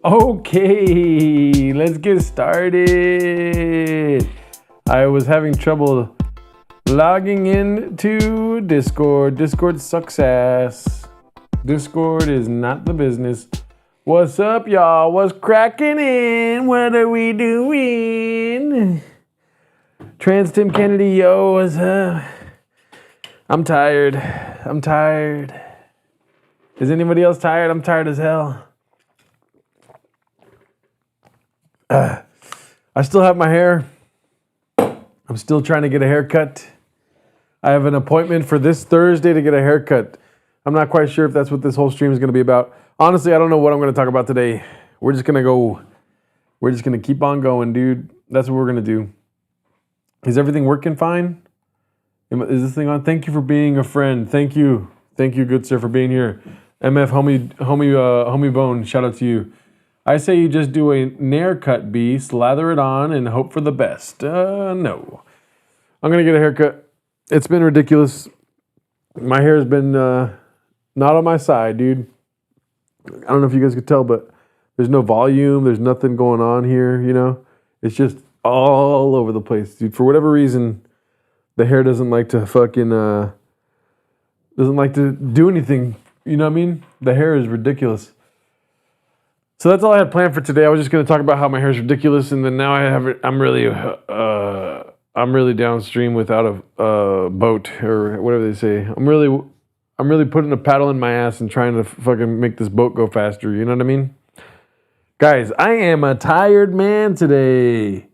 Okay, let's get started. I was having trouble logging in to Discord. Discord sucks ass. Discord is not the business. What's up, y'all? What's cracking in? What are we doing? Trans Tim Kennedy, yo, what's up? I'm tired. Is anybody else tired? I'm tired as hell. I still have my hair. I'm still trying to get a haircut. I have an appointment for this Thursday to get a haircut. I'm not quite sure if that's what this whole stream is going to be about. Honestly, I don't know what I'm going to talk about today. We're just going to keep on going, dude. That's what we're going to do. Is everything working fine? Is this thing on? Thank you for being a friend. Thank you, good sir, for being here. MF, homie bone, shout out to you. I say you just do a nair cut, B, slather it on, and hope for the best. No. I'm going to get a haircut. It's been ridiculous. My hair has been not on my side, dude. I don't know if you guys could tell, but there's no volume. There's nothing going on here, you know? It's just all over the place, dude. For whatever reason, the hair doesn't like to do anything. You know what I mean? The hair is ridiculous. So that's all I had planned for today. I was just going to talk about how my hair is ridiculous, and then now I'm really downstream without a boat or whatever they say. I'm really putting a paddle in my ass and trying to fucking make this boat go faster. You know what I mean? Guys, I am a tired man today.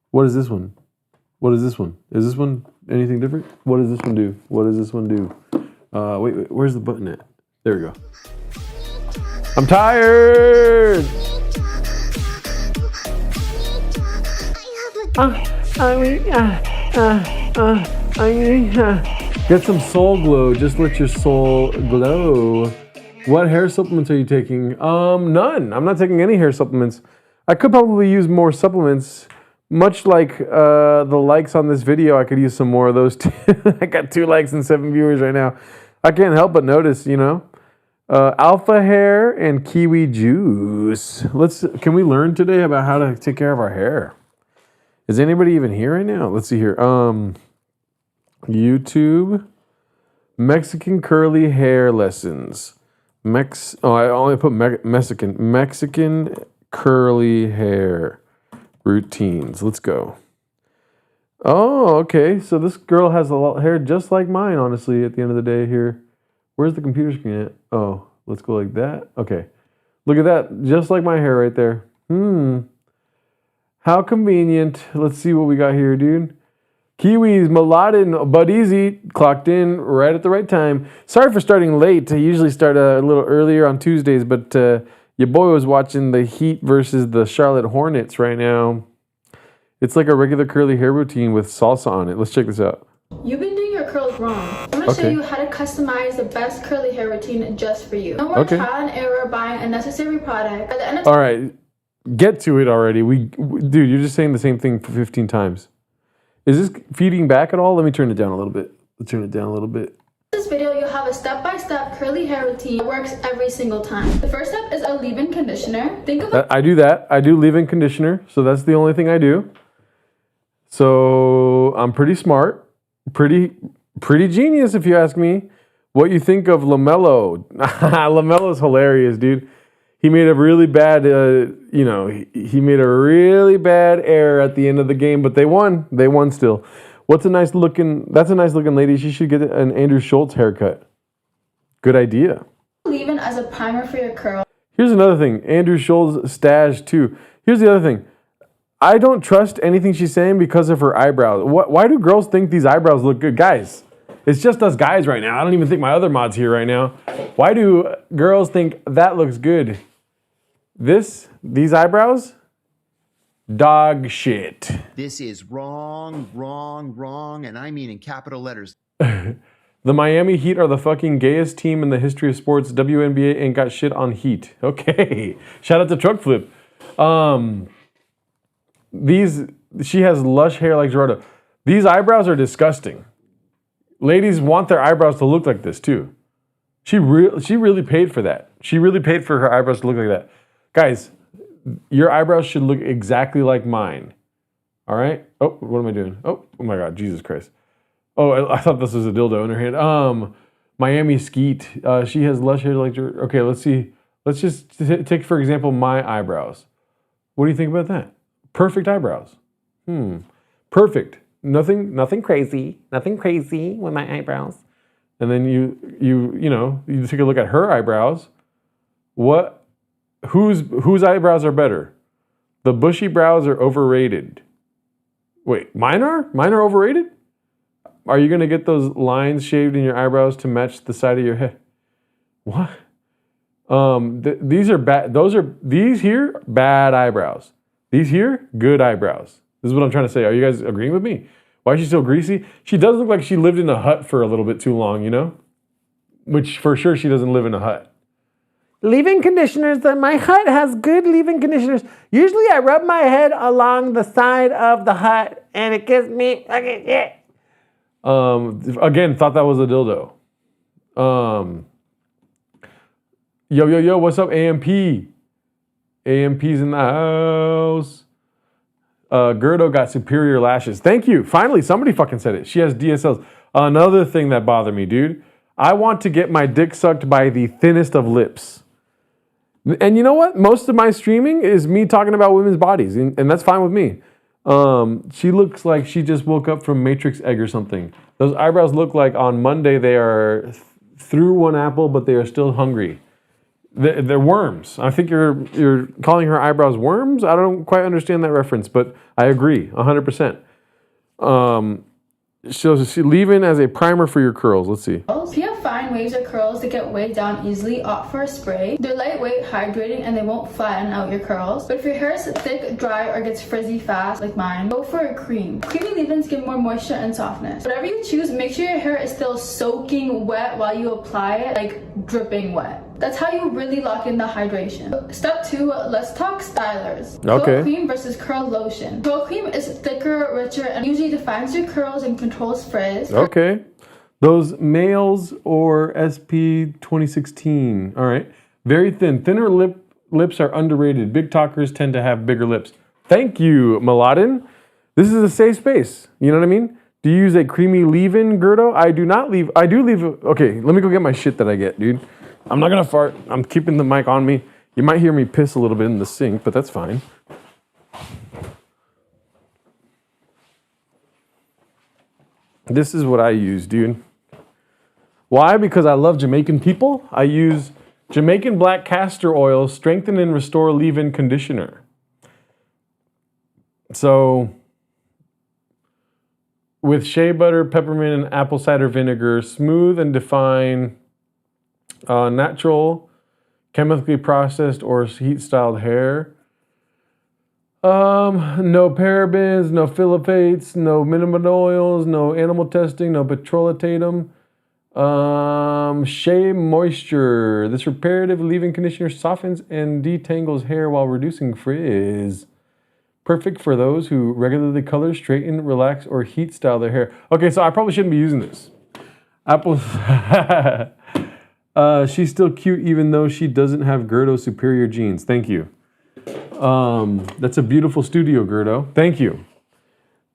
What is this one? Is this one anything different? What does this one do? Wait, where's the button at? There we go. I'm tired. Get some soul glow. Just let your soul glow. What hair supplements are you taking? None. I'm not taking any hair supplements. I could probably use more supplements. Much like the likes on this video, I could use some more of those too. I got 2 likes and 7 viewers right now. I can't help but notice, you know. Alpha hair and kiwi juice. Can we learn today about how to take care of our hair? Is anybody even here right now? Let's see here. YouTube Mexican curly hair lessons. I only put Mexican curly hair routines. Let's go. Oh, okay. So this girl has a lot of hair just like mine, honestly, at the end of the day here. Where's the computer screen at? Oh, let's go like that. Okay. Look at that. Just like my hair right there. How convenient. Let's see what we got here, dude. Kiwis, Mulattin, Bud Easy, clocked in right at the right time. Sorry for starting late. I usually start a little earlier on Tuesdays, but your boy was watching the Heat versus the Charlotte Hornets right now. It's like a regular curly hair routine with salsa on it. Let's check this out. You've been doing your curls wrong. I'm going to show you how to customize the best curly hair routine just for you. No more trial and error buying unnecessary product. At the end of all right, get to it already. Dude, you're just saying the same thing for 15 times. Is this feeding back at all? Let me turn it down a little bit. Let's turn it down a little bit. In this video, you'll have a step-by-step curly hair routine that works every single time. The first step is a leave-in conditioner. I do that. I do leave-in conditioner, so that's the only thing I do. So I'm pretty smart. Pretty genius, if you ask me. What you think of LaMelo? LaMelo's hilarious, dude. He made a really bad, he made a really bad error at the end of the game, but they won. They won still. That's a nice looking lady. She should get an Andrew Schultz haircut. Good idea. Leave-in as a primer for your curl. Here's another thing. Andrew Schultz stash too. Here's the other thing. I don't trust anything she's saying because of her eyebrows. Why do girls think these eyebrows look good? Guys, it's just us guys right now. I don't even think my other mods here right now. Why do girls think that looks good? These eyebrows? Dog shit. This is wrong, and I mean in capital letters. The Miami Heat are the fucking gayest team in the history of sports. WNBA ain't got shit on Heat. Okay. Shout out to Truck Flip. She has lush hair like Gerardo. These eyebrows are disgusting. Ladies want their eyebrows to look like this too. She really paid for that. She really paid for her eyebrows to look like that. Guys, your eyebrows should look exactly like mine. All right? Oh, what am I doing? Oh my God, Jesus Christ. Oh, I thought this was a dildo in her hand. Miami Skeet. She has lush hair like... Okay, let's see. Let's just take, for example, my eyebrows. What do you think about that? Perfect eyebrows. Perfect. Nothing crazy. Nothing crazy with my eyebrows. And then you take a look at her eyebrows. Whose eyebrows are better? The bushy brows are overrated. Wait, mine are? Mine are overrated? Are you gonna get those lines shaved in your eyebrows to match the side of your head? What? These are bad. These here, bad eyebrows. These here, good eyebrows. This is what I'm trying to say. Are you guys agreeing with me? Why is she so greasy? She does look like she lived in a hut for a little bit too long, you know? Which for sure she doesn't live in a hut. Leave-in conditioners. My hut has good leave-in conditioners. Usually I rub my head along the side of the hut and it gives me fucking shit. Again, thought that was a dildo. Yo, what's up, AMP? AMP's in the house. Gerdo got superior lashes. Thank you. Finally, somebody fucking said it. She has DSLs. Another thing that bothered me, dude. I want to get my dick sucked by the thinnest of lips. And you know what? Most of my streaming is me talking about women's bodies, and that's fine with me. She looks like she just woke up from Matrix egg or something. Those eyebrows look like on Monday they are through one apple, but they are still hungry. They're worms. I think you're calling her eyebrows worms? I don't quite understand that reference, but I agree 100%. So she leave-in as a primer for your curls. Let's see. If you have fine waves or curls that get weighed down easily, opt for a spray. They're lightweight, hydrating, and they won't flatten out your curls. But if your hair is thick, dry, or gets frizzy fast, like mine, go for a cream. Creamy leave-ins give more moisture and softness. Whatever you choose, make sure your hair is still soaking wet while you apply it, like dripping wet. That's how you really lock in the hydration. Step 2, let's talk stylers. Okay. Curl cream versus curl lotion. Curl cream is thicker, richer, and usually defines your curls and controls frizz. Okay. Those males or SP 2016. All right. Very thin. Thinner lips are underrated. Big talkers tend to have bigger lips. Thank you, Maladin. This is a safe space. You know what I mean? Do you use a creamy leave-in, Gerdo? I do not leave. I do leave. Okay, let me go get my shit that I get, dude. I'm not gonna fart. I'm keeping the mic on me. You might hear me piss a little bit in the sink, but that's fine. This is what I use, dude. Why? Because I love Jamaican people. I use Jamaican black castor oil, strengthen and restore leave-in conditioner. So, with shea butter, peppermint, and apple cider vinegar, smooth and define natural, chemically processed, or heat-styled hair. No parabens, no phthalates, no minimum oils, no animal testing, no petrolatum. Shea Moisture. This reparative leave-in conditioner softens and detangles hair while reducing frizz. Perfect for those who regularly color, straighten, relax, or heat style their hair. Okay, so I probably shouldn't be using this. Apple. She's still cute even though she doesn't have Gerdo's superior genes. Thank you. That's a beautiful studio, Gerdo. Thank you.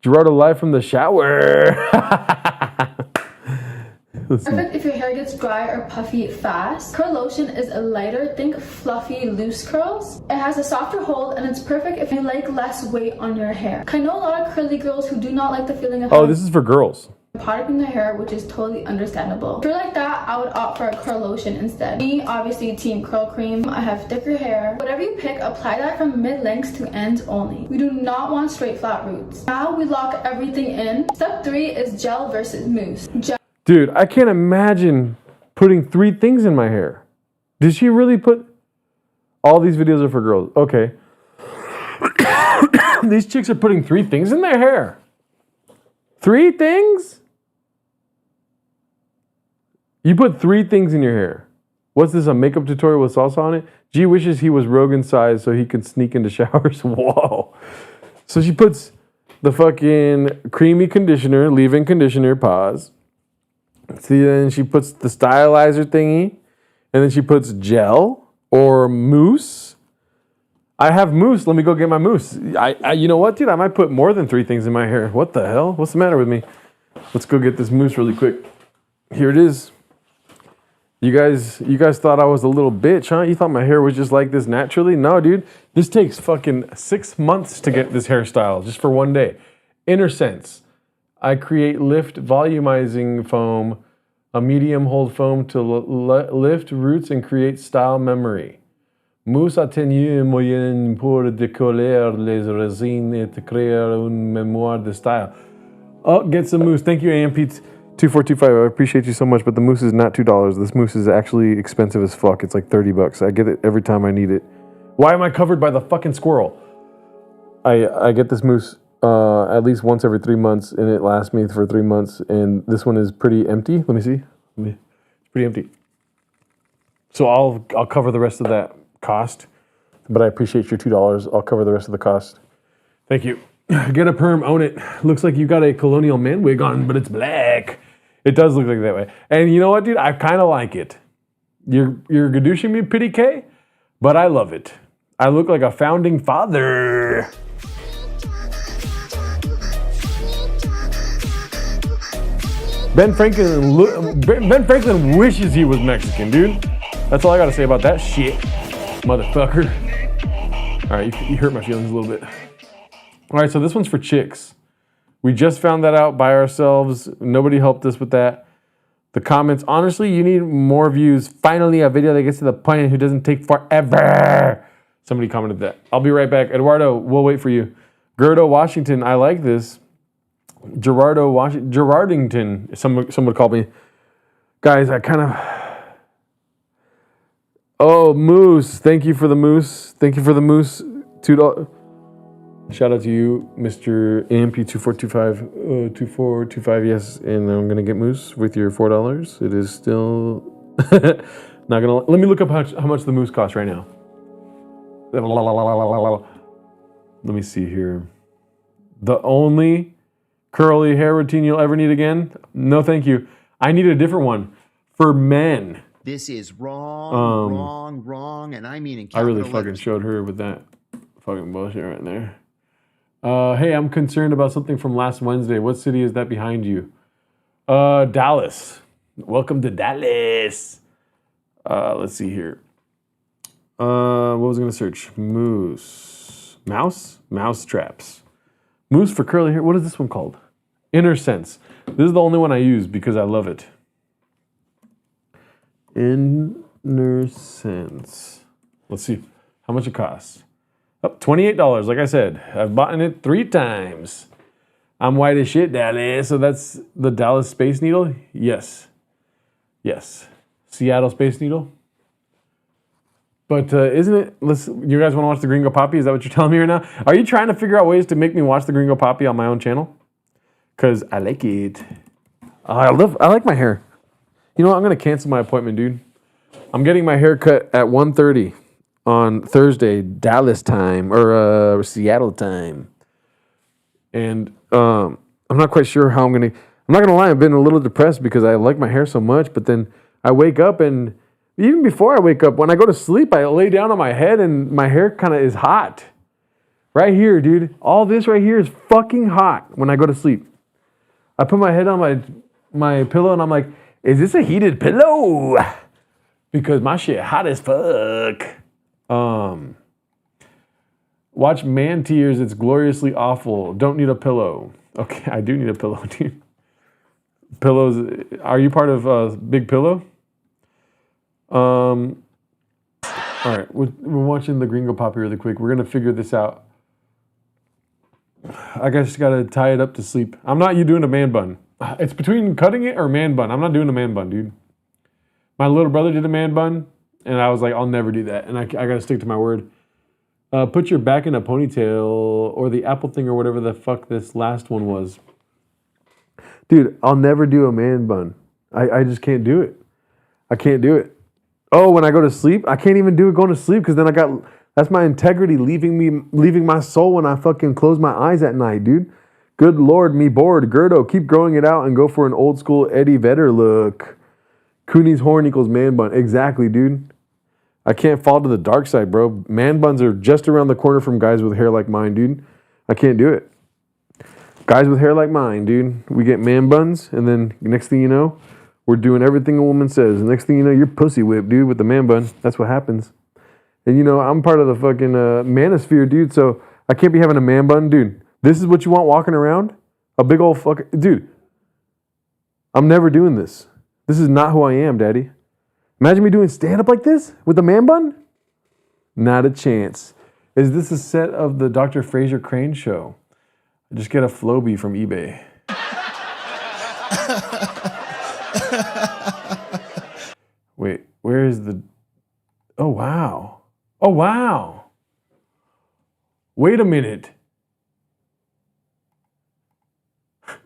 Gerardo live from the shower. Perfect if your hair gets dry or puffy fast. Curl lotion is a lighter, think fluffy, loose curls. It has a softer hold and it's perfect if you like less weight on your hair. I know a lot of curly girls who do not like the feeling of this is for girls. Product in their hair, which is totally understandable. If you're like that, I would opt for a curl lotion instead. Me, obviously, team curl cream. I have thicker hair. Whatever you pick, apply that from mid-lengths to ends only. We do not want straight flat roots. Now we lock everything in. Step 3 is gel versus mousse. Dude, I can't imagine putting 3 things in my hair. Did she really put... All these videos are for girls. Okay. These chicks are putting 3 things in their hair. 3 things? You put 3 things in your hair. What's this, a makeup tutorial with salsa on it? G wishes he was Rogan size so he could sneak into showers. Whoa. So she puts the fucking creamy conditioner, leave-in conditioner, pause. See, then she puts the stylizer thingy. And then she puts gel or mousse. I have mousse. Let me go get my mousse. You know what, dude? I might put more than 3 things in my hair. What the hell? What's the matter with me? Let's go get this mousse really quick. Here it is. You guys thought I was a little bitch, huh? You thought my hair was just like this naturally? No, dude. This takes fucking 6 months to get this hairstyle just for one day. Inner Sense. I create lift volumizing foam, a medium hold foam to lift roots and create style memory. Mousse atténue moyenne pour décoller les résines et créer une mémoire de style. Oh, get some mousse. Thank you, AMP2425. I appreciate you so much, but the mousse is not $2. This mousse is actually expensive as fuck. It's like $30. I get it every time I need it. Why am I covered by the fucking squirrel? I get this mousse at least once every 3 months, and it lasts me for 3 months. And this one is pretty empty. Let me see. It's pretty empty. So I'll cover the rest of that cost, but I appreciate your $2. I'll cover the rest of the cost. Thank you. Get a perm, own it. Looks like you got a colonial man wig on, but it's black. It does look like that way. And you know what, dude? I kind of like it. You're gadooshing me, Pity K, but I love it. I look like a founding father. Ben Franklin wishes he was Mexican, dude. That's all I got to say about that shit. Motherfucker. All right, you hurt my feelings a little bit. All right, so this one's for chicks. We just found that out by ourselves. Nobody helped us with that. The comments, honestly, you need more views. Finally, a video that gets to the point and who doesn't take forever. Somebody commented that. I'll be right back. Eduardo, we'll wait for you. Gerdo Washington, I like this. Gerardington, some would call me. Guys, I kind of... Oh, Moose. Thank you for the Moose. Thank you for the Moose. $2. Shout out to you, Mr. AMP2425. 2425, yes. And I'm going to get Moose with your $4. It is still not going to... Let me look up how much the Moose costs right now. Let me see here. The only curly hair routine you'll ever need again? No, thank you. I need a different one for men. This is wrong, and I mean in capital I really fucking showed her with that fucking bullshit right there. Hey, I'm concerned about something from last Wednesday. What city is that behind you? Dallas. Welcome to Dallas. Let's see here. What was I going to search? Moose. Mouse traps. Moose for curly hair. What is this one called? Inner Sense. This is the only one I use because I love it. Inner Sense. Let's see how much it costs. Oh, $28. Like I said, I've bought it 3 times. I'm white as shit, Dallas. So that's the Dallas Space Needle? Yes. Seattle Space Needle. But isn't it, you guys want to watch the Gringo Poppy? Is that what you're telling me right now? Are you trying to figure out ways to make me watch the Gringo Poppy on my own channel? Because I like it. I like my hair. You know what? I'm going to cancel my appointment, dude. I'm getting my hair cut at 1:30 on Thursday, Dallas time, or Seattle time. And I'm not quite sure how I'm going to... I'm not going to lie, I've been a little depressed because I like my hair so much, but then I wake up and... Even before I wake up, when I go to sleep, I lay down on my head and my hair kind of is hot. Right here, dude. All this right here is fucking hot when I go to sleep. I put my head on my pillow and I'm like, is this a heated pillow? Because my shit hot as fuck. Watch Man Tears. It's gloriously awful. Don't need a pillow. Okay, I do need a pillow, dude. Pillows. Are you part of Big Pillow? All right, we're watching the Gringo Poppy really quick. We're gonna figure this out. I just gotta tie it up to sleep. I'm not doing a man bun. It's between cutting it or man bun. I'm not doing a man bun, dude. My little brother did a man bun, and I was like, I'll never do that. And I gotta stick to my word. Put your back in a ponytail or the apple thing or whatever the fuck this last one was. Dude, I'll never do a man bun. I just can't do it. I can't do it. Oh, when I go to sleep, I can't even do it going to sleep because then that's my integrity leaving my soul when I fucking close my eyes at night, dude. Good Lord, me bored. Gerdo, keep growing it out and go for an old school Eddie Vedder look. Cooney's horn equals man bun. Exactly, dude. I can't fall to the dark side, bro. Man buns are just around the corner from guys with hair like mine, dude. I can't do it. Guys with hair like mine, dude. We get man buns, and then next thing you know, we're doing everything a woman says. The next thing you know, you're pussy whipped, dude, with the man bun. That's what happens. And you know, I'm part of the fucking manosphere, dude, so I can't be having a man bun, dude. This is what you want walking around? A big old fucking... Dude, I'm never doing this. This is not who I am, daddy. Imagine me doing stand-up like this with a man bun? Not a chance. Is this a set of the Dr. Fraser Crane show? Just get a Flowbee from eBay. Wait, where is the... Oh, wow. Oh, wow. Wait a minute.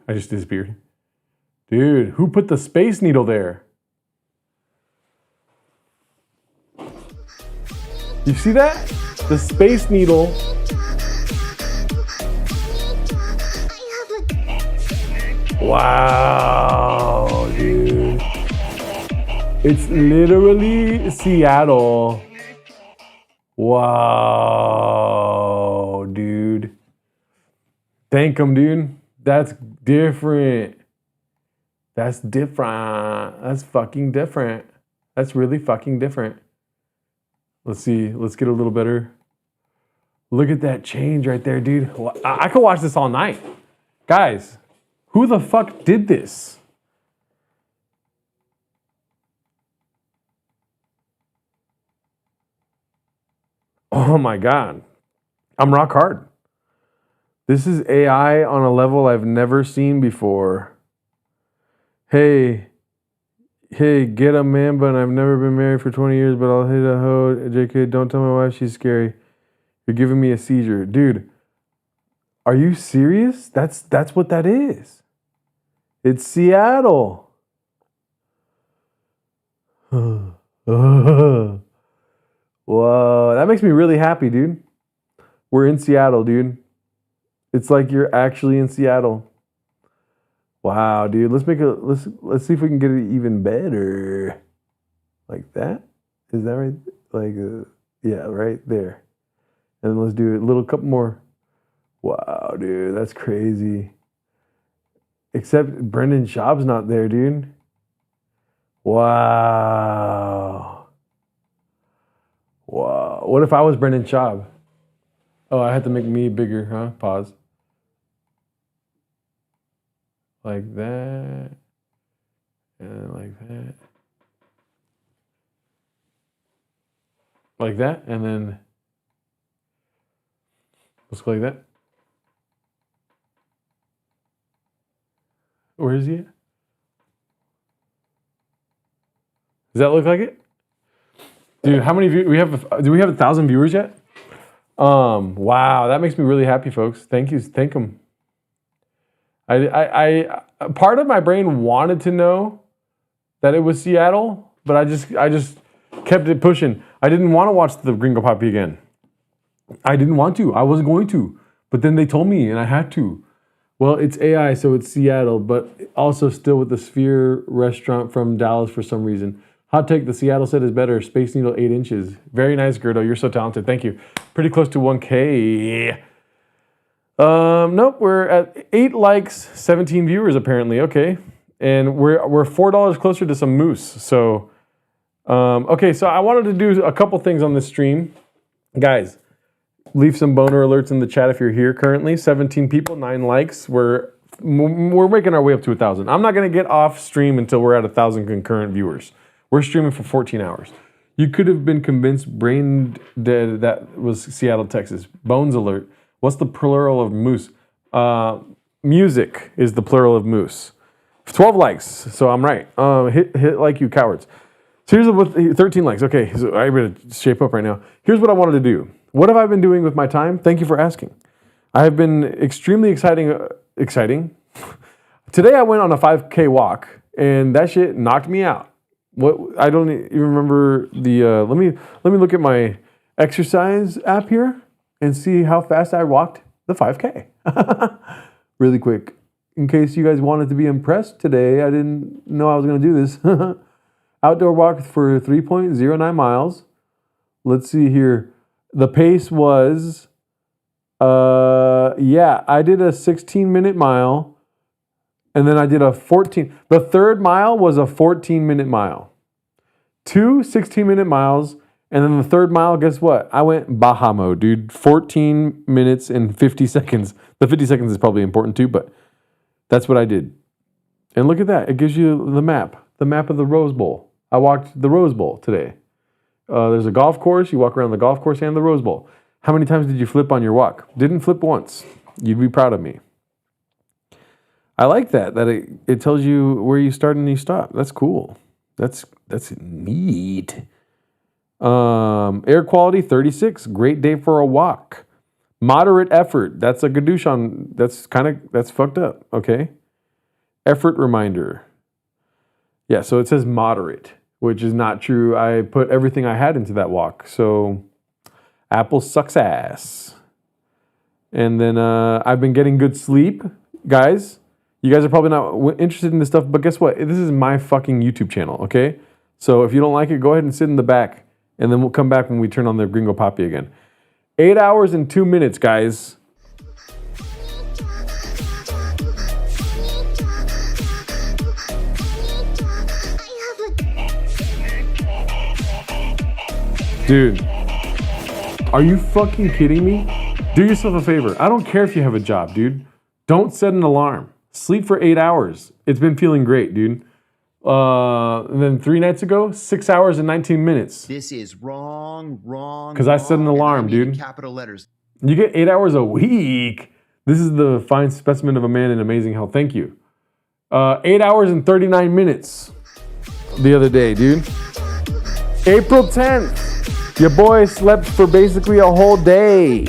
I just disappeared. Dude, who put the Space Needle there? You see that? The Space Needle. Wow, dude. It's literally Seattle. Wow, dude. Thank him, dude. That's different. That's different. That's fucking different. That's really fucking different. Let's see. Let's get a little better. Look at that change right there, dude. I could watch this all night. Guys, who the fuck did this? Oh my God. I'm rock hard. This is AI on a level I've never seen before. Hey, get a man bun. I've never been married for 20 years, but I'll hit a hoe. JK, don't tell my wife she's scary. You're giving me a seizure. Dude, are you serious? That's what that is. It's Seattle. Whoa, that makes me really happy, dude. We're in Seattle, dude. It's like you're actually in Seattle. Wow, dude. Let's see if we can get it even better. Like that? Is that right? Like, yeah, right there. And then let's do a little couple more. Wow, dude, that's crazy. Except Brendan Schaub's not there, dude. Wow. Wow. What if I was Brendan Schaub? Oh, I had to make me bigger, huh? Pause. Like that. And like that. Like that. And then let's go like that. Where is he at? Does that look like it? Dude, how many views we have? Do we have 1,000 viewers yet? Wow, that makes me really happy, folks. Thank you. Thank them. I part of my brain wanted to know that it was Seattle, but I just kept it pushing. I didn't want to watch the Gringo Papi again. I didn't want to. I wasn't going to. But then they told me and I had to. Well, it's AI, so it's Seattle, but also still with the Sphere restaurant from Dallas for some reason. Hot take, the Seattle set is better. Space Needle 8 inches. Very nice, Gerdo. You're so talented. Thank you. Pretty close to 1K. Nope, we're at 8 likes, 17 viewers apparently. Okay. And we're $4 closer to some moose. So, okay, so I wanted to do a couple things on this stream. Guys, leave some boner alerts in the chat if you're here currently. 17 people, 9 likes. We're making our way up to 1,000. I'm not going to get off stream until we're at 1,000 concurrent viewers. We're streaming for 14 hours. You could have been convinced brain dead that was Seattle, Texas. Bones alert. What's the plural of moose? Music is the plural of moose. 12 likes, so I'm right. Hit like you cowards. So here's what 13 likes. Okay, so I'm going to shape up right now. Here's what I wanted to do. What have I been doing with my time? Thank you for asking. I have been extremely exciting. Today I went on a 5K walk, and that shit knocked me out. What I don't even remember the. Let me look at my exercise app here and see how fast I walked the 5K. Really quick, in case you guys wanted to be impressed today. I didn't know I was going to do this. Outdoor walk for 3.09 miles. let's see here. The pace was, I did a 16-minute mile, and then I did a 14. The third mile was a 14-minute mile. 2 16-minute miles, and then the third mile, guess what? I went Baja mode, dude. 14 minutes and 50 seconds. The 50 seconds is probably important too, but that's what I did. And look at that. It gives you the map of the Rose Bowl. I walked the Rose Bowl today. There's a golf course. You walk around the golf course and the Rose Bowl. How many times did you flip on your walk? Didn't flip once. You'd be proud of me. I like that it tells you where you start and you stop. That's cool. That's neat. Air quality 36. Great day for a walk. Moderate effort. That's a gadoosh on. That's fucked up. Okay. Effort reminder. Yeah, so it says moderate, which is not true. I put everything I had into that walk. So Apple sucks ass. And then I've been getting good sleep. Guys, you guys are probably not interested in this stuff, but guess what? This is my fucking YouTube channel, okay? So if you don't like it, go ahead and sit in the back, and then we'll come back when we turn on the Gringo Papi again. 8 hours and 2 minutes, guys. Dude, are you fucking kidding me? Do yourself a favor. I don't care if you have a job, dude. Don't set an alarm. Sleep for 8 hours. It's been feeling great, dude. And then 3 nights ago, 6 hours and 19 minutes. This is wrong. Because I set an alarm, dude. Capital letters. You get 8 hours a week. This is the fine specimen of a man in amazing health. Thank you. 8 hours and 39 minutes the other day, dude. April 10th. Your boy slept for basically a whole day.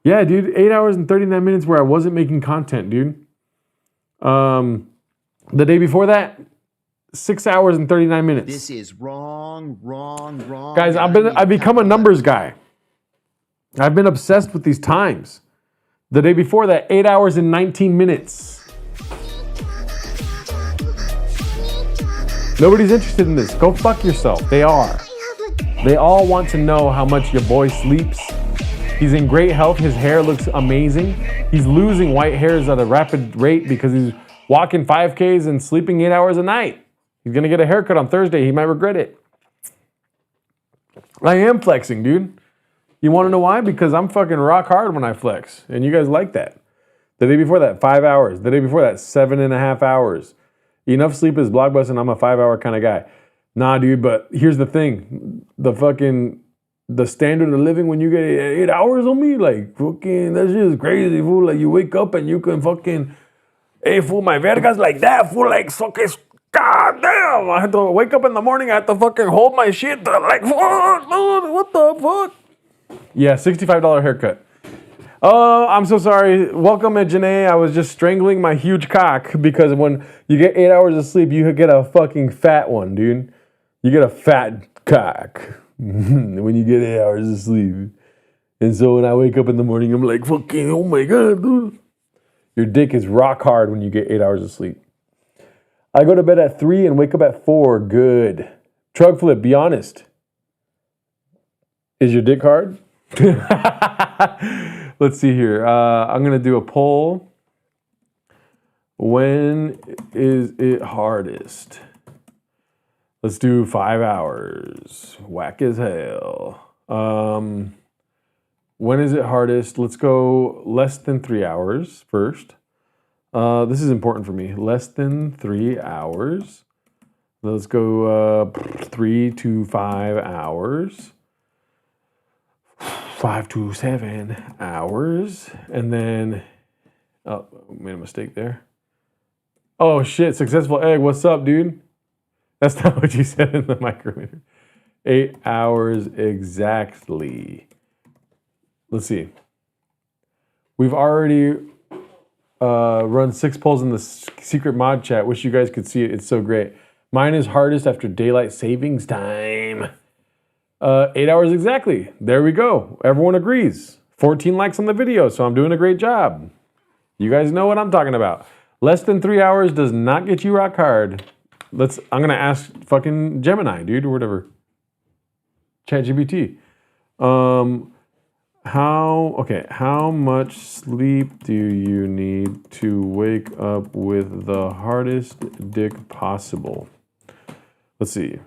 Yeah, dude, 8 hours and 39 minutes where I wasn't making content, dude. The day before that, 6 hours and 39 minutes. This is wrong. Guys, I've become a numbers guy. I've been obsessed with these times. The day before that, 8 hours and 19 minutes. Nobody's interested in this. Go fuck yourself. They are. They all want to know how much your boy sleeps. He's in great health. His hair looks amazing. He's losing white hairs at a rapid rate because he's walking 5Ks and sleeping 8 hours a night. He's going to get a haircut on Thursday. He might regret it. I am flexing, dude. You want to know why? Because I'm fucking rock hard when I flex. And you guys like that. The day before that, 5 hours. The day before that, 7.5 hours. Enough sleep is blockbuster and I'm a 5 hour kind of guy. Nah, dude, but here's the thing. The standard of living when you get 8 hours on me, like, fucking, that shit is crazy, fool. Like, you wake up and you can fucking, hey, fool, my verga's like that, fool, like, fucking, goddamn. I have to wake up in the morning, I have to fucking hold my shit, like, what the fuck? Yeah, $65 haircut. Oh, I'm so sorry. Welcome, Janae. I was just strangling my huge cock because when you get 8 hours of sleep, you get a fucking fat one, dude. You get a fat cock. When you get 8 hours of sleep. And so when I wake up in the morning, I'm like, fucking, oh my God, dude. Your dick is rock hard when you get 8 hours of sleep. I go to bed at 3 and wake up at 4. Good. Trug flip, be honest. Is your dick hard? Let's see here. I'm going to do a poll. When is it hardest? Let's do 5 hours. Whack as hell. When is it hardest? Let's go less than 3 hours first. This is important for me. Less than 3 hours. Let's go 3 to 5 hours. 5 to 7 hours. And then, oh, made a mistake there. Oh shit, successful egg. What's up, dude? That's not what you said in the micrometer. 8 hours exactly. Let's see. We've already run 6 polls in the secret mod chat. Wish you guys could see it. It's so great. Mine is hardest after daylight savings time. 8 hours exactly. There we go. Everyone agrees. 14 likes on the video, so I'm doing a great job. You guys know what I'm talking about. Less than 3 hours does not get you rock hard. I'm gonna ask fucking Gemini, dude, or whatever. ChatGPT. How much sleep do you need to wake up with the hardest dick possible? Let's see.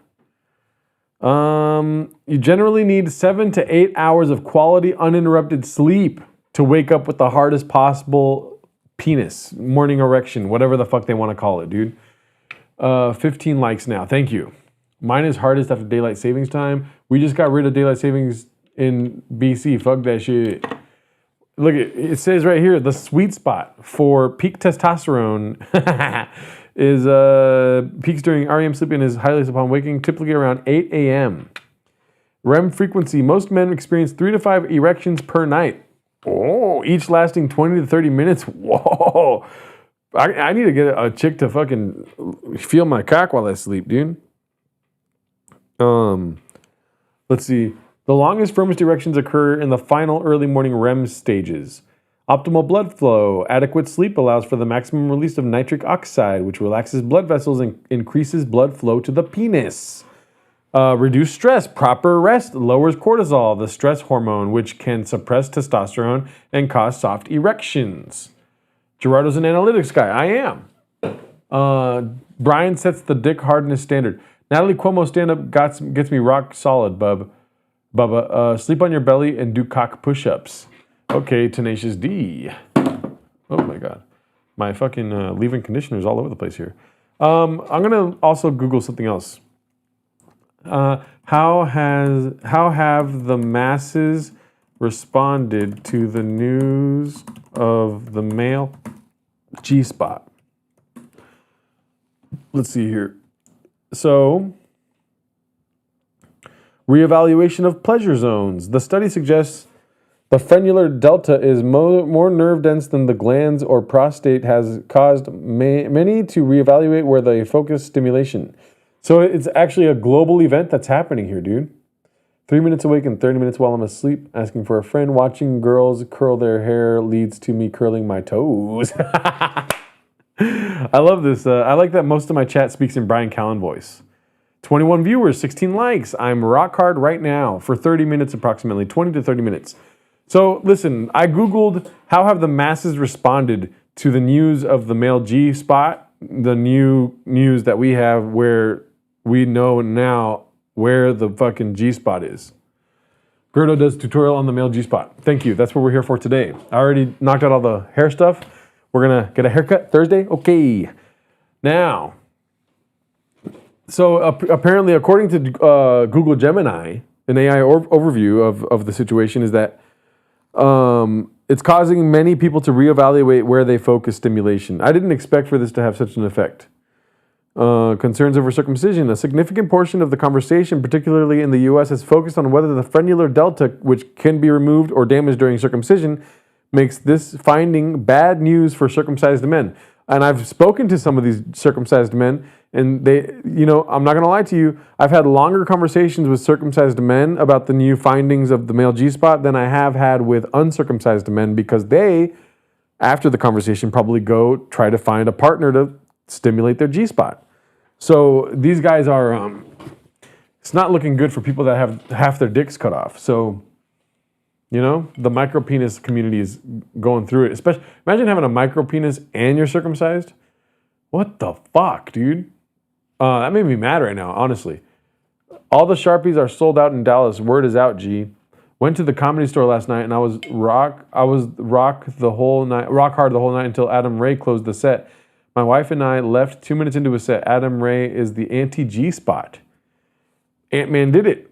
You generally need 7 to 8 hours of quality uninterrupted sleep to wake up with the hardest possible penis, morning erection, whatever the fuck they want to call it, dude. 15 likes now. Thank you. Mine is hardest after daylight savings time. We just got rid of daylight savings in BC. Fuck that shit. Look, it says right here, the sweet spot for peak testosterone is peaks during REM sleep and is highest upon waking, typically around 8 a.m. REM frequency. Most men experience 3 to 5 erections per night. Oh, each lasting 20 to 30 minutes. Whoa. I need to get a chick to fucking feel my cock while I sleep, dude. Let's see. The longest, firmest erections occur in the final early morning REM stages. Optimal blood flow. Adequate sleep allows for the maximum release of nitric oxide, which relaxes blood vessels and increases blood flow to the penis. Reduce stress. Proper rest lowers cortisol, the stress hormone, which can suppress testosterone and cause soft erections. Gerardo's an analytics guy. I am. Brian sets the dick hardness standard. Natalie Cuomo stand-up gets me rock solid, Bubba. Sleep on your belly and do cock push-ups. Okay, Tenacious D. Oh my God. My fucking leave-in conditioner is all over the place here. I'm going to also Google something else. How have the masses responded to the news of the male G-spot? Let's see here. So, reevaluation of pleasure zones. The study suggests the frenular delta is more nerve dense than the glands or prostate has caused many to reevaluate where they focus stimulation. So it's actually a global event that's happening here, dude. 3 minutes awake and 30 minutes while I'm asleep. Asking for a friend. Watching girls curl their hair leads to me curling my toes. I love this. I like that most of my chat speaks in Brian Callen voice. 21 viewers, 16 likes. I'm rock hard right now for 30 minutes approximately, 20 to 30 minutes. So listen, I Googled how have the masses responded to the news of the male G spot, the new news that we have where we know now where the fucking G spot is. Gerdo does tutorial on the male G spot. Thank you. That's what we're here for today. I already knocked out all the hair stuff. We're going to get a haircut Thursday. Okay. Now, so apparently, according to Google Gemini, an AI overview of the situation is that it's causing many people to reevaluate where they focus stimulation. I didn't expect for this to have such an effect. Concerns over circumcision. A significant portion of the conversation, particularly in the U.S., is focused on whether the frenular delta, which can be removed or damaged during circumcision, makes this finding bad news for circumcised men. And I've spoken to some of these circumcised men, and they, I'm not going to lie to you, I've had longer conversations with circumcised men about the new findings of the male G-spot than I have had with uncircumcised men, because they, after the conversation, probably go try to find a partner to stimulate their G-spot. So these guys are, it's not looking good for people that have half their dicks cut off. So, the micropenis community is going through it. Especially, imagine having a micropenis and you're circumcised. What the fuck, dude? That made me mad right now, honestly. All the Sharpies are sold out in Dallas. Word is out, G. Went to the Comedy Store last night and I was rock hard the whole night until Adam Ray closed the set. My wife and I left 2 minutes into a set. Adam Ray is the anti-G spot. Ant-Man did it.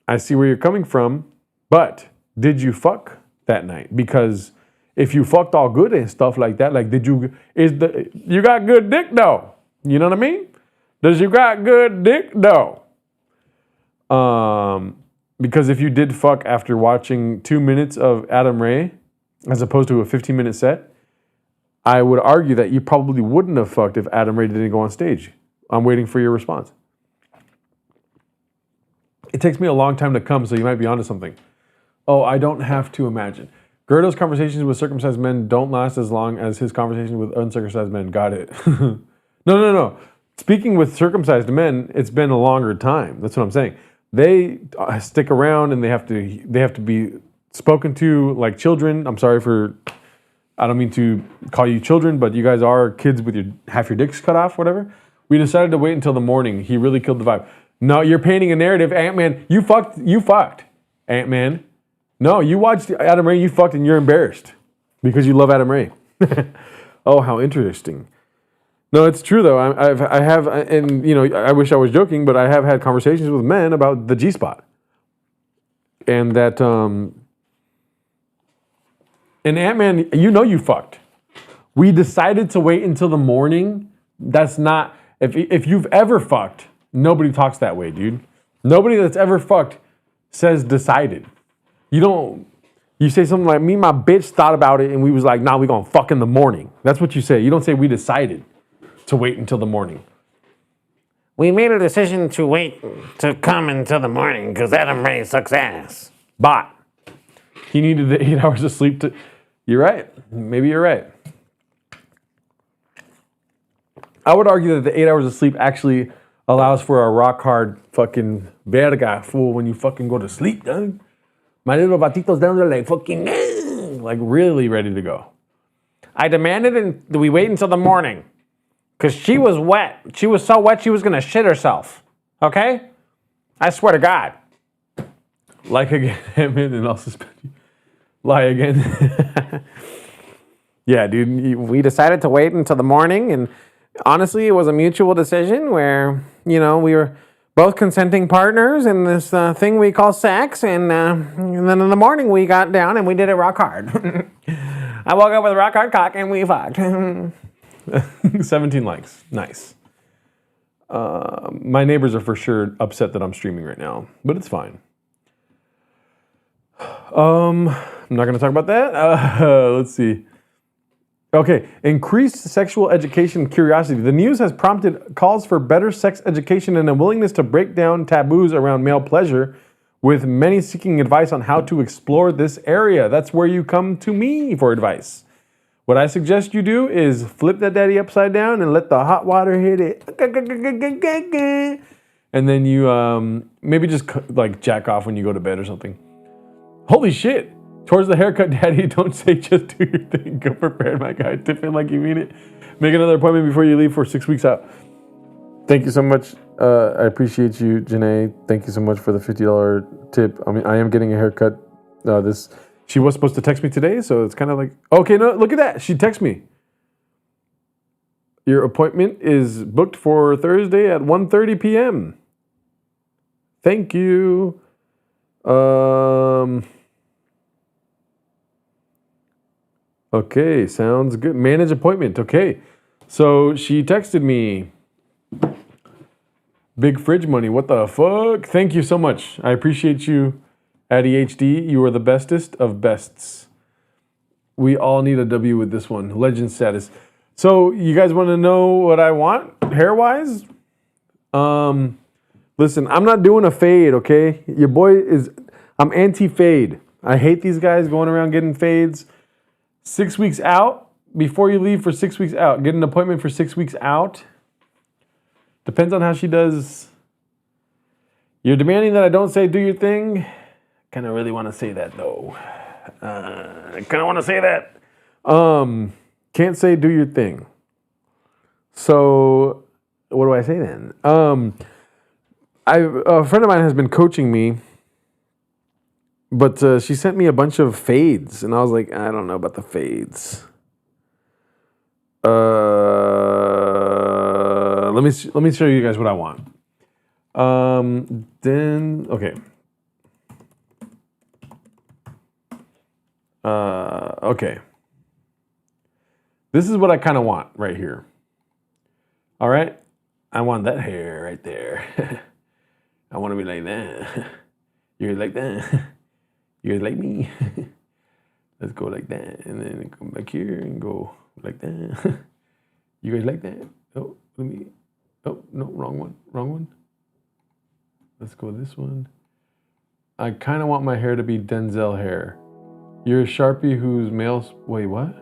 I see where you're coming from, but did you fuck that night? Because if you fucked all good and stuff like that, like you got good dick though? You know what I mean? Does you got good dick though? Because if you did fuck after watching 2 minutes of Adam Ray, as opposed to a 15-minute set, I would argue that you probably wouldn't have fucked if Adam Ray didn't go on stage. I'm waiting for your response. It takes me a long time to come, so you might be onto something. Oh, I don't have to imagine. Gerdo's conversations with circumcised men don't last as long as his conversations with uncircumcised men. Got it. No. Speaking with circumcised men, it's been a longer time. That's what I'm saying. They stick around and they have to be spoken to like children. I don't mean to call you children, but you guys are kids with half your dicks cut off, whatever. We decided to wait until the morning. He really killed the vibe. No, you're painting a narrative. Ant-Man, you fucked. Ant-Man. No, you watched Adam Ray, you fucked, and you're embarrassed because you love Adam Ray. Oh, how interesting. No, it's true though. I have, and I wish I was joking, but I have had conversations with men about the G-spot, and that, and Ant-Man, you fucked. We decided to wait until the morning. That's not, if you've ever fucked, nobody talks that way, dude. Nobody that's ever fucked says decided. You say something like, me and my bitch thought about it and we was like, nah, we gonna fuck in the morning. That's what you say. You don't say we decided to wait until the morning. We made a decision to wait to come until the morning because Adam Ray sucks ass. Bot. He needed the 8 hours of sleep to... You're right. Maybe you're right. I would argue that the 8 hours of sleep actually allows for a rock hard fucking verga fool when you fucking go to sleep, dog. My little batitos down there like fucking... like really ready to go. I demanded that we wait until the morning because she was wet. She was so wet she was going to shit herself. Okay? I swear to God. Like again, and I'll suspend you. Lie again. Yeah, dude. We decided to wait until the morning, and honestly, it was a mutual decision where, we were both consenting partners in this thing we call sex, and then in the morning we got down and we did it rock hard. I woke up with a rock hard cock and we fucked. 17 likes. Nice. My neighbors are for sure upset that I'm streaming right now, but it's fine. I'm not going to talk about that. Let's see. Okay, increased sexual education and curiosity. The news has prompted calls for better sex education and a willingness to break down taboos around male pleasure, with many seeking advice on how to explore this area. That's where you come to me for advice. What I suggest you do is flip that daddy upside down and let the hot water hit it. And then you maybe just like jack off when you go to bed or something. Holy shit. Towards the haircut, daddy, don't say just do your thing. Go prepared, my guy. Tip in like you mean it. Make another appointment before you leave for 6 weeks out. Thank you so much. I appreciate you, Janae. Thank you so much for the $50 tip. I mean, I am getting a haircut. She was supposed to text me today, so it's kind of like, okay, no, look at that. She texted me. Your appointment is booked for Thursday at 1:30 p.m. Thank you. Okay, sounds good. Manage appointment. Okay. So she texted me. Big fridge money. What the fuck? Thank you so much. I appreciate you, ADHD. You are the bestest of bests. We all need a W with this one. Legend status. So you guys want to know what I want hair-wise? Listen, I'm not doing a fade, okay? I'm anti-fade. I hate these guys going around getting fades. 6 weeks out, before you leave for 6 weeks out, get an appointment for 6 weeks out. Depends on how she does. You're demanding that I don't say do your thing. Kind of really want to say that though. I kind of want to say that. Can't say do your thing. So what do I say then? A friend of mine has been coaching me. But she sent me a bunch of fades, and I was like, I don't know about the fades. Let me show you guys what I want. Okay. Okay. This is what I kind of want right here. All right? I want that hair right there. I want to be like that. You're like that. You guys like me? Let's go like that. And then come back here and go like that. You guys like that? Oh, no, wrong one. Let's go this one. I kind of want my hair to be Denzel hair. You're a Sharpie whose male... Wait, what?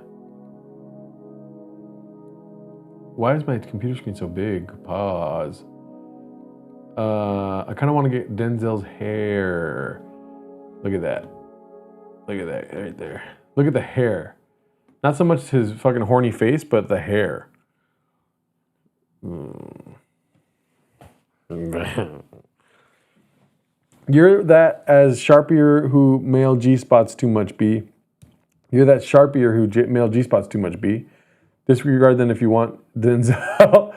Why is my computer screen so big? Pause. I kind of want to get Denzel's hair. Look at that. Look at that right there. Look at the hair. Not so much his fucking horny face, but the hair. You're that as Sharpier who male G-spots too much, B. You're that Sharpier who male G-spots too much, B. Disregard then if you want Denzel.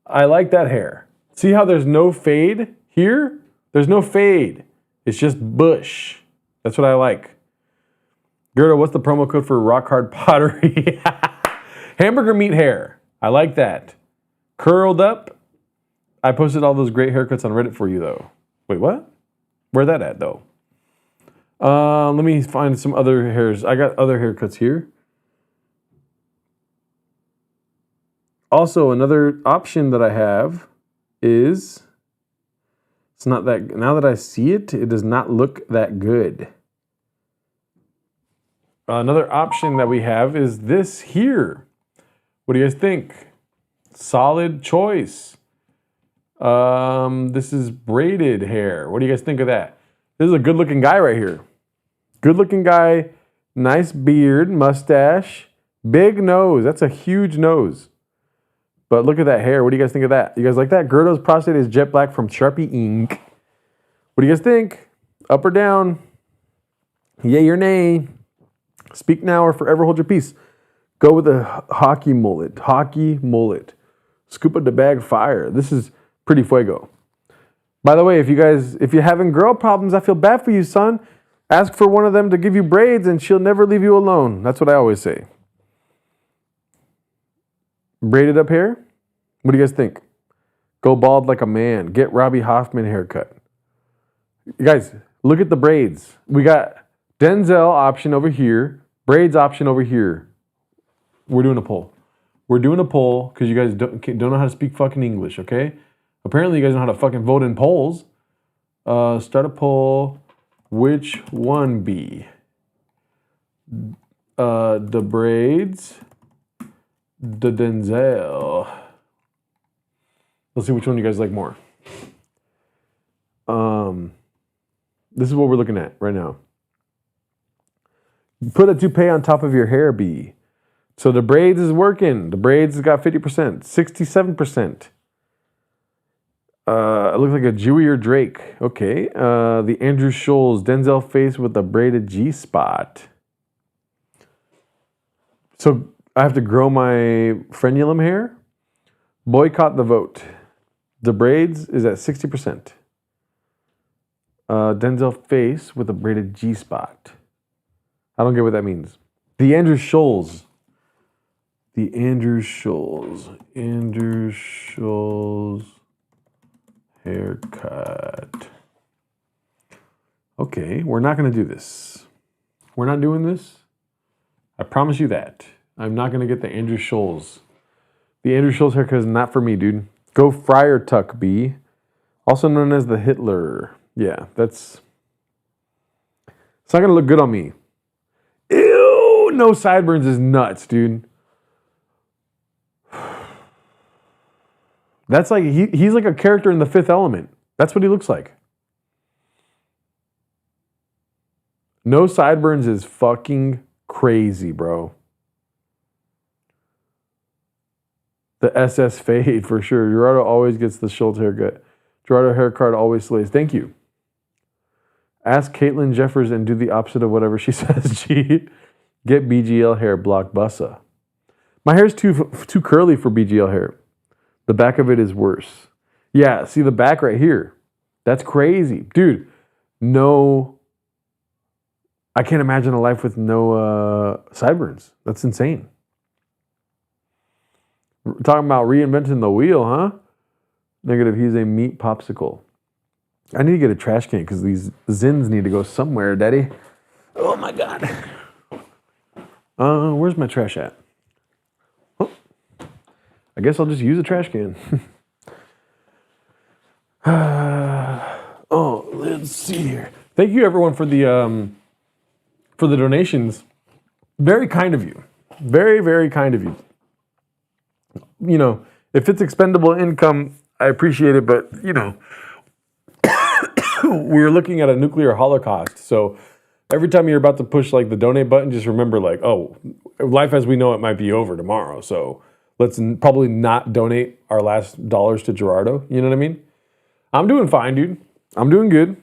I like that hair. See how there's no fade here? There's no fade. It's just bush. That's what I like. Gerda, what's the promo code for Rock Hard Pottery? Hamburger meat hair. I like that. Curled up. I posted all those great haircuts on Reddit for you, though. Wait, what? Where that at, though? Let me find some other hairs. I got other haircuts here. Also, another option that I have is, it's not that, now that I see it, it does not look that good. Another option that we have is this here. What do you guys think? Solid choice. This is braided hair. What do you guys think of that? This is a good looking guy right here. Good looking guy, nice beard, mustache, big nose. That's a huge nose. But look at that hair. What do you guys think of that? You guys like that? Gerdo's prostate is jet black from Sharpie Ink. What do you guys think? Up or down? Yay or nay? Speak now or forever hold your peace. Go with a hockey mullet. Hockey mullet. Scoop up the bag fire. This is pretty fuego. By the way, if you're having girl problems, I feel bad for you, son. Ask for one of them to give you braids and she'll never leave you alone. That's what I always say. Braided up hair? What do you guys think? Go bald like a man. Get Robbie Hoffman haircut. You guys, look at the braids. We got Denzel option over here. Braids option over here. We're doing a poll. We're doing a poll because you guys don't know how to speak fucking English, okay? Apparently you guys know how to fucking vote in polls. Start a poll. Which one be? The braids. The Denzel. Let's see which one you guys like more. This is what we're looking at right now. Put a toupee on top of your hair, B. So the braids is working. The braids has got 50%, 67%. It looks like a Jewier Drake. Okay. The Andrew Scholes Denzel face with a braided G-spot. So I have to grow my frenulum hair. Boycott the vote. The braids is at 60%. Denzel face with a braided G-spot. I don't get what that means. The Andrew Scholes. The Andrew Scholes. Andrew Scholes haircut. Okay, we're not going to do this. We're not doing this. I promise you that. I'm not going to get the Andrew Scholes. The Andrew Scholes haircut is not for me, dude. Go Friar Tuck, B. Also known as the Hitler. Yeah, it's not going to look good on me. Ew, no sideburns is nuts, dude. That's like, he's like a character in The Fifth Element. That's what he looks like. No sideburns is fucking crazy, bro. The SS fade for sure. Gerardo always gets the Schultz haircut. Gerardo hair card always slays. Thank you. Ask Caitlyn Jeffers and do the opposite of whatever she says, G. Get BGL hair, block bussa. My hair's too curly for BGL hair. The back of it is worse. Yeah, see the back right here. That's crazy. Dude, no. I can't imagine a life with no sideburns. That's insane. We're talking about reinventing the wheel, huh? Negative, he's a meat popsicle. I need to get a trash can because these Zins need to go somewhere, Daddy. Oh my God. Where's my trash at? Oh, I guess I'll just use a trash can. Oh, let's see here. Thank you everyone for the for the donations. Very kind of you. Very, very kind of you. You know, if it's expendable income, I appreciate it, but, you know, we're looking at a nuclear holocaust. So every time you're about to push like the donate button, just remember like, oh, life as we know it might be over tomorrow. So let's probably not donate our last dollars to Gerardo. You know what I mean? I'm doing fine, dude. I'm doing good.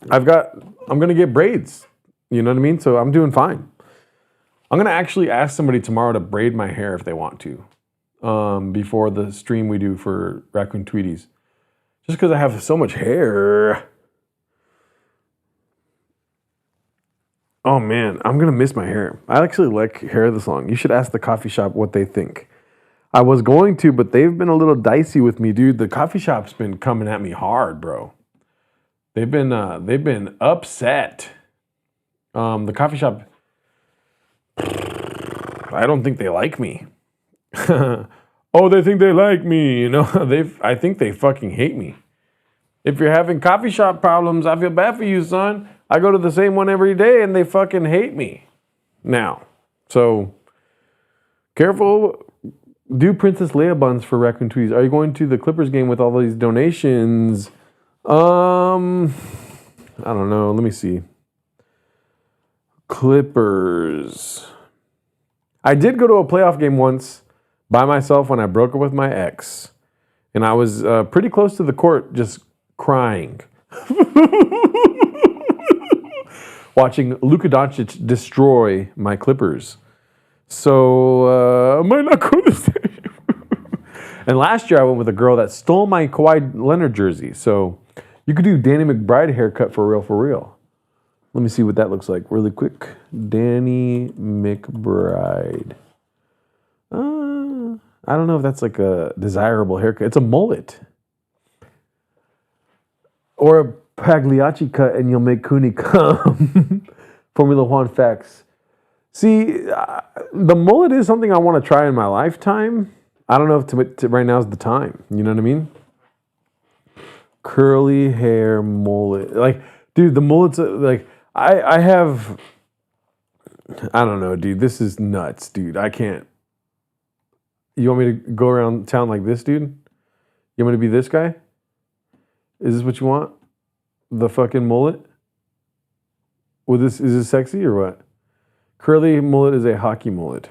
I'm going to get braids. You know what I mean? So I'm doing fine. I'm going to actually ask somebody tomorrow to braid my hair if they want to before the stream we do for Raccoon Tweeties. Just because I have so much hair. Oh man, I'm going to miss my hair. I actually like hair this long. You should ask the coffee shop what they think. I was going to, but they've been a little dicey with me, dude. The coffee shop's been coming at me hard, bro. They've been upset. The coffee shop, I don't think they like me. Oh, they think they like me. You know, I think they fucking hate me. If you're having coffee shop problems, I feel bad for you, son. I go to the same one every day and they fucking hate me now. So careful. Do Princess Leia buns for Raccoon Tweeties. Are you going to the Clippers game with all these donations? I don't know. Let me see. Clippers. I did go to a playoff game once by myself when I broke up with my ex. And I was pretty close to the court just crying. Watching Luka Doncic destroy my Clippers. So, I might not go this day. And last year I went with a girl that stole my Kawhi Leonard jersey. So, you could do Danny McBride haircut for real. Let me see what that looks like really quick. Danny McBride. I don't know if that's like a desirable haircut. It's a mullet. Or a Pagliacci cut and you'll make Cooney come. Formula One facts. See, the mullet is something I want to try in my lifetime. I don't know if right now is the time. You know what I mean? Curly hair mullet. Like, dude, the mullets, like, I don't know, dude. This is nuts, dude. I can't. You want me to go around town like this, dude? You want me to be this guy? Is this what you want? The fucking mullet? Is this sexy or what? Curly mullet is a hockey mullet.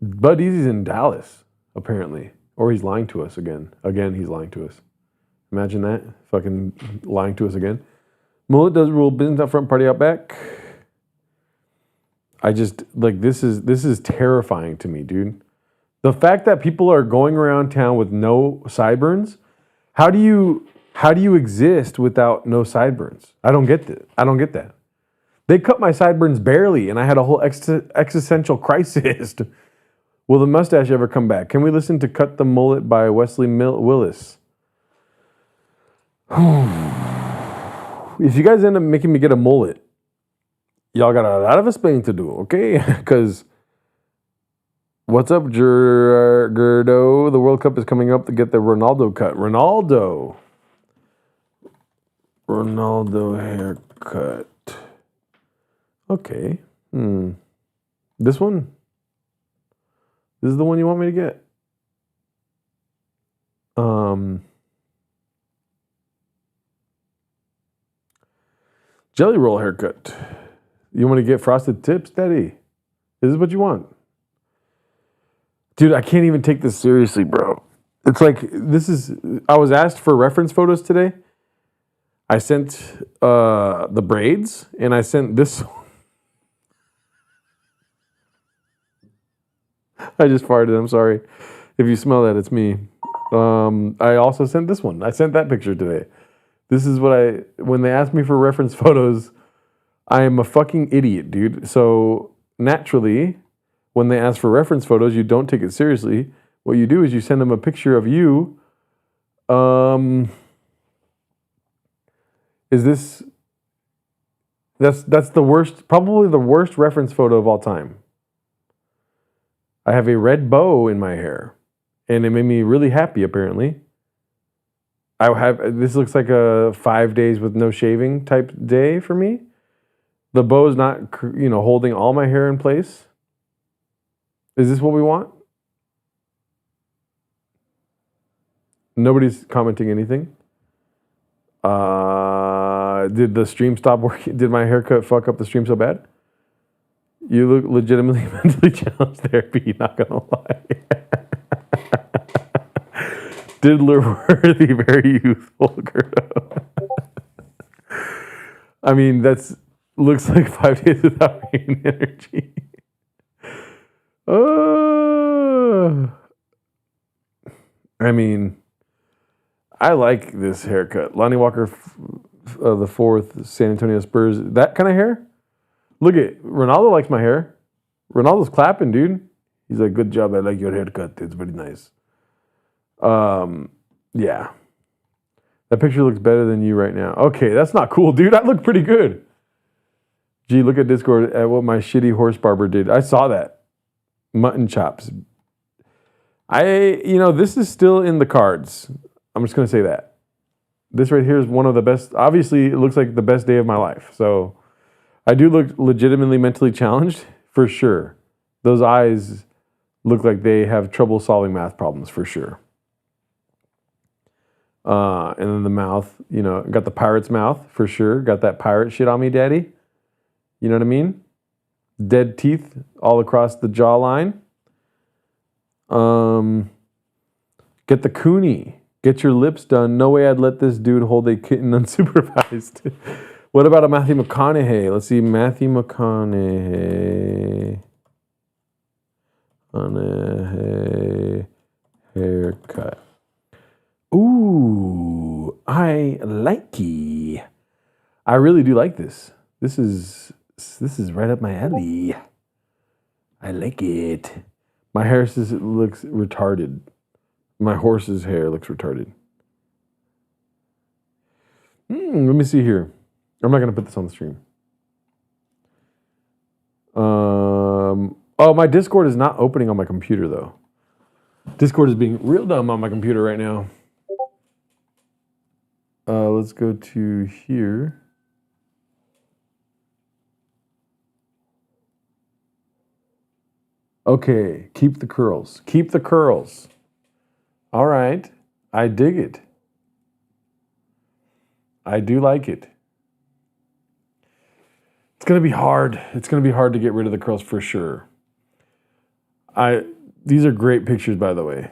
Bud Easy's in Dallas, apparently. Or he's lying to us again. Again, he's lying to us. Imagine that. Fucking lying to us again. Mullet does rule, business out front, party out back. I just, like, this is terrifying to me, dude. The fact that people are going around town with no sideburns, how do you exist without no sideburns? I don't get that. They cut my sideburns barely, and I had a whole existential crisis. Will the mustache ever come back? Can we listen to Cut the Mullet by Wesley Willis? If you guys end up making me get a mullet, y'all got a lot of explaining to do, okay? Because what's up, Gerdo? The World Cup is coming up to get the Ronaldo cut. Ronaldo haircut. Okay. This one? This is the one you want me to get? Jelly roll haircut. You want to get frosted tips, Daddy? Is this what you want? Dude, I can't even take this seriously, bro. It's like, I was asked for reference photos today. I sent the braids, and I sent this one. I just farted, I'm sorry. If you smell that, it's me. I also sent this one. I sent that picture today. This is what when they ask me for reference photos, I am a fucking idiot, dude. So naturally, when they ask for reference photos, you don't take it seriously. What you do is you send them a picture of you. That's the worst, probably the worst reference photo of all time. I have a red bow in my hair, and it made me really happy, apparently. This looks like a 5 days with no shaving type day for me. The bow is not, holding all my hair in place. Is this what we want? Nobody's commenting anything. Did the stream stop working? Did my haircut fuck up the stream so bad? You look legitimately mentally challenged there, B, not gonna lie. Diddler worthy, very youthful, Gerdo. I mean, looks like 5 days without rain energy. I mean, I like this haircut. Lonnie Walker, the fourth, San Antonio Spurs. That kind of hair? Look at Ronaldo likes my hair. Ronaldo's clapping, dude. He's like, good job. I like your haircut. It's very nice. Yeah. That picture looks better than you right now. Okay, that's not cool, dude. I look pretty good. Gee, look at Discord at what my shitty horse barber did. I saw that. Mutton chops. This is still in the cards. I'm just going to say that. This right here is one of the best. Obviously, it looks like the best day of my life. So I do look legitimately mentally challenged, for sure. Those eyes look like they have trouble solving math problems, for sure. And then the mouth, got the pirate's mouth, for sure. Got that pirate shit on me, daddy. You know what I mean? Dead teeth all across the jawline. Get the Cooney. Get your lips done. No way I'd let this dude hold a kitten unsupervised. What about a Matthew McConaughey? Let's see, Matthew McConaughey. Haircut. Ooh, I likey. I really do like this. This is right up my alley. I like it. My hair looks retarded. My horse's hair looks retarded. Let me see here. I'm not going to put this on the stream. My Discord is not opening on my computer, though. Discord is being real dumb on my computer right now. Let's go to here. Okay, keep the curls. Keep the curls. All right, I dig it. I do like it. It's going to be hard. It's going to be hard to get rid of the curls for sure. These are great pictures, by the way.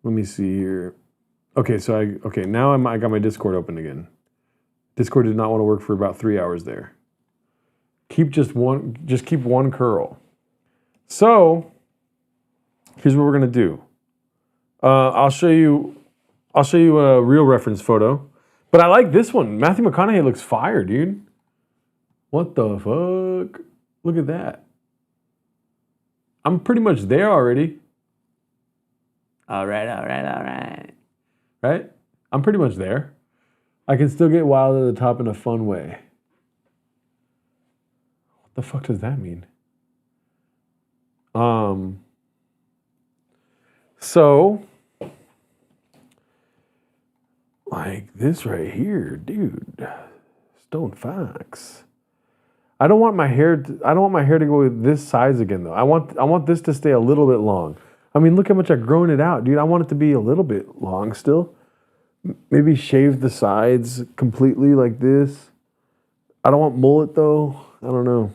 Let me see here. Okay, now I got my Discord open again. Discord did not want to work for about 3 hours there. Keep one curl. So, here's what we're gonna do. I'll show you a real reference photo. But I like this one. Matthew McConaughey looks fire, dude. What the fuck? Look at that. I'm pretty much there already. All right. Right? I'm pretty much there. I can still get wild at the top in a fun way. What the fuck does that mean? So, like this right here, dude. Stone Fox. I don't want my hair to go this size again though. I want this to stay a little bit long. I mean, look how much I've grown it out, dude. I want it to be a little bit long still. Maybe shave the sides completely like this. I don't want mullet though. I don't know.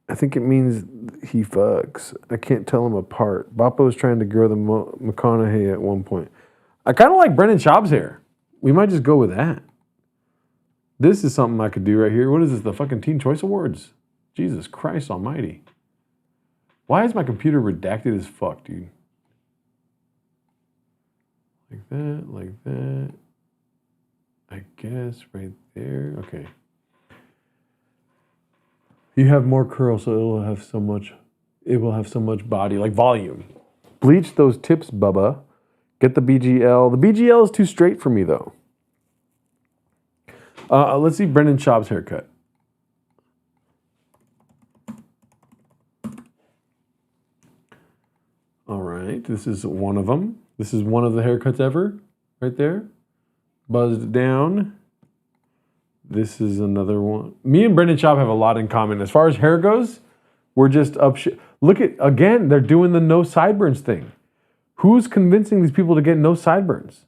I think it means he fucks. I can't tell them apart. Boppo was trying to grow the McConaughey at one point. I kind of like Brendan Schaub's hair. We might just go with that. This is something I could do right here. What is this, the fucking Teen Choice Awards? Jesus Christ almighty. Why is my computer redacted as fuck, dude? Like that. I guess right there. Okay. You have more curls, so it will have so much body, like volume. Bleach those tips, Bubba. Get the BGL. The BGL is too straight for me, though. Let's see Brendan Schaub's haircut. All right, this is one of them. This is one of the haircuts ever, right there. Buzzed down. This is another one. Me and Brendan Schaub have a lot in common. As far as hair goes, we're just up shit. Look at, again, they're doing the no sideburns thing. Who's convincing these people to get no sideburns?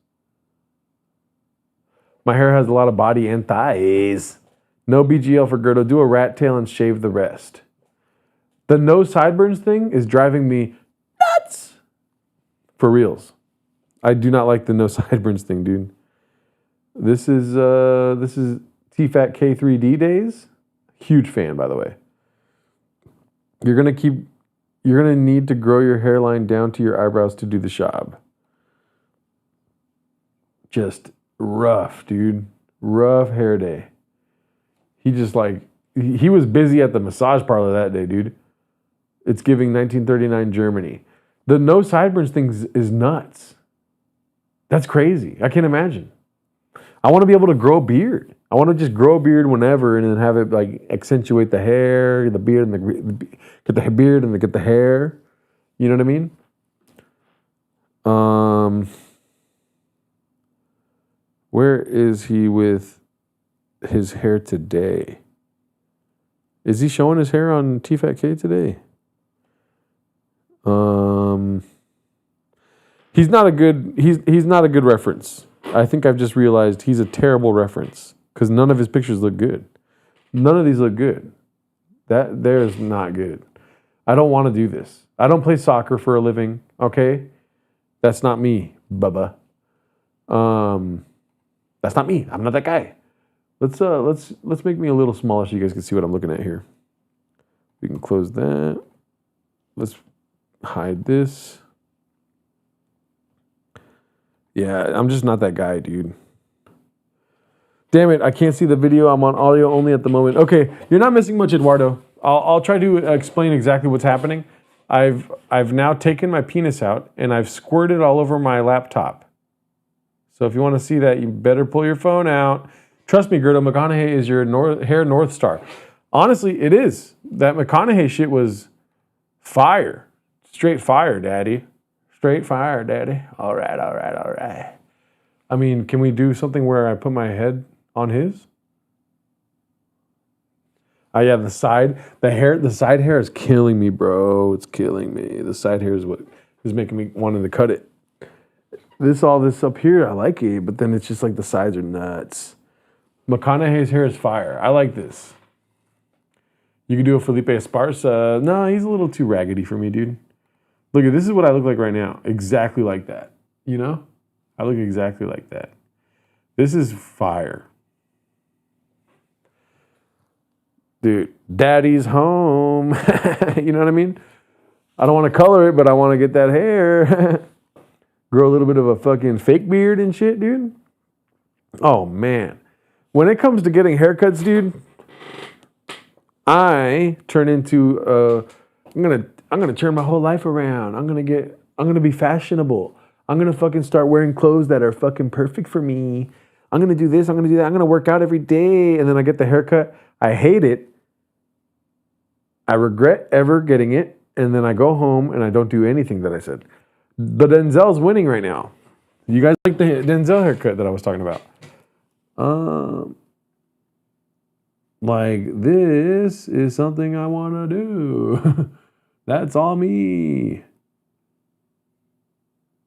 My hair has a lot of body and thighs. No BGL for Gerdo. Do a rat tail and shave the rest. The no sideburns thing is driving me nuts. For reals. I do not like the no sideburns thing, dude. This is TFAT K3D days. Huge fan, by the way. You're gonna need to grow your hairline down to your eyebrows to do the job. Just rough, dude. Rough hair day. He just he was busy at the massage parlor that day, dude. It's giving 1939 Germany. The no sideburns thing is nuts. That's crazy. I can't imagine. I want to be able to grow a beard. I want to just grow a beard whenever and then have it like accentuate the hair, the beard, and get the beard and get the hair. You know what I mean? Where is he with his hair today? Is he showing his hair on TFATK today? He's not a good reference. I think I've just realized he's a terrible reference because none of his pictures look good. None of these look good. That there is not good. I don't want to do this. I don't play soccer for a living. Okay, that's not me, Bubba. That's not me. I'm not that guy. Let's make me a little smaller so you guys can see what I'm looking at here. We can close that. Let's hide this. Yeah, I'm just not that guy, dude. Damn it, I can't see the video. I'm on audio only at the moment. Okay, you're not missing much, Eduardo. I'll try to explain exactly what's happening. I've now taken my penis out and I've squirted all over my laptop. So if you want to see that, you better pull your phone out. Trust me, Gerdo, McConaughey is your hair North Star. Honestly, it is. That McConaughey shit was fire. Straight fire, daddy. Straight fire, daddy. All right. I mean, can we do something where I put my head on his? Oh yeah, the side hair is killing me, bro. It's killing me. The side hair is what is making me wanting to cut it. All this up here, I like it, but then it's just like the sides are nuts. McConaughey's hair is fire. I like this. You could do a Felipe Esparza. No, he's a little too raggedy for me, dude. Look, this is what I look like right now. Exactly like that. You know? I look exactly like that. This is fire. Dude, daddy's home. You know what I mean? I don't want to color it, but I want to get that hair. Grow a little bit of a fucking fake beard and shit, dude. Oh, man. When it comes to getting haircuts, dude, I turn into I'm gonna turn my whole life around. I'm gonna be fashionable. I'm gonna fucking start wearing clothes that are fucking perfect for me. I'm gonna do this, I'm gonna do that, I'm gonna work out every day, and then I get the haircut. I hate it. I regret ever getting it, and then I go home and I don't do anything that I said. But Denzel's winning right now. You guys like the Denzel haircut that I was talking about? Like, this is something I wanna do. That's all me.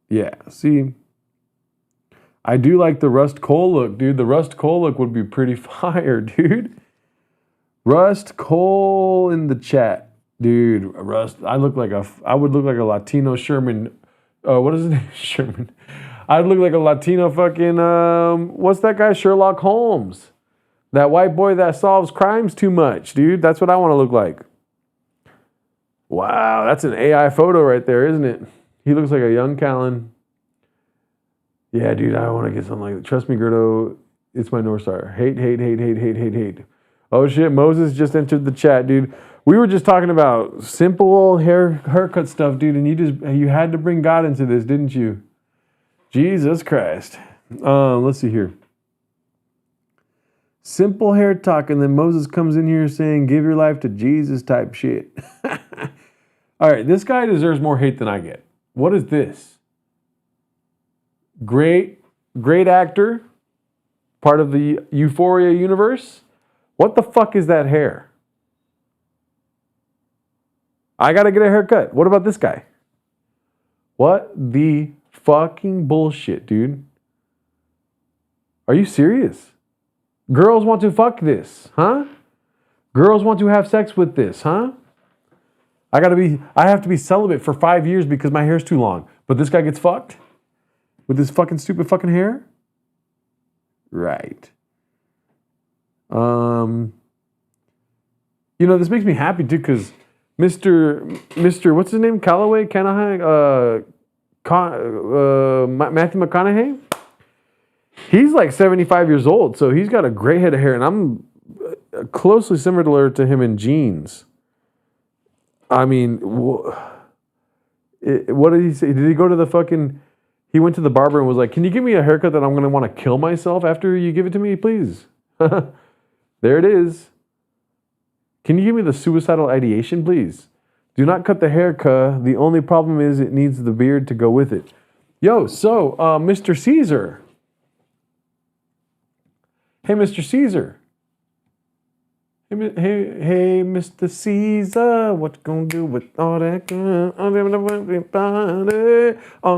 Yeah, see, I do like the Rust Cole look, dude. The Rust Cole look would be pretty fire, dude. Rust Cole in the chat, dude. Rust. I would look like a Latino Sherman. What is his name? Sherman. I'd look like a Latino fucking. What's that guy? Sherlock Holmes. That white boy that solves crimes too much, dude. That's what I want to look like. Wow, that's an AI photo right there, isn't it? He looks like a young Callan. Yeah, dude, I want to get something like that. Trust me, Gerdo, it's my North Star. Hate. Oh shit, Moses just entered the chat, dude. We were just talking about simple haircut stuff, dude, and you had to bring God into this, didn't you? Jesus Christ. Let's see here. Simple hair talk, and then Moses comes in here saying, give your life to Jesus type shit. All right, this guy deserves more hate than I get. What is this? Great actor, part of the Euphoria universe. What the fuck is that hair? I gotta get a haircut. What about this guy? What the fucking bullshit, dude? Are you serious? Girls want to fuck this, huh? Girls want to have sex with this, huh? I have to be celibate for 5 years because my hair's too long. But this guy gets fucked? With this fucking stupid fucking hair? Right. This makes me happy too, because Mr. What's his name? Matthew McConaughey? He's like 75 years old, so he's got a great head of hair, and I'm closely similar to him in genes. I mean, what did he say? Did he go to the fucking... He went to the barber and was like, can you give me a haircut that I'm going to want to kill myself after you give it to me, please? There it is. Can you give me the suicidal ideation, please? Do not cut the hair, cuh. The only problem is it needs the beard to go with it. Yo, so, Mr. Caesar... Hey, Mr. Caesar. Hey, Mr. Caesar. What you gonna do with all that gun? All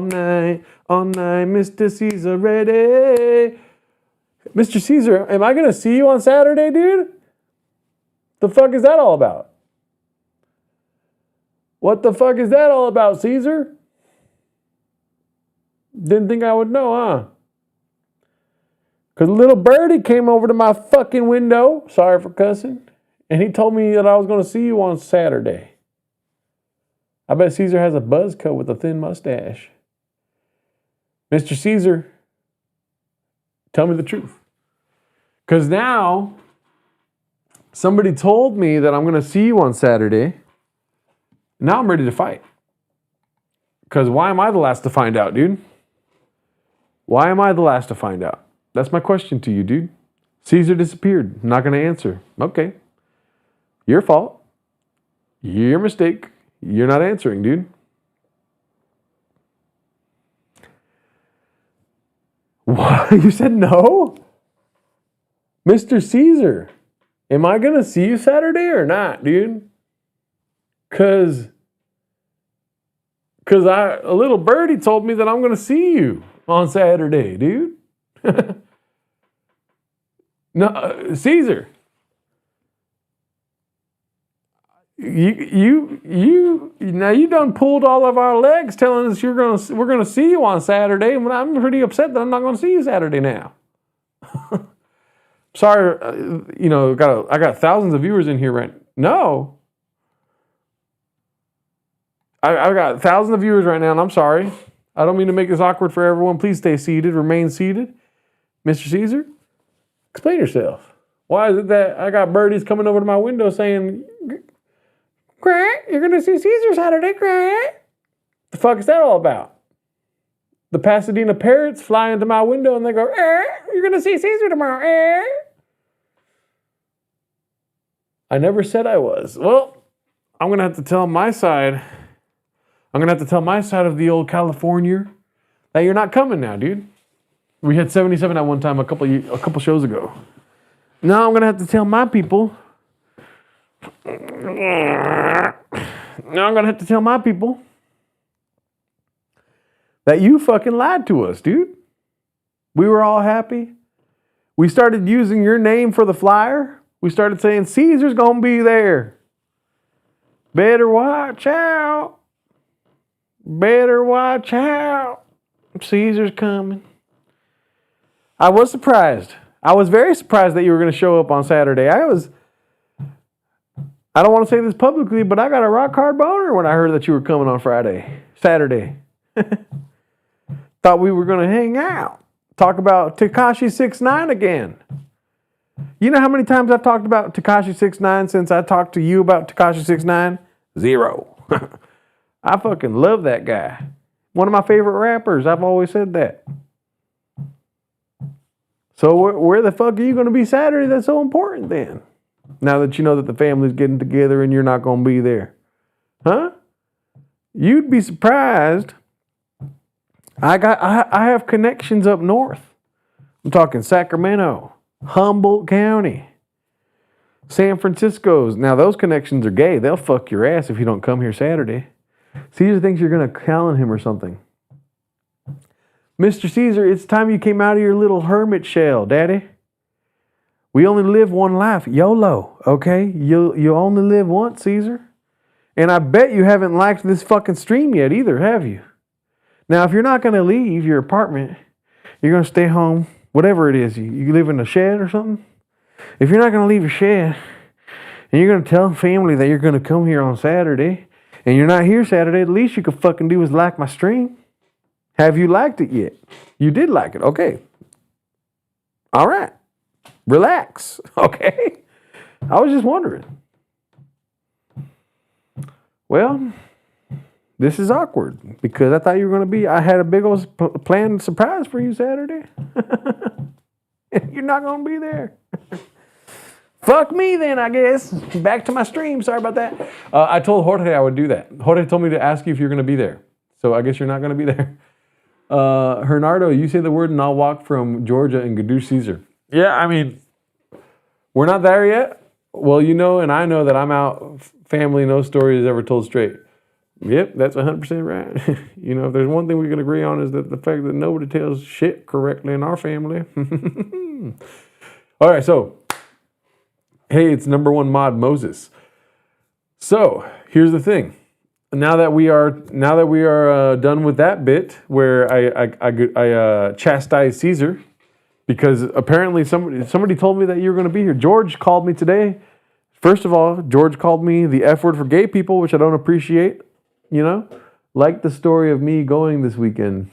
night, Mr. Caesar, ready. Mr. Caesar, am I gonna see you on Saturday, dude? The fuck is that all about? What the fuck is that all about, Caesar? Didn't think I would know, huh? Because a little birdie came over to my fucking window, sorry for cussing, and he told me that I was going to see you on Saturday. I bet Caesar has a buzz cut with a thin mustache. Mr. Caesar, tell me the truth. Because now, somebody told me that I'm going to see you on Saturday. Now I'm ready to fight. Because why am I the last to find out, dude? Why am I the last to find out? That's my question to you, dude. Caesar disappeared. Not going to answer. Okay. Your fault. Your mistake. You're not answering, dude. What? You said no? Mr. Caesar, am I going to see you Saturday or not, dude? Because a little birdie told me that I'm going to see you on Saturday, dude. No, Caesar. You now you done pulled all of our legs, telling us we're gonna see you on Saturday, and I'm pretty upset that I'm not gonna see you Saturday now. Sorry, I got thousands of viewers in here right now. No, I got thousands of viewers right now, and I'm sorry. I don't mean to make this awkward for everyone. Please stay seated, remain seated. Mr. Caesar, explain yourself. Why is it that I got birdies coming over to my window saying, "Grant, you're going to see Caesar Saturday, Grant"? The fuck is that all about? The Pasadena parrots fly into my window and they go, "You're going to see Caesar tomorrow, I never said I was. Well, I'm going to have to tell my side. I'm going to have to tell my side of the old California that you're not coming now, dude. We had 77 at one time a couple shows ago. Now I'm going to have to tell my people. Now I'm going to have to tell my people that you fucking lied to us, dude. We were all happy. We started using your name for the flyer. We started saying, Caesar's going to be there. Better watch out. Better watch out. Caesar's coming. I was surprised. I was very surprised that you were going to show up on Saturday. I don't want to say this publicly, but I got a rock hard boner when I heard that you were coming on Saturday. Thought we were going to hang out. Talk about Tekashi 6ix9ine again. You know how many times I've talked about Tekashi 6ix9ine since I talked to you about Tekashi 6ix9ine? 0. I fucking love that guy. One of my favorite rappers. I've always said that. So where the fuck are you going to be Saturday that's so important then? Now that you know that the family's getting together and you're not going to be there. Huh? You'd be surprised I have connections up north. I'm talking Sacramento, Humboldt County, San Francisco's. Now those connections are gay. They'll fuck your ass if you don't come here Saturday. Caesar thinks you're gonna challenge him or something. Mr. Caesar, it's time you came out of your little hermit shell, Daddy. We only live one life. YOLO, okay? You only live once, Caesar. And I bet you haven't liked this fucking stream yet either, have you? Now, if you're not going to leave your apartment, you're going to stay home, whatever it is. You live in a shed or something? If you're not going to leave your shed, and you're going to tell family that you're going to come here on Saturday, and you're not here Saturday, the least you could fucking do is like my stream. Have you liked it yet? You did like it. Okay. All right. Relax. Okay. I was just wondering. Well, this is awkward because I thought you were going to be, I had a big old planned surprise for you Saturday. You're not going to be there. Fuck me then, I guess. Back to my stream. Sorry about that. I told Jorge I would do that. Jorge told me to ask you if you're going to be there. So I guess you're not going to be there. Hernardo, you say the word and I'll walk from Georgia and Gadoosh Caesar. Yeah, I mean, we're not there yet. Well, you know, and I know that I'm out. Family, no story is ever told straight. Yep, that's 100% right. You know, if there's one thing we can agree on is that the fact that nobody tells shit correctly in our family. All right, so, hey, it's number one mod Moses. So, here's the thing. Now that we are done with that bit where I chastise Caesar because apparently somebody told me that you were going to be here. George called me today. First of all, George called me the F word for gay people, which I don't appreciate. You know, like the story of me going this weekend.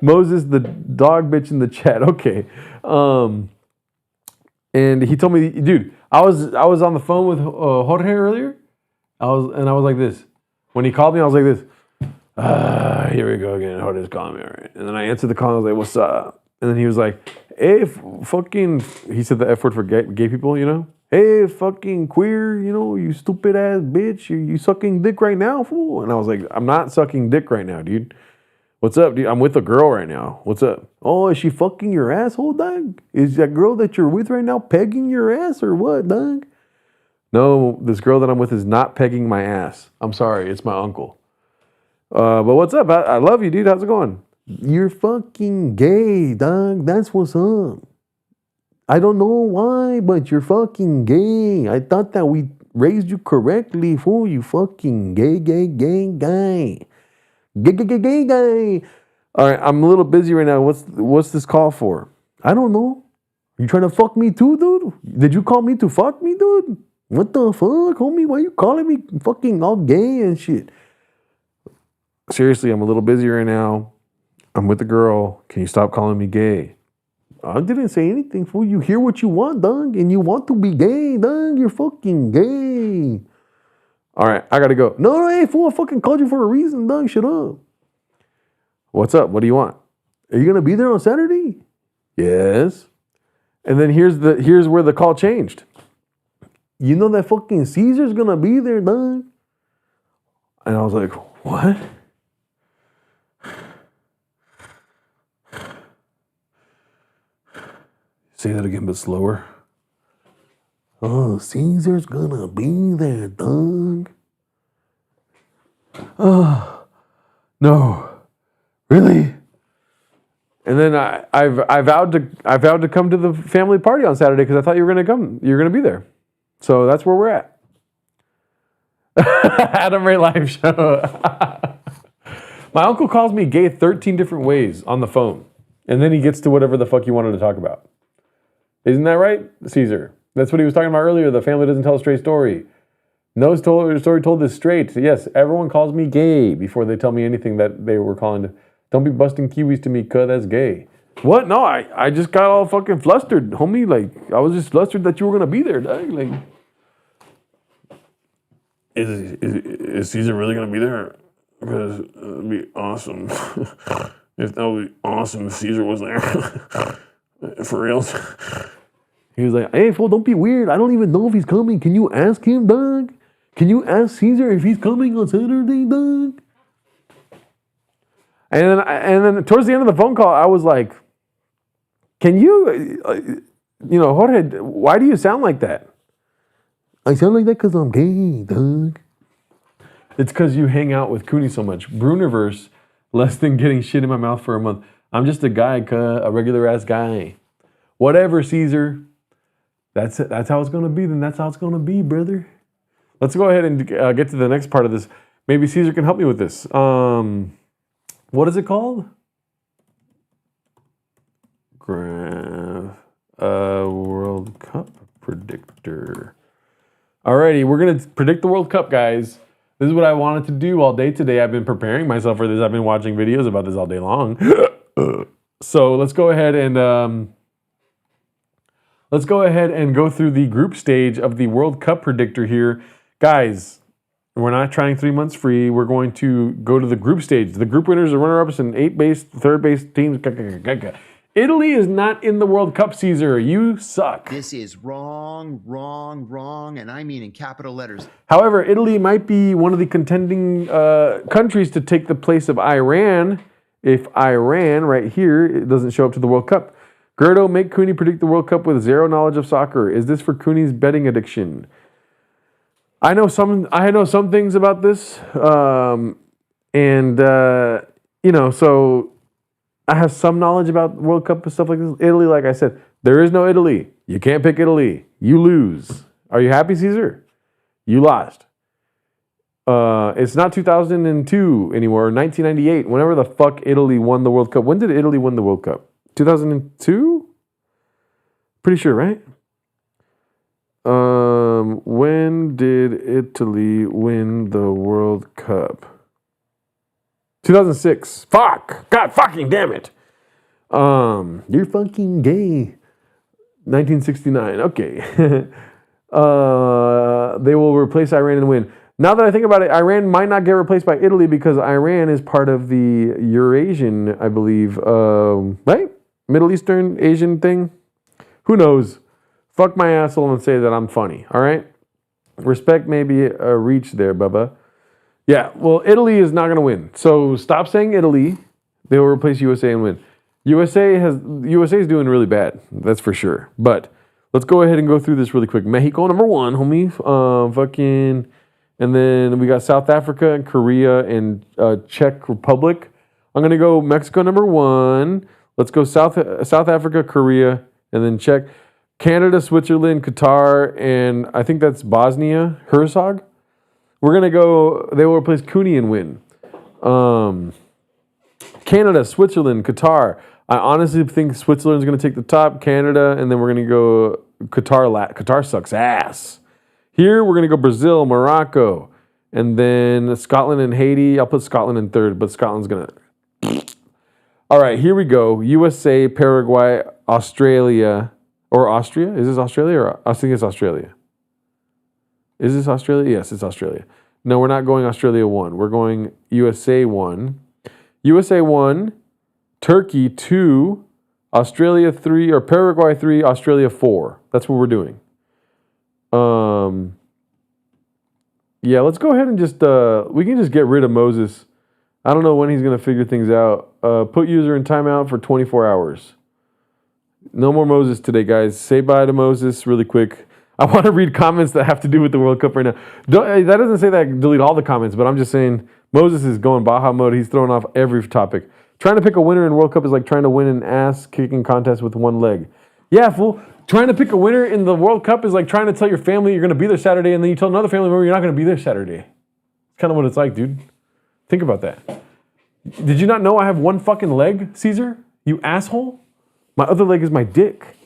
Moses, the dog bitch in the chat. Okay, and he told me, dude, I was on the phone with Jorge earlier. I was like this. When he called me, I was like this. Here we go again. Jorge's calling me, all right. And then I answered the call. I was like, what's up? And then he was like, hey, fucking, he said the F word for gay people, you know? Hey, fucking queer, you know, you stupid ass bitch. You sucking dick right now, fool? And I was like, I'm not sucking dick right now, dude. What's up, dude? I'm with a girl right now. What's up? Oh, is she fucking your asshole, dog? Is that girl that you're with right now pegging your ass or what, dog? No, this girl that I'm with is not pegging my ass. I'm sorry, it's my uncle. But what's up? I love you, dude. How's it going? You're fucking gay, dog. That's what's up. I don't know why, but you're fucking gay. I thought that we raised you correctly, fool. You fucking gay guy. Gay guy. All right, I'm a little busy right now. What's this call for? I don't know. You trying to fuck me too, dude? Did you call me to fuck me, dude? What the fuck, homie? Why you calling me fucking all gay and shit? Seriously, I'm a little busy right now. I'm with a girl. Can you stop calling me gay? I didn't say anything, fool. You hear what you want, dog, and you want to be gay, dog. You're fucking gay. All right, I gotta go. No, hey, fool, I fucking called you for a reason, dog. Shut up. What's up? What do you want? Are you gonna be there on Saturday? Yes. And then here's where the call changed. You know that fucking Caesar's gonna be there, dog. And I was like, what? Say that again, but slower. Oh, Caesar's gonna be there, dog. Oh, no, really? And then I vowed to come to the family party on Saturday because I thought you were gonna come. You're gonna be there. So that's where we're at. Adam Ray Live Show. My uncle calls me gay 13 different ways on the phone, and then he gets to whatever the fuck you wanted to talk about. Isn't that right, Caesar? That's what he was talking about earlier. The family doesn't tell a straight story. No story told is straight. Yes, everyone calls me gay before they tell me anything that they were calling to. Don't be busting kiwis to me, cuz that's gay. What? No, I just got all fucking flustered, homie. Like, I was just flustered that you were going to be there, dog. Like, is Caesar really going to be there? Because it would be awesome. That would be awesome if Caesar was there. For real. He was like, hey, fool, don't be weird. I don't even know if he's coming. Can you ask him, dog? Can you ask Caesar if he's coming on Saturday, dog? And then towards the end of the phone call, I was like, can you, Jorge, why do you sound like that? I sound like that because I'm gay, dog. It's because you hang out with Cooney so much. Bruniverse, less than getting shit in my mouth for a month. I'm just a guy, a regular ass guy. Whatever, Caesar. That's how it's going to be. Then that's how it's going to be, brother. Let's go ahead and get to the next part of this. Maybe Caesar can help me with this. What is it called? World Cup predictor. Alrighty, we're going to predict the World Cup, guys. This is what I wanted to do all day today. I've been preparing myself for this. I've been watching videos about this all day long. So let's go ahead and go through the group stage of the World Cup predictor here. Guys, we're not trying 3 months free. We're going to go to the group stage. The group winners are runner-ups and 8 base, third base teams. Italy is not in the World Cup, Caesar. You suck. This is wrong, and I mean in capital letters. However, Italy might be one of the contending countries to take the place of Iran if Iran, right here, it doesn't show up to the World Cup. Gerdo, make Cooney predict the World Cup with zero knowledge of soccer. Is this for Cooney's betting addiction? I know some things about this, so I have some knowledge about World Cup and stuff like this. Italy, like I said, there is no Italy. You can't pick Italy. You lose. Are you happy, Caesar? You lost. It's not 2002 anymore, 1998. Whenever the fuck Italy won the World Cup. When did Italy win the World Cup? 2002? Pretty sure, right? When did Italy win the World Cup? 2006. Fuck! God fucking damn it! You're fucking gay. 1969. Okay. They will replace Iran and win. Now that I think about it, Iran might not get replaced by Italy because Iran is part of the Eurasian, I believe, right? Middle Eastern, Asian thing. Who knows? Fuck my asshole and say that I'm funny, all right? Respect maybe a reach there, Bubba. Yeah, well, Italy is not going to win. So stop saying Italy. They will replace USA and win. USA is doing really bad. That's for sure. But let's go ahead and go through this really quick. Mexico, number 1, homie. And then we got South Africa and Korea and Czech Republic. I'm going to go Mexico, number 1. Let's go South Africa, Korea, and then Czech. Canada, Switzerland, Qatar, and I think that's Bosnia, Herzog. We're going to go, they will replace Cooney and win. Canada, Switzerland, Qatar. I honestly think Switzerland's going to take the top, Canada, and then we're going to go Qatar. Qatar sucks ass. Here, we're going to go Brazil, Morocco, and then Scotland and Haiti. I'll put Scotland in third, but Scotland's going to... All right, here we go. USA, Paraguay, Australia, or Austria. Is this Australia? Or I think it's Australia. Is this Australia? Yes, it's Australia. No, we're not going Australia 1. We're going USA 1. USA 1, Turkey 2, Australia 3, or Paraguay 3, Australia 4. That's what we're doing. Yeah, let's go ahead and just, we can just get rid of Moses. I don't know when he's going to figure things out. Put user in timeout for 24 hours. No more Moses today, guys. Say bye to Moses really quick. I want to read comments that have to do with the World Cup right now. That doesn't say that I can delete all the comments, but I'm just saying Moses is going Baja mode. He's throwing off every topic. Trying to pick a winner in World Cup is like trying to win an ass-kicking contest with one leg. Yeah, fool. Trying to pick a winner in the World Cup is like trying to tell your family you're going to be there Saturday, and then you tell another family member you're not going to be there Saturday. It's kind of what it's like, dude. Think about that. Did you not know I have one fucking leg, Caesar? You asshole? My other leg is my dick.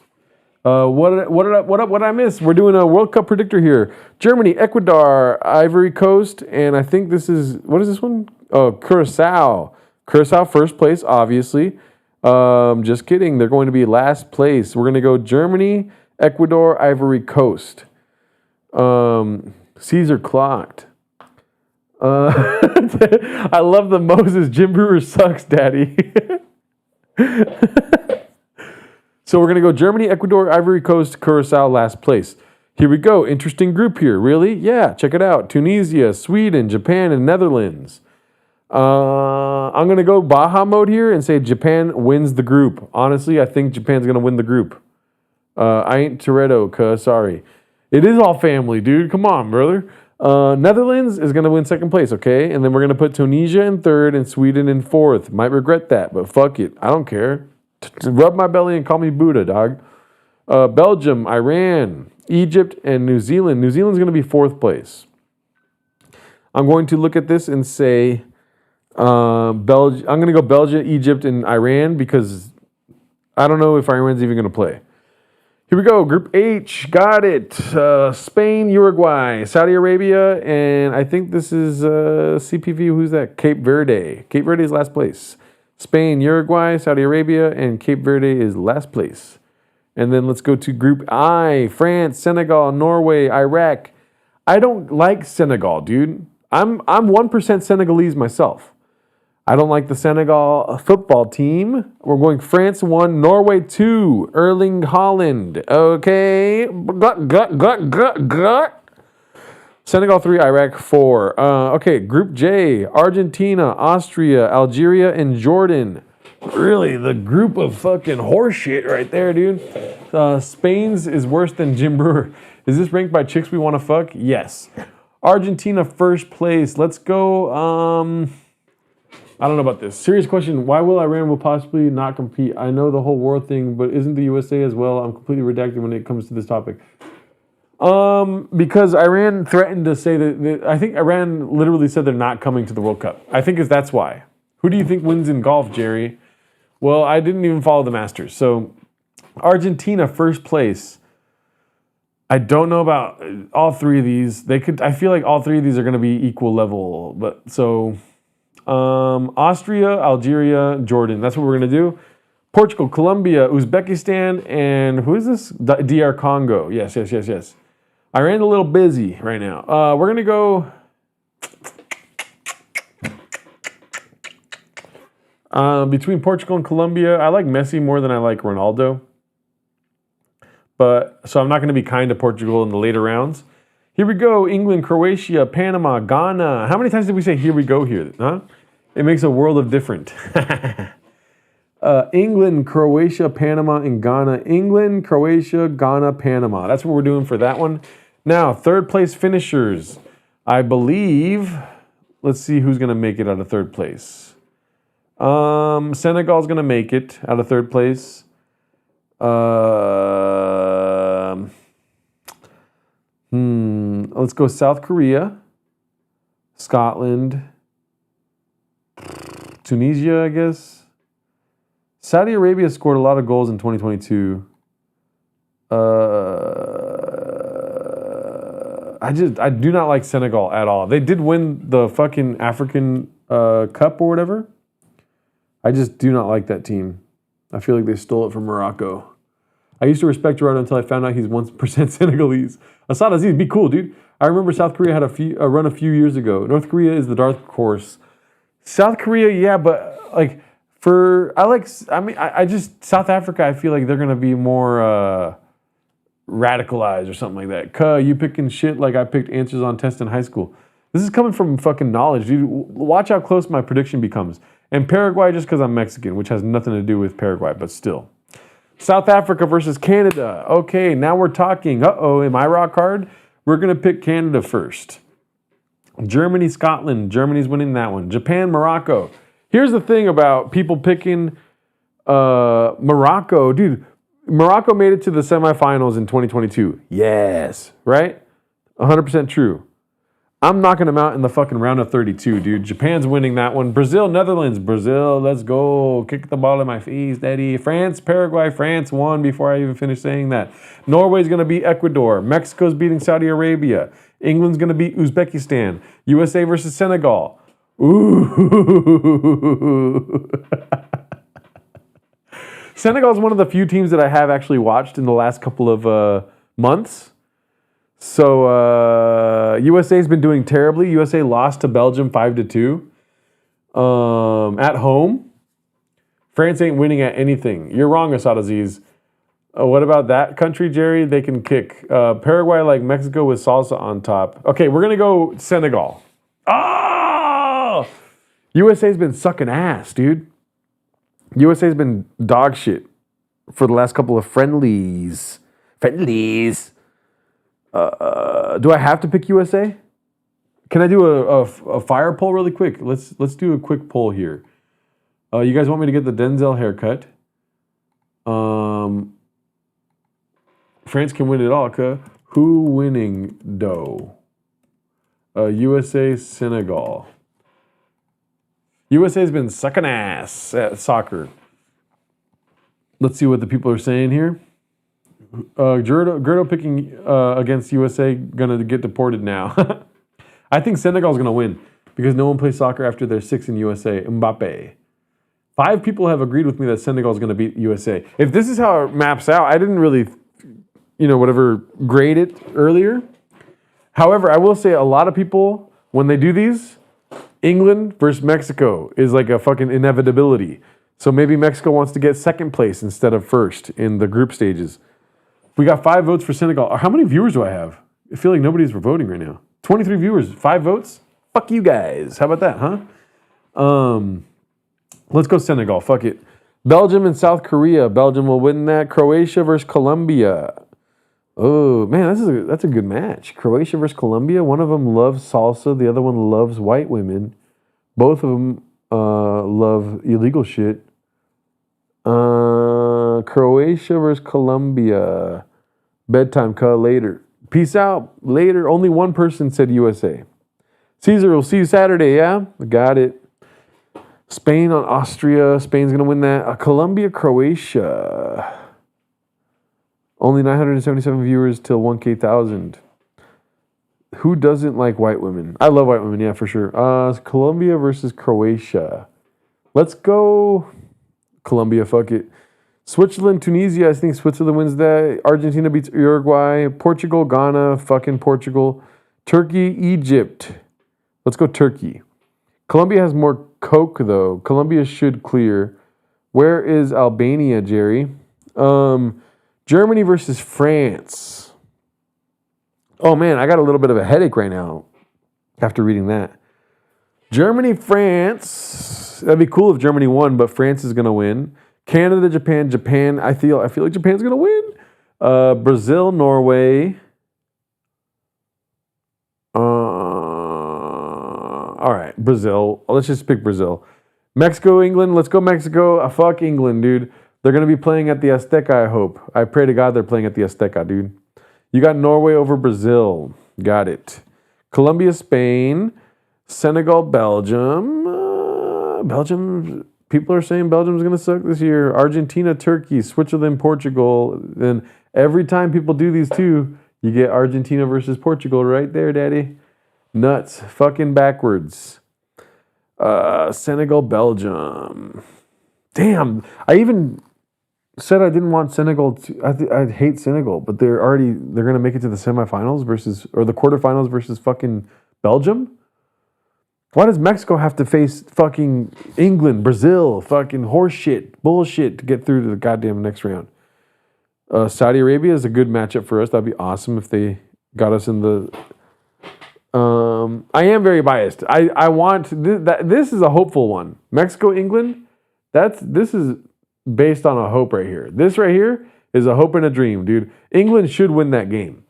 What did I miss? We're doing a World Cup predictor here. Germany, Ecuador, Ivory Coast, and I think this is, what is this one? Oh, Curacao. Curacao first place, obviously. Just kidding. They're going to be last place. We're going to go Germany, Ecuador, Ivory Coast. Caesar clocked. I love the Moses. Jim Brewer sucks, daddy. So we're going to go Germany, Ecuador, Ivory Coast, Curacao, last place. Here we go. Interesting group here. Really? Yeah, check it out. Tunisia, Sweden, Japan, and Netherlands. I'm going to go Baja mode here and say Japan wins the group. Honestly, I think Japan's going to win the group. I ain't Toretto, cuz sorry. It is all family, dude. Come on, brother. Netherlands is going to win second place, okay? And then we're going to put Tunisia in third and Sweden in fourth. Might regret that, but fuck it. I don't care. Rub my belly and call me Buddha, dog. Belgium, Iran, Egypt, and New Zealand. New Zealand's going to be fourth place. I'm going to look at this and say I'm going to go Belgium, Egypt, and Iran because I don't know if Iran's even going to play. Here we go. Group H. Got it. Spain, Uruguay, Saudi Arabia, and I think this is CPV. Who's that? Cape Verde. Cape Verde is last place. Spain, Uruguay, Saudi Arabia, and Cape Verde is last place. And then let's go to Group I. France, Senegal, Norway, Iraq. I don't like Senegal, dude. I'm 1% Senegalese myself. I don't like the Senegal football team. We're going France 1, Norway 2, Erling Haaland. Okay. Senegal 3, Iraq 4. Okay, Group J, Argentina, Austria, Algeria, and Jordan. Really, the group of fucking horseshit right there, dude. Spain's is worse than Jim Brewer. Is this ranked by chicks we want to fuck? Yes. Argentina first place. Let's go. I don't know about this. Serious question. Why will Iran will possibly not compete? I know the whole war thing, but isn't the USA as well? I'm completely redacted when it comes to this topic. Because Iran threatened to say that I think Iran literally said they're not coming to the World Cup. I think that's why. Who do you think wins in golf, Jerry? Well, I didn't even follow the Masters. So Argentina first place. I don't know about all three of these. I feel like all three of these are going to be equal level. But so Austria, Algeria, Jordan. That's what we're going to do. Portugal, Colombia, Uzbekistan, and who is this? DR Congo. Yes. Iran's a little busy right now. We're going to go between Portugal and Colombia. I like Messi more than I like Ronaldo. So I'm not going to be kind to Portugal in the later rounds. Here we go. England, Croatia, Panama, Ghana. How many times did we say here we go here? Huh? It makes a world of difference. England, Croatia, Panama, and Ghana. England, Croatia, Ghana, Panama. That's what we're doing for that one. Now, third place finishers. I believe, let's see who's going to make it out of third place. Senegal's going to make it out of third place. Let's go South Korea, Scotland, Tunisia, I guess. Saudi Arabia scored a lot of goals in 2022. I do not like Senegal at all. They did win the fucking African Cup or whatever. I just do not like that team. I feel like they stole it from Morocco. I used to respect Gerardo until I found out he's 1% Senegalese. Asad Aziz, be cool, dude. I remember South Korea had a run a few years ago. North Korea is the dark horse. South Korea, yeah, but like South Africa, I feel like they're gonna be more radicalized or something like that. You picking shit like I picked answers on tests in high school. This is coming from fucking knowledge, dude. Watch how close my prediction becomes. And Paraguay just because I'm Mexican, which has nothing to do with Paraguay, but still. South Africa versus Canada. Okay, now we're talking. Am I rock hard? We're going to pick Canada first. Germany, Scotland. Germany's winning that one. Japan, Morocco. Here's the thing about people picking Morocco. Dude, Morocco made it to the semifinals in 2022. Yes, right? 100% true. I'm knocking them out in the fucking round of 32, dude. Japan's winning that one. Brazil, Netherlands. Brazil, let's go. Kick the ball in my face, daddy. France, Paraguay. France won before I even finished saying that. Norway's going to beat Ecuador. Mexico's beating Saudi Arabia. England's going to beat Uzbekistan. USA versus Senegal. Ooh. Senegal's one of the few teams that I have actually watched in the last couple of months. So USA's been doing terribly. USA lost to Belgium 5-2 at home. France ain't winning at anything. You're wrong, Asad Aziz. What about that country, Jerry? They can kick. Paraguay like Mexico with salsa on top. Okay, we're going to go Senegal. Oh! USA's been sucking ass, dude. USA's been dog shit for the last couple of friendlies. Friendlies. Do I have to pick USA? Can I do a fire poll really quick? Let's do a quick poll here. You guys want me to get the Denzel haircut? France can win it all. Who winning though? USA, Senegal. USA's been sucking ass at soccer. Let's see what the people are saying here. Gerdo picking against USA, gonna get deported now. I think Senegal's gonna win because no one plays soccer after they're 6 in USA. Mbappe. 5 people have agreed with me that Senegal's gonna beat USA. If this is how it maps out, I didn't really, grade it earlier. However, I will say a lot of people, when they do these, England versus Mexico is like a fucking inevitability. So maybe Mexico wants to get second place instead of first in the group stages. We got 5 votes for Senegal. How many viewers do I have? I feel like nobody's voting right now. 23 viewers, 5 votes? Fuck you guys. How about that, huh? Let's go Senegal. Fuck it. Belgium and South Korea. Belgium will win that. Croatia versus Colombia. Oh, man, that's a good match. Croatia versus Colombia. One of them loves salsa. The other one loves white women. Both of them love illegal shit. Croatia versus Colombia. Bedtime cut later. Peace out. Later. Only one person said USA. Caesar, we'll see you Saturday, yeah? Got it. Spain on Austria. Spain's going to win that. Colombia, Croatia. Only 977 viewers till 1K thousand. Who doesn't like white women? I love white women, yeah, for sure. Colombia versus Croatia. Let's go Colombia, fuck it. Switzerland, Tunisia, I think Switzerland wins that. Argentina beats Uruguay. Portugal, Ghana, fucking Portugal. Turkey, Egypt. Let's go Turkey. Colombia has more coke, though. Colombia should clear. Where is Albania, Jerry? Germany versus France. Oh, man, I got a little bit of a headache right now after reading that. Germany, France. That'd be cool if Germany won, but France is going to win. Canada, Japan. I feel like Japan's going to win. Brazil, Norway. All right, Brazil. Let's just pick Brazil. Mexico, England. Let's go Mexico. Fuck England, dude. They're going to be playing at the Azteca, I hope. I pray to God they're playing at the Azteca, dude. You got Norway over Brazil. Got it. Colombia, Spain. Senegal, Belgium. Belgium. People are saying Belgium's going to suck this year. Argentina, Turkey. Switzerland, Portugal. Then every time people do these two, you get Argentina versus Portugal right there, daddy. Nuts. Fucking backwards. Senegal, Belgium. Damn. I even said I didn't want Senegal to. I hate Senegal, but they're going to make it to the semifinals or the quarterfinals versus fucking Belgium. Why does Mexico have to face fucking England, Brazil, fucking horseshit, bullshit to get through to the goddamn next round? Saudi Arabia is a good matchup for us. That'd be awesome if they got us in the. I am very biased. I want this is a hopeful one. Mexico, England. This is based on a hope right here. This right here is a hope and a dream, dude. England should win that game.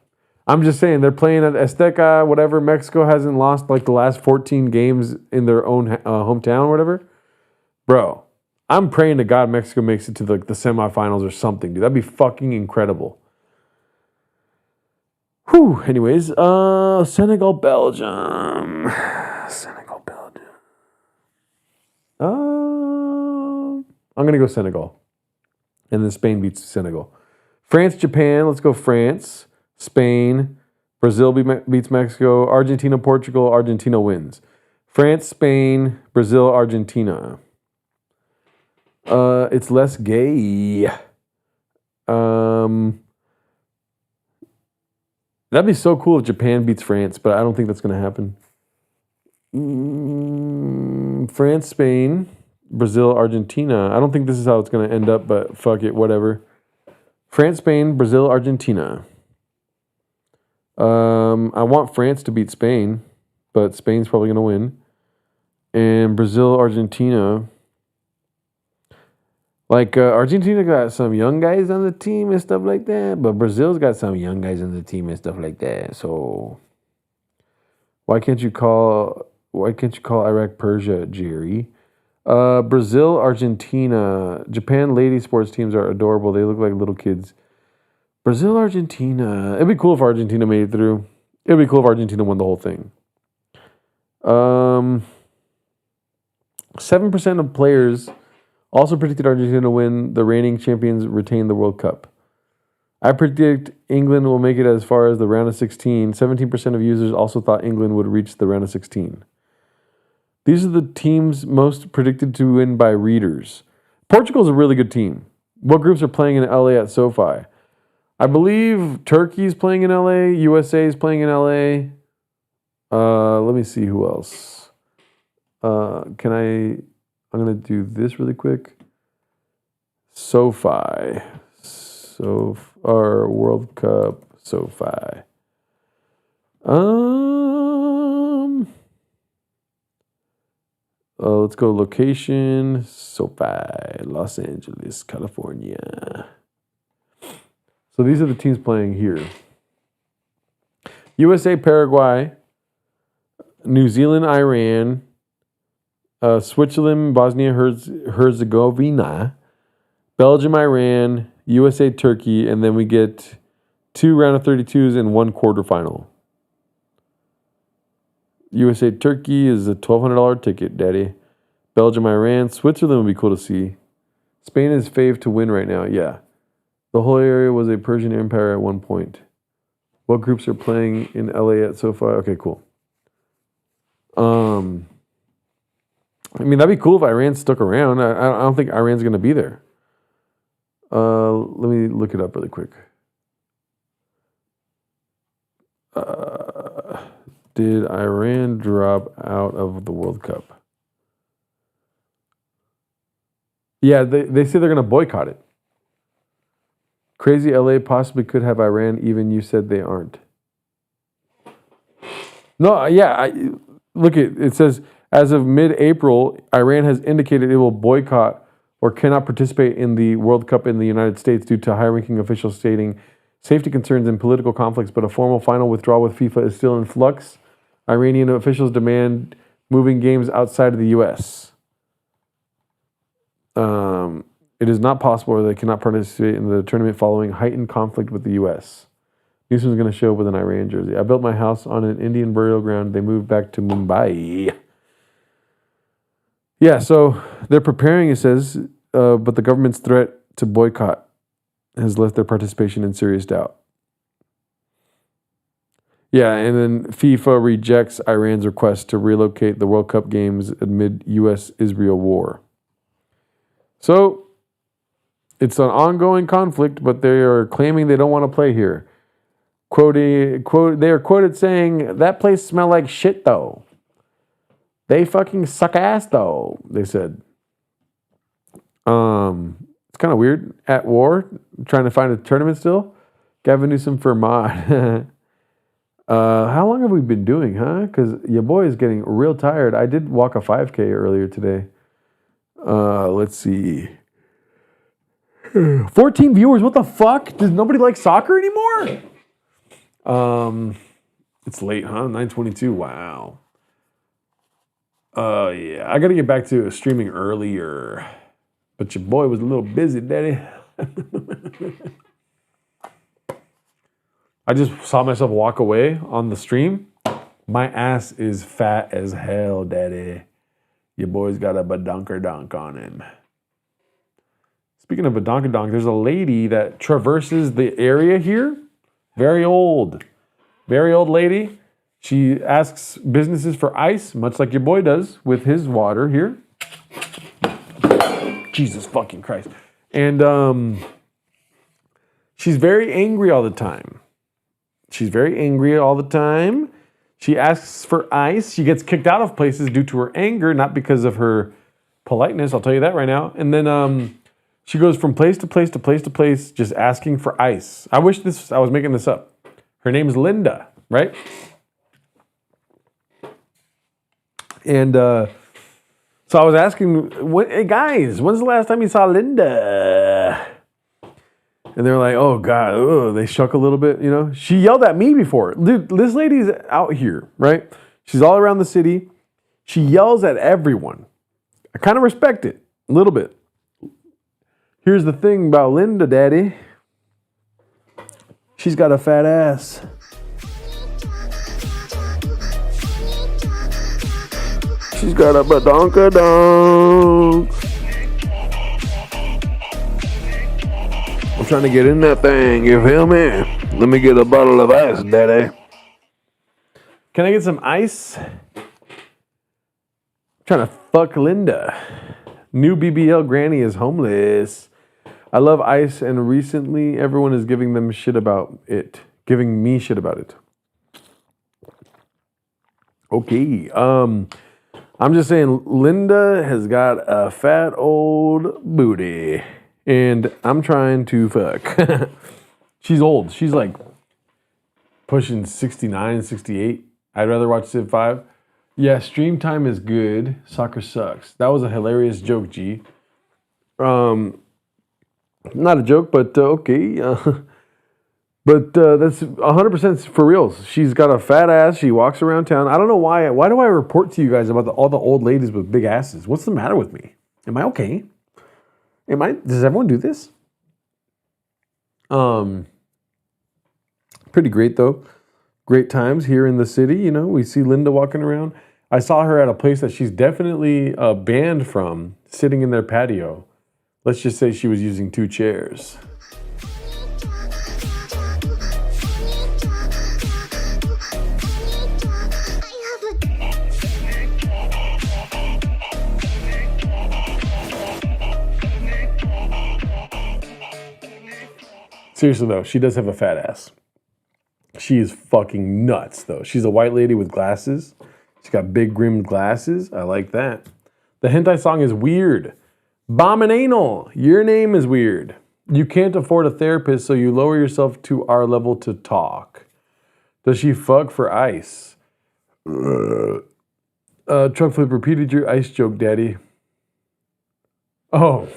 I'm just saying, they're playing at Azteca, whatever. Mexico hasn't lost like the last 14 games in their own hometown, whatever. Bro, I'm praying to God Mexico makes it to the semifinals or something, dude. That'd be fucking incredible. Whew. Anyways, Senegal, Belgium. Senegal, Belgium. I'm going to go Senegal. And then Spain beats Senegal. France, Japan. Let's go France. Spain. Brazil beats Mexico. Argentina, Portugal. Argentina wins. France, Spain. Brazil, Argentina. It's less gay. That'd be so cool if Japan beats France, but I don't think that's going to happen. France, Spain. Brazil, Argentina. I don't think this is how it's going to end up, but fuck it, whatever. France, Spain, Brazil, Argentina. I want France to beat Spain, but Spain's probably going to win. And Brazil, Argentina. Like, Argentina got some young guys on the team and stuff like that, but Brazil's got some young guys on the team and stuff like that. So why can't you call Iraq Persia, Jerry? Brazil, Argentina. Japan lady sports teams are adorable. They look like little kids. Brazil, Argentina. It'd be cool if Argentina made it through. It'd be cool if Argentina won the whole thing. 7% of players also predicted Argentina to win. The reigning champions retain the World Cup. I predict England will make it as far as the round of 16. 17% of users also thought England would reach the round of 16. These are the teams most predicted to win by readers. Portugal's a really good team. What groups are playing in LA at SoFi? I believe Turkey's playing in LA. USA is playing in LA. Let me see who else. I'm going to do this really quick. SoFi. Our World Cup SoFi. Let's go location. SoFi, Los Angeles, California. So these are the teams playing here. USA, Paraguay, New Zealand, Iran, Switzerland, Bosnia, Herzegovina, Belgium, Iran, USA, Turkey, and then we get 2 round of 32s and 1 quarterfinal. USA, Turkey is a $1,200 ticket, daddy. Belgium, Iran, Switzerland would be cool to see. Spain is fave to win right now, yeah. The whole area was a Persian empire at one point. What groups are playing in LA at SoFi? Okay, cool. I mean, that'd be cool if Iran stuck around. I don't think Iran's going to be there. Let me look it up really quick. Did Iran drop out of the World Cup? Yeah, they say they're going to boycott it. Crazy LA possibly could have Iran, even you said they aren't. No, yeah, look, it says, as of mid-April, Iran has indicated it will boycott or cannot participate in the World Cup in the United States due to high-ranking officials stating safety concerns and political conflicts, but a formal final withdrawal with FIFA is still in flux. Iranian officials demand moving games outside of the U.S. It is not possible or they cannot participate in the tournament following heightened conflict with the U.S. Newsom's going to show up with an Iran jersey. I built my house on an Indian burial ground. They moved back to Mumbai. Yeah, so they're preparing, it says, but the government's threat to boycott has left their participation in serious doubt. Yeah, and then FIFA rejects Iran's request to relocate the World Cup games amid U.S.-Israel war. So, it's an ongoing conflict, but they are claiming they don't want to play here. They are quoted saying, that place smell like shit, though. They fucking suck ass, though, they said. It's kind of weird. At war, trying to find a tournament still. Gavin Newsom for mod. How long have we been doing, huh? Because your boy is getting real tired. I did walk a 5K earlier today. Let's see. 14 viewers. What the fuck? Does nobody like soccer anymore? It's late, huh? 9:22. Wow. Yeah. I got to get back to streaming earlier. But your boy was a little busy, daddy. I just saw myself walk away on the stream. My ass is fat as hell, daddy. Your boy's got a badonkerdonk on him. Speaking of badonkerdonk, there's a lady that traverses the area here. Very old lady. She asks businesses for ice, much like your boy does with his water here. Jesus fucking Christ. And she's very angry all the time. She asks for ice. She gets kicked out of places due to her anger, not because of her politeness. I'll tell you that right now. And then she goes from place to place to place to place, just asking for ice. I was making this up. Her name is Linda, right? And So I was asking, hey guys, when's the last time you saw Linda? And they're like, oh God, ugh. They shook a little bit, you know. She yelled at me before. Dude, this lady's out here, right? She's all around the city. She yells at everyone. I kind of respect it a little bit. Here's the thing about Linda, daddy. She's got a fat ass. She's got a badonkadonk. I'm trying to get in that thing, you feel me? Let me get a bottle of ice, daddy. Can I get some ice? I'm trying to fuck Linda. New BBL granny is homeless. I love ice, and recently everyone is giving them shit about it. Giving me shit about it. Okay. I'm just saying, Linda has got a fat old booty, and I'm trying to fuck. She's old. She's like pushing 69, 68. I'd rather watch Civ 5. Yeah, stream time is good. Soccer sucks. That was a hilarious joke, G. Not a joke, but okay. But that's 100% for reals. She's got a fat ass. She walks around town. I don't know why. Why do I report to you guys about all the old ladies with big asses? What's the matter with me? Am I okay? Does everyone do this? Pretty great though. Great times here in the city. You know, we see Linda walking around. I saw her at a place that she's definitely banned from, sitting in their patio. Let's just say she was using 2 chairs. Seriously though, she does have a fat ass. She is fucking nuts though. She's a white lady with glasses. She's got big rimmed glasses. I like that. The hentai song is weird. Bominanal, your name is weird. You can't afford a therapist, so you lower yourself to our level to talk. Does she fuck for ice? Truck flip repeated your ice joke, daddy. Oh.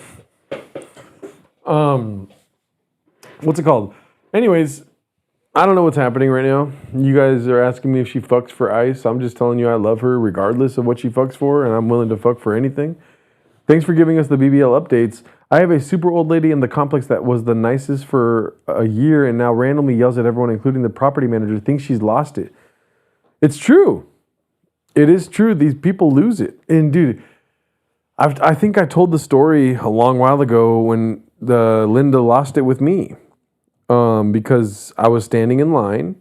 What's it called? Anyways, I don't know what's happening right now. You guys are asking me if she fucks for ice. I'm just telling you I love her regardless of what she fucks for, and I'm willing to fuck for anything. Thanks for giving us the BBL updates. I have a super old lady in the complex that was the nicest for a year and now randomly yells at everyone, including the property manager, thinks she's lost it. It's true. It is true. These people lose it. And dude, I think I told the story a long while ago when Linda lost it with me. Because I was standing in line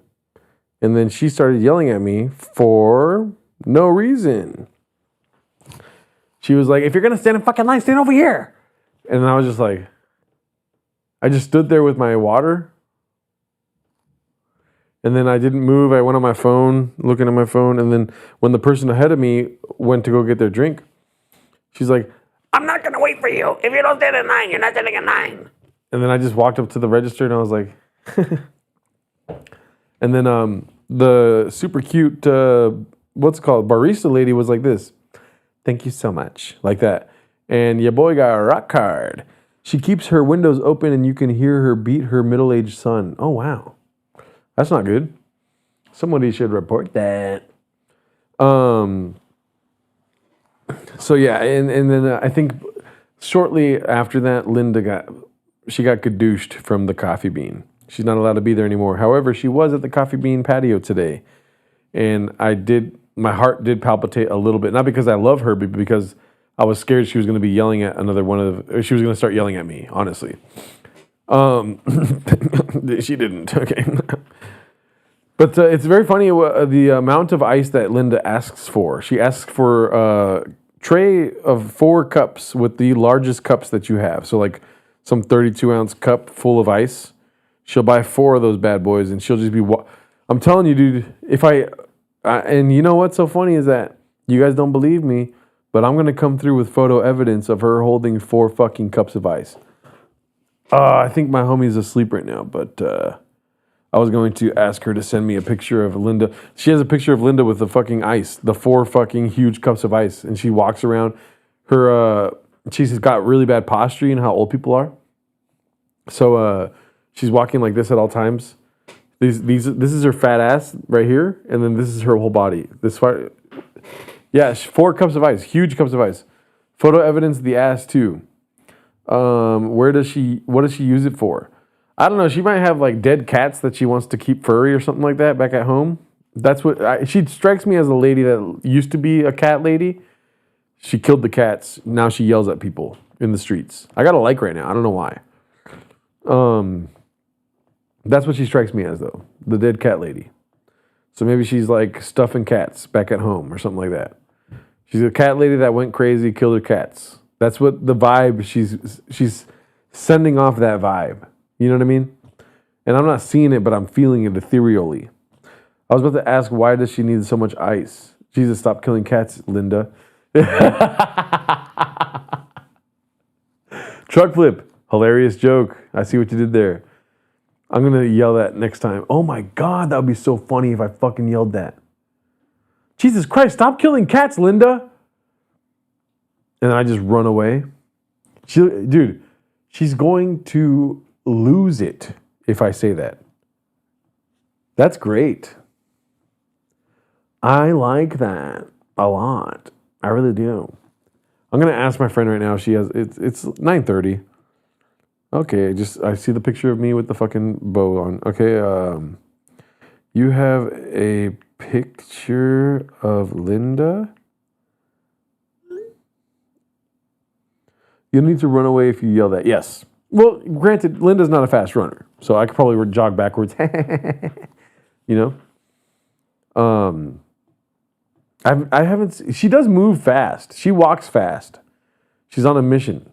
and then she started yelling at me for no reason. She was like, if you're going to stand in fucking line, stand over here. And then I was just like, I just stood there with my water. And then I didn't move. I went on my phone, looking at my phone. And then when the person ahead of me went to go get their drink, she's like, I'm not going to wait for you. If you don't stand in line, you're not standing in line. And then I just walked up to the register and I was like, and then the super cute, what's it called, barista lady was like this. Thank you so much. Like that. And your boy got a rock card. She keeps her windows open and you can hear her beat her middle-aged son. Oh, wow. That's not good. Somebody should report that. So yeah, and then I think shortly after that, Linda got gadooshed from the Coffee Bean. She's not allowed to be there anymore. However, she was at the Coffee Bean patio today. And my heart did palpitate a little bit. Not because I love her, but because I was scared she was going to be yelling at she was going to start yelling at me, honestly. She didn't, okay. But it's very funny the amount of ice that Linda asks for. She asks for a tray of 4 cups with the largest cups that you have. So like some 32-ounce cup full of ice. She'll buy 4 of those bad boys, and she'll just be... I'm telling you, dude, and you know what's so funny is that you guys don't believe me, but I'm going to come through with photo evidence of her holding 4 fucking cups of ice. I think my homie's asleep right now, but I was going to ask her to send me a picture of Linda. She has a picture of Linda with the fucking ice, the 4 fucking huge cups of ice, and she walks around she's got really bad posture. You know how old people are. So she's walking like this at all times. This is her fat ass right here, and then this is her whole body. Yeah, 4 cups of ice, huge cups of ice. Photo evidence of the ass too. What does she use it for? I don't know. She might have like dead cats that she wants to keep furry or something like that back at home. That's what she strikes me as a lady that used to be a cat lady. She killed the cats. Now she yells at people in the streets. I got a like right now. I don't know why. That's what she strikes me as though, the dead cat lady. So maybe she's like stuffing cats back at home or something like that. She's a cat lady that went crazy, killed her cats. That's what the vibe, she's sending off that vibe. You know what I mean? And I'm not seeing it, but I'm feeling it ethereally. I was about to ask, why does she need so much ice? Jesus, stop killing cats, Linda. Truck flip. Hilarious joke. I see what you did there. I'm going to yell that next time. Oh my God, that would be so funny if I fucking yelled that. Jesus Christ, stop killing cats, Linda. And I just run away. Dude, she's going to lose it if I say that. That's great. I like that a lot. I really do. I'm going to ask my friend right now if she has, it's 9:30. Okay, I see the picture of me with the fucking bow on. Okay, you have a picture of Linda? You'll need to run away if you yell that. Yes. Well, granted, Linda's not a fast runner, so I could probably jog backwards. You know? I haven't, she does move fast. She walks fast. She's on a mission.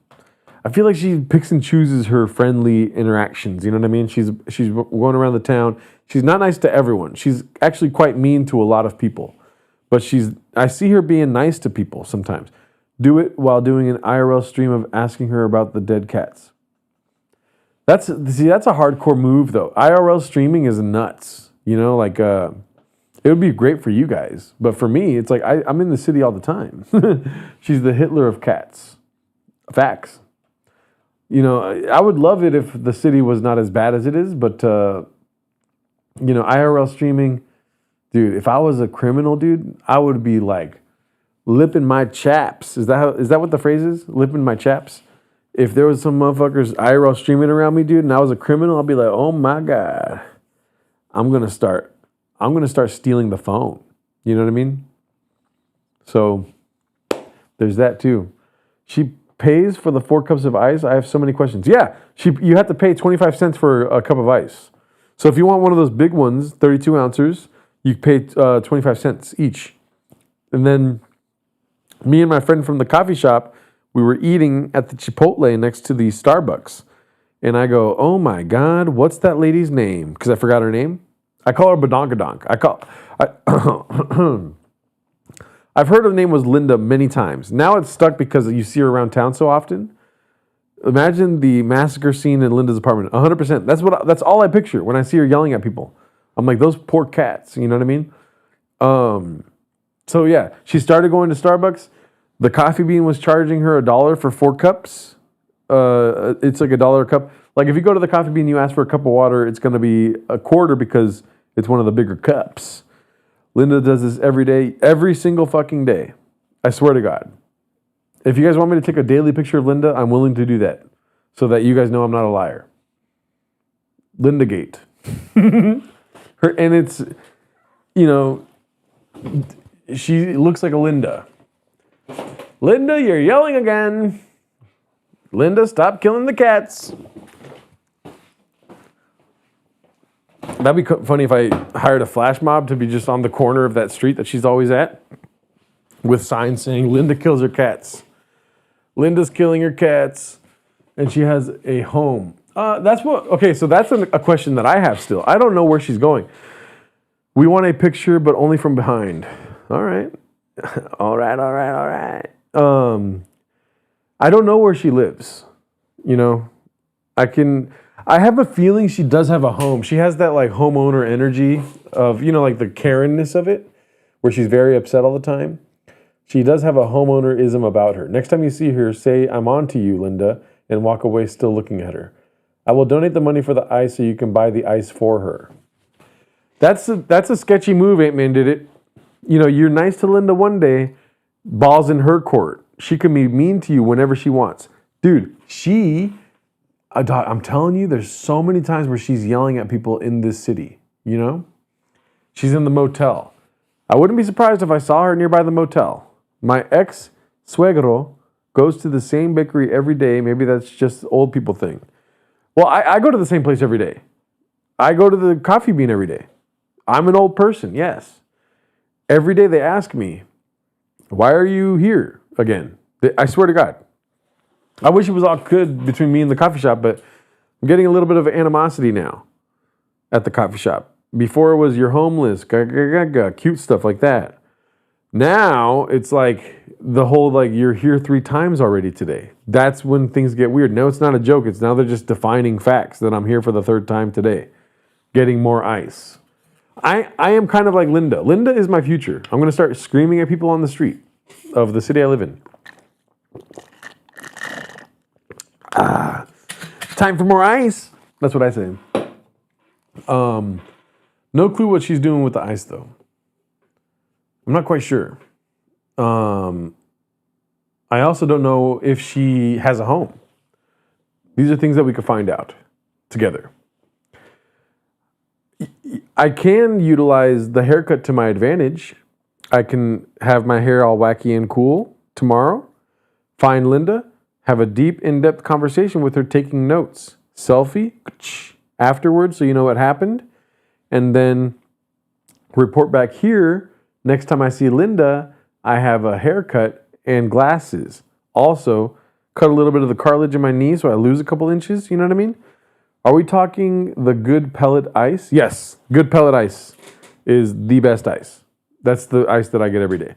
I feel like she picks and chooses her friendly interactions. You know what I mean? She's going around the town. She's not nice to everyone. She's actually quite mean to a lot of people. But I see her being nice to people sometimes. Do it while doing an IRL stream of asking her about the dead cats. That's a hardcore move though. IRL streaming is nuts. You know, like it would be great for you guys. But for me, it's like I'm in the city all the time. She's the Hitler of cats. Facts. You know, I would love it if the city was not as bad as it is, but, you know, IRL streaming, dude, if I was a criminal, dude, I would be like, lipping my chaps. Is that what the phrase is? Lipping my chaps? If there was some motherfuckers IRL streaming around me, dude, and I was a criminal, I'd be like, oh my God, I'm going to start stealing the phone. You know what I mean? So there's that too. She pays for the 4 cups of ice. I have so many questions. Yeah, you have to pay 25 cents for a cup of ice. So if you want one of those big ones, 32 ounces, you pay 25 cents each. And then me and my friend from the coffee shop, we were eating at the Chipotle next to the Starbucks. And I go, oh my God, what's that lady's name? Because I forgot her name. I call her Badonkadonk. I've heard her name was Linda many times. Now it's stuck because you see her around town so often. Imagine the massacre scene in Linda's apartment. 100%. That's all I picture when I see her yelling at people. I'm like, those poor cats. You know what I mean? So yeah, she started going to Starbucks. The Coffee Bean was charging her $1 for 4 cups. It's like $1 a cup. Like if you go to the Coffee Bean, you ask for a cup of water, it's going to be $0.25 because it's one of the bigger cups. Linda does this every day, every single fucking day. I swear to God. If you guys want me to take a daily picture of Linda, I'm willing to do that so that you guys know I'm not a liar. Linda Gate. And it's, you know, she looks like a Linda. Linda, you're yelling again. Linda, stop killing the cats. That'd be funny if I hired a flash mob to be just on the corner of that street that she's always at with signs saying, Linda kills her cats. Linda's killing her cats. And she has a home. So that's a question that I have still. I don't know where she's going. We want a picture, but only from behind. All right. All right. I don't know where she lives. You know, I have a feeling she does have a home. She has that like homeowner energy of, you know, like the Karen-ness of it, where she's very upset all the time. She does have a homeowner-ism about her. Next time you see her, say, I'm on to you, Linda, and walk away still looking at her. I will donate the money for the ice so you can buy the ice for her. That's a sketchy move, Aunt Man did it. You know, you're nice to Linda one day, ball's in her court. She can be mean to you whenever she wants. Dude, I'm telling you, there's so many times where she's yelling at people in this city, you know? She's in the motel. I wouldn't be surprised if I saw her nearby the motel. My ex-suegro goes to the same bakery every day. Maybe that's just old people thing. Well, I go to the same place every day. I go to the Coffee Bean every day. I'm an old person, yes. Every day they ask me, why are you here again? I swear to God. I wish it was all good between me and the coffee shop, but I'm getting a little bit of animosity now at the coffee shop. Before it was you're homeless, cute stuff like that. Now it's like the whole like you're here 3 times already today. That's when things get weird. Now it's not a joke. It's now they're just defining facts that I'm here for the 3rd time today, getting more ice. I am kind of like Linda. Linda is my future. I'm going to start screaming at people on the street of the city I live in. Time for more ice. That's what I say. No clue what she's doing with the ice, though. I'm not quite sure. I also don't know if she has a home. These are things that we could find out together. I can utilize the haircut to my advantage. I can have my hair all wacky and cool tomorrow. Find Linda. Have a deep, in-depth conversation with her taking notes. Selfie afterwards so you know what happened. And then report back here. Next time I see Linda, I have a haircut and glasses. Also, cut a little bit of the cartilage in my knee so I lose a couple inches. You know what I mean? Are we talking the Good Pellet Ice? Yes, Good Pellet Ice is the best ice. That's the ice that I get every day.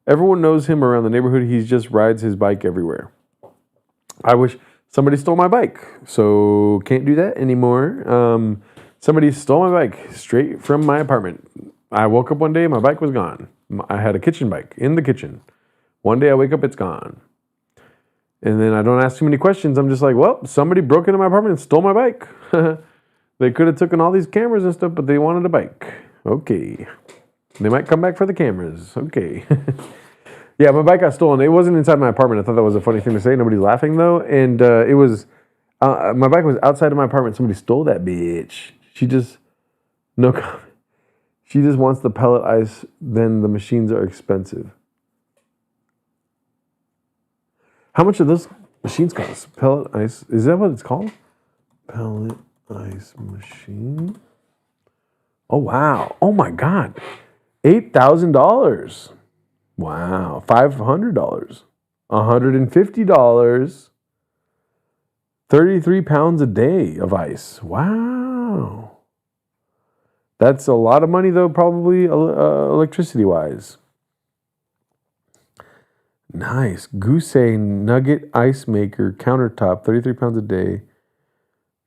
Everyone knows him around the neighborhood. He just rides his bike everywhere. I wish somebody stole my bike, so can't do that anymore. Somebody stole my bike straight from my apartment. I woke up one day, my bike was gone. I had a kitchen bike in the kitchen. One day I wake up, it's gone. And then I don't ask too many questions. I'm just like, well, somebody broke into my apartment and stole my bike. They could have taken all these cameras and stuff, but they wanted a bike. Okay. They might come back for the cameras. Okay. Yeah, my bike got stolen. It wasn't inside my apartment. I thought that was a funny thing to say. Nobody's laughing, though. And it was, my bike was outside of my apartment. Somebody stole that bitch. She just wants the pellet ice. Then the machines are expensive. How much do those machines cost? Pellet ice. Is that what it's called? Pellet ice machine. Oh, wow. Oh, my God. $8,000. Wow. $500. $150. 33 pounds a day of ice. Wow. That's a lot of money, though, probably electricity-wise. Nice. Goose Nugget Ice Maker countertop, 33 pounds a day.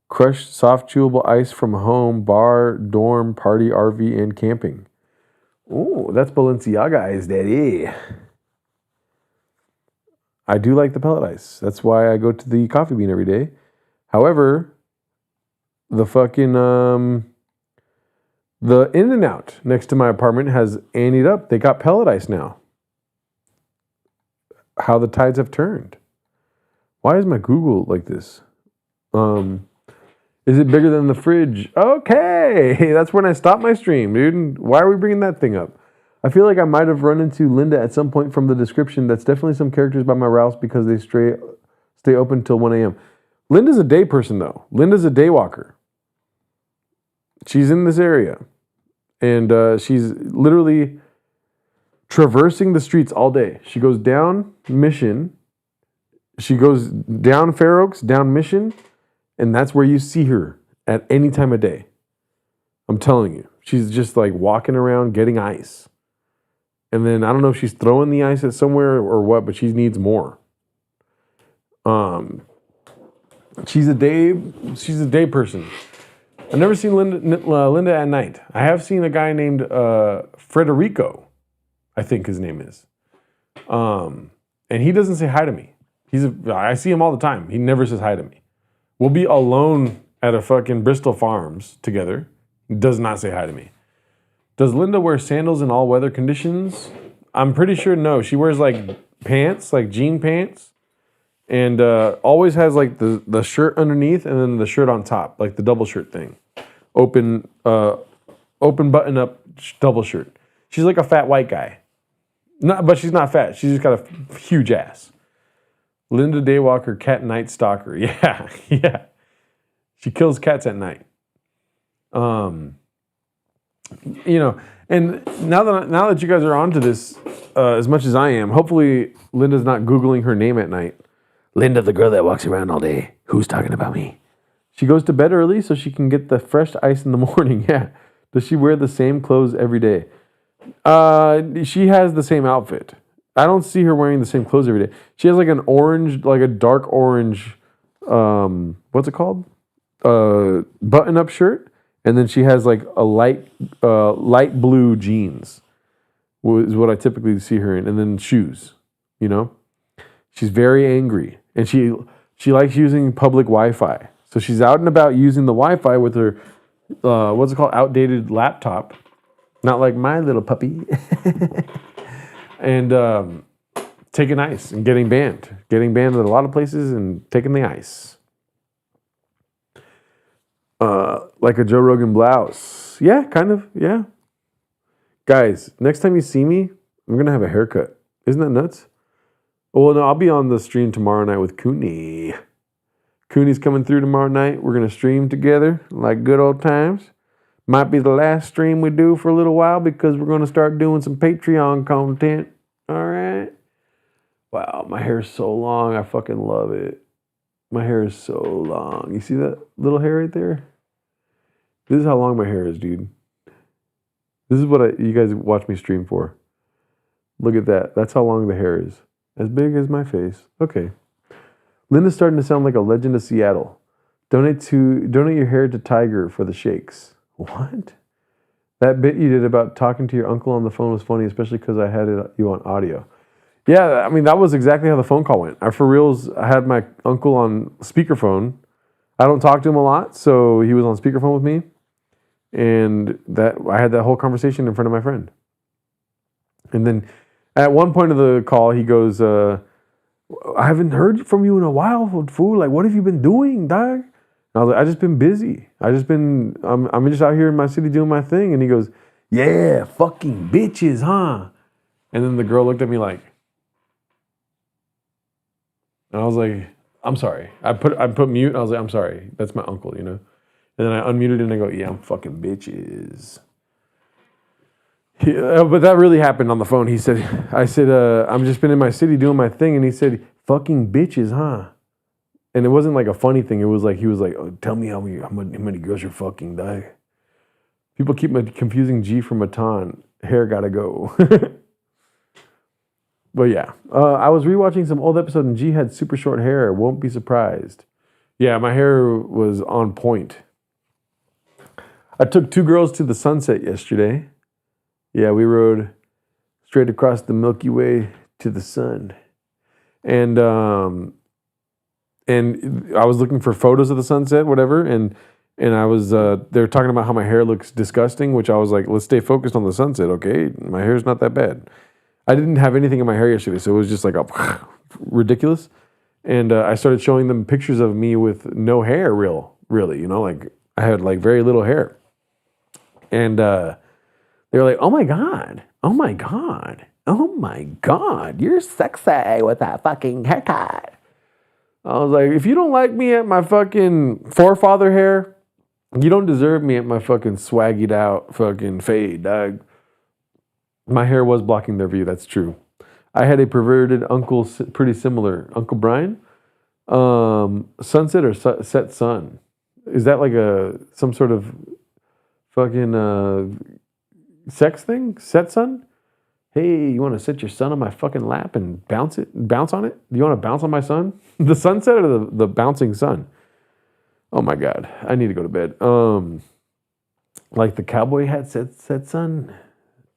Crushed soft chewable ice from home, bar, dorm, party, RV, and camping. Oh, that's Balenciaga ice, daddy. I do like the pellet ice. That's why I go to the Coffee Bean every day. However, the fucking, the In-N-Out next to my apartment has anteed up. They got pellet ice now. How the tides have turned. Why is my Google like this? Is it bigger than the fridge? Okay, that's when I stop my stream, dude. Why are we bringing that thing up? I feel like I might have run into Linda at some point from the description. That's definitely some characters by my Rouse because they stay open till 1 a.m. Linda's a day person, though. Linda's a day walker. She's in this area. And she's literally traversing the streets all day. She goes down Mission. She goes down Fair Oaks, down Mission. And that's where you see her at any time of day. I'm telling you. She's just like walking around getting ice. And then I don't know if she's throwing the ice at somewhere or what, but she needs more. She's a day person. I've never seen Linda at night. I have seen a guy named Federico, I think his name is. And he doesn't say hi to me. I see him all the time. He never says hi to me. We'll be alone at a fucking Bristol Farms together. He does not say hi to me. Does Linda wear sandals in all weather conditions? I'm pretty sure no. She wears like pants, like jean pants, and always has like the shirt underneath and then the shirt on top, like the double shirt thing. Open button up double shirt. She's like a fat white guy. But she's not fat. She's just got a huge ass. Linda Daywalker, cat night stalker. Yeah, yeah. She kills cats at night. You know, and now that you guys are onto this, as much as I am, hopefully Linda's not Googling her name at night. Linda, the girl that walks around all day. Who's talking about me? She goes to bed early so she can get the fresh ice in the morning. Yeah. Does she wear the same clothes every day? She has the same outfit. I don't see her wearing the same clothes every day. She has like an orange, like a dark orange, what's it called? Button-up shirt. And then she has like a light blue jeans is what I typically see her in. And then shoes, you know? She's very angry. And she likes using public Wi-Fi. So she's out and about using the Wi-Fi with her, what's it called? Outdated laptop. Not like my little puppy. And taking ice and getting banned. Getting banned at a lot of places and taking the ice. Like a Joe Rogan blouse. Yeah, kind of. Yeah. Guys, next time you see me, I'm going to have a haircut. Isn't that nuts? Well, no, I'll be on the stream tomorrow night with Cooney. Cooney's coming through tomorrow night. We're going to stream together like good old times. Might be the last stream we do for a little while because we're going to start doing some Patreon content. All right. Wow, my hair is so long. I fucking love it. My hair is so long. You see that little hair right there? This is how long my hair is, dude. This is what you guys watch me stream for. Look at that. That's how long the hair is. As big as my face. Okay. Linda's starting to sound like a legend of Seattle. Donate your hair to Tiger for the shakes. What? That bit you did about talking to your uncle on the phone was funny, especially because I had you on audio. Yeah, I mean, that was exactly how the phone call went. For reals, I had my uncle on speakerphone. I don't talk to him a lot, so he was on speakerphone with me. And I had that whole conversation in front of my friend. And then at one point of the call, he goes, I haven't heard from you in a while, fool. Like, what have you been doing, dog? And I was like, I just been busy. I'm just out here in my city doing my thing. And he goes, yeah, fucking bitches, huh? And then the girl looked at me like, and I was like, I'm sorry. I put mute. And I was like, I'm sorry. That's my uncle, you know? And then I unmuted and I go, yeah, I'm fucking bitches. But that really happened on the phone. I said, I'm just been in my city doing my thing. And he said, fucking bitches, huh? And it wasn't like a funny thing. It was like, he was like, oh, tell me how many girls you're fucking, dog. People keep confusing G from Matan. Hair gotta go. But yeah, I was rewatching some old episode and G had super short hair. Won't be surprised. Yeah, my hair was on point. I took 2 girls to the sunset yesterday. Yeah, we rode straight across the Milky Way to the sun. And I was looking for photos of the sunset, whatever, and I was they were talking about how my hair looks disgusting, which I was like, let's stay focused on the sunset, okay? My hair's not that bad. I didn't have anything in my hair yesterday, so it was just like ridiculous. And I started showing them pictures of me with no hair, really, you know, like I had like very little hair. And they were like, oh my God, you're sexy with that fucking haircut. I was like, if you don't like me at my fucking forefather hair, you don't deserve me at my fucking swaggied out fucking fade, dog. My hair was blocking their view, that's true. I had a perverted uncle, pretty similar. Uncle Brian? Sunset or set sun? Is that like some sort of fucking sex thing? Set sun? Hey, you want to sit your son on my fucking lap and bounce on it? Do you want to bounce on my son? The sunset or the bouncing sun? Oh my God, I need to go to bed. Like the cowboy hat set sun?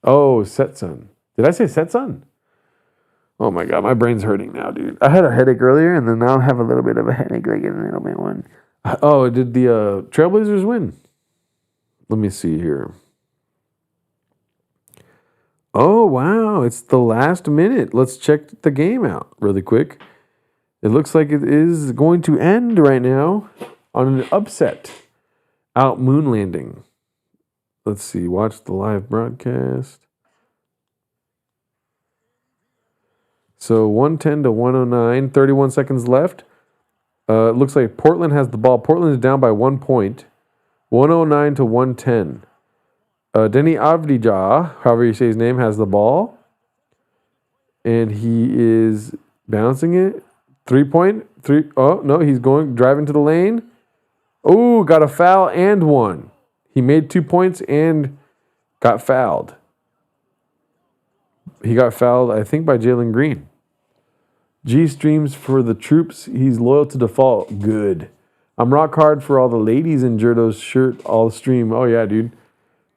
Oh, set sun. Did I say set sun? Oh my God, my brain's hurting now, dude. I had a headache earlier, and then now I have a little bit of a headache, like in a little bit one. Oh, did the Trailblazers win? Let me see here. Oh, wow. It's the last minute. Let's check the game out really quick. It looks like it is going to end right now on an upset. Out moon landing. Let's see. Watch the live broadcast. So 110 to 109. 31 seconds left. It looks like Portland has the ball. Portland is down by 1 point. 109 to 110. Denny Avdija, however you say his name, has the ball. And he is bouncing it. 3-point. Oh, no, he's driving to the lane. Oh, got a foul and one. He made 2 points and got fouled. He got fouled, I think, by Jalen Green. G streams for the troops. He's loyal to default. Good. I'm rock hard for all the ladies in Jerdo's shirt all stream. Oh, yeah, dude.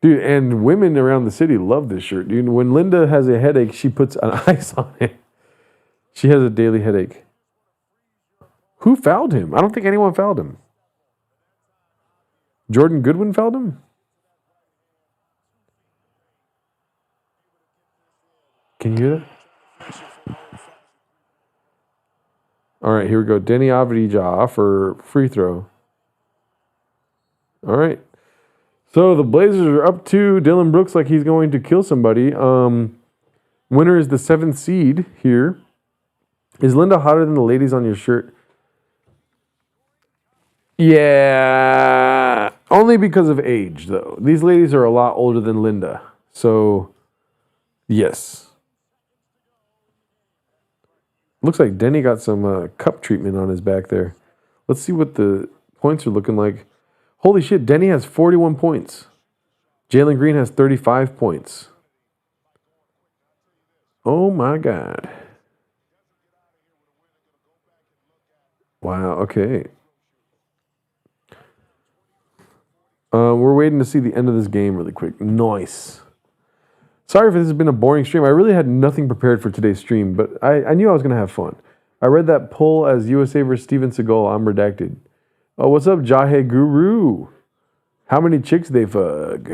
Dude, and women around the city love this shirt, dude. When Linda has a headache, she puts an ice on it. She has a daily headache. Who fouled him? I don't think anyone fouled him. Jordan Goodwin fouled him? Can you hear that? All right, here we go. Denny Avdija for free throw. All right. So the Blazers are up 2. Dylan Brooks like he's going to kill somebody. Winner is the 7th seed here. Is Linda hotter than the ladies on your shirt? Yeah. Only because of age, though. These ladies are a lot older than Linda. So, yes. Looks like Denny got some cup treatment on his back there. Let's see what the points are looking like. Holy shit, Denny has 41 points. Jalen Green has 35 points. Oh my God. Wow, okay. We're waiting to see the end of this game really quick. Nice. Sorry if this has been a boring stream. I really had nothing prepared for today's stream, but I knew I was going to have fun. I read that poll as USA versus Steven Seagal. I'm redacted. Oh, what's up, Jahe Guru? How many chicks they fuck?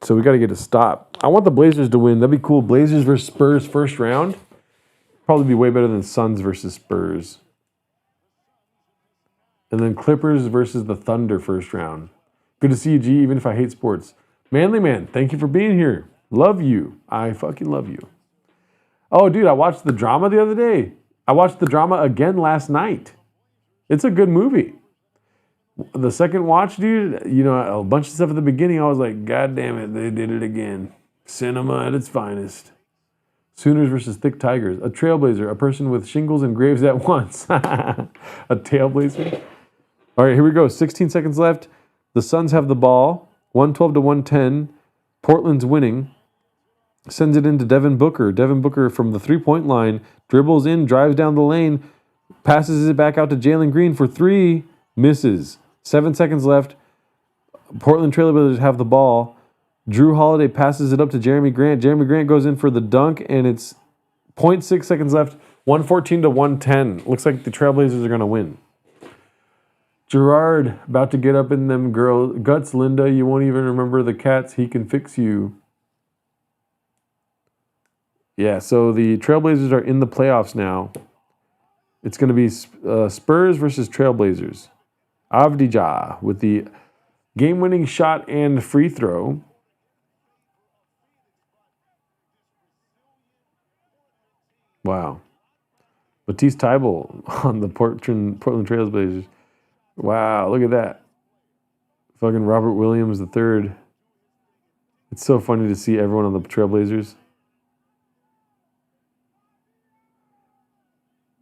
So we got to get a stop. I want the Blazers to win. That'd be cool. Blazers versus Spurs first round. Probably be way better than Suns versus Spurs. And then Clippers versus the Thunder first round. Good to see you, G, even if I hate sports. Manly Man, thank you for being here. Love you. I fucking love you. Oh, dude, I watched the drama the other day. I watched the drama again last night. It's a good movie. The second watch, dude, you know, a bunch of stuff at the beginning, I was like, God damn it, they did it again. Cinema at its finest. Sooners versus Thick Tigers. A trailblazer, a person with shingles and graves at once. A tailblazer. All right, here we go. 16 seconds left. The Suns have the ball. 112 to 110. Portland's winning. Sends it into Devin Booker. Devin Booker from the three-point line. Dribbles in, drives down the lane. Passes it back out to Jalen Green for 3. Misses. 7 seconds left. Portland Trailblazers have the ball. Drew Holiday passes it up to Jeremy Grant. Jeremy Grant goes in for the dunk, and it's 0.6 seconds left. 114 to 110. Looks like the Trailblazers are going to win. Gerard, about to get up in them girl guts, Linda. You won't even remember the cats. He can fix you. Yeah, so the Trailblazers are in the playoffs now. It's going to be Spurs versus Trailblazers. Avdija with the game-winning shot and free throw. Wow. Matisse Thybulle on the Portland Trailblazers. Wow, look at that. Fucking Robert Williams III. It's so funny to see everyone on the Trailblazers.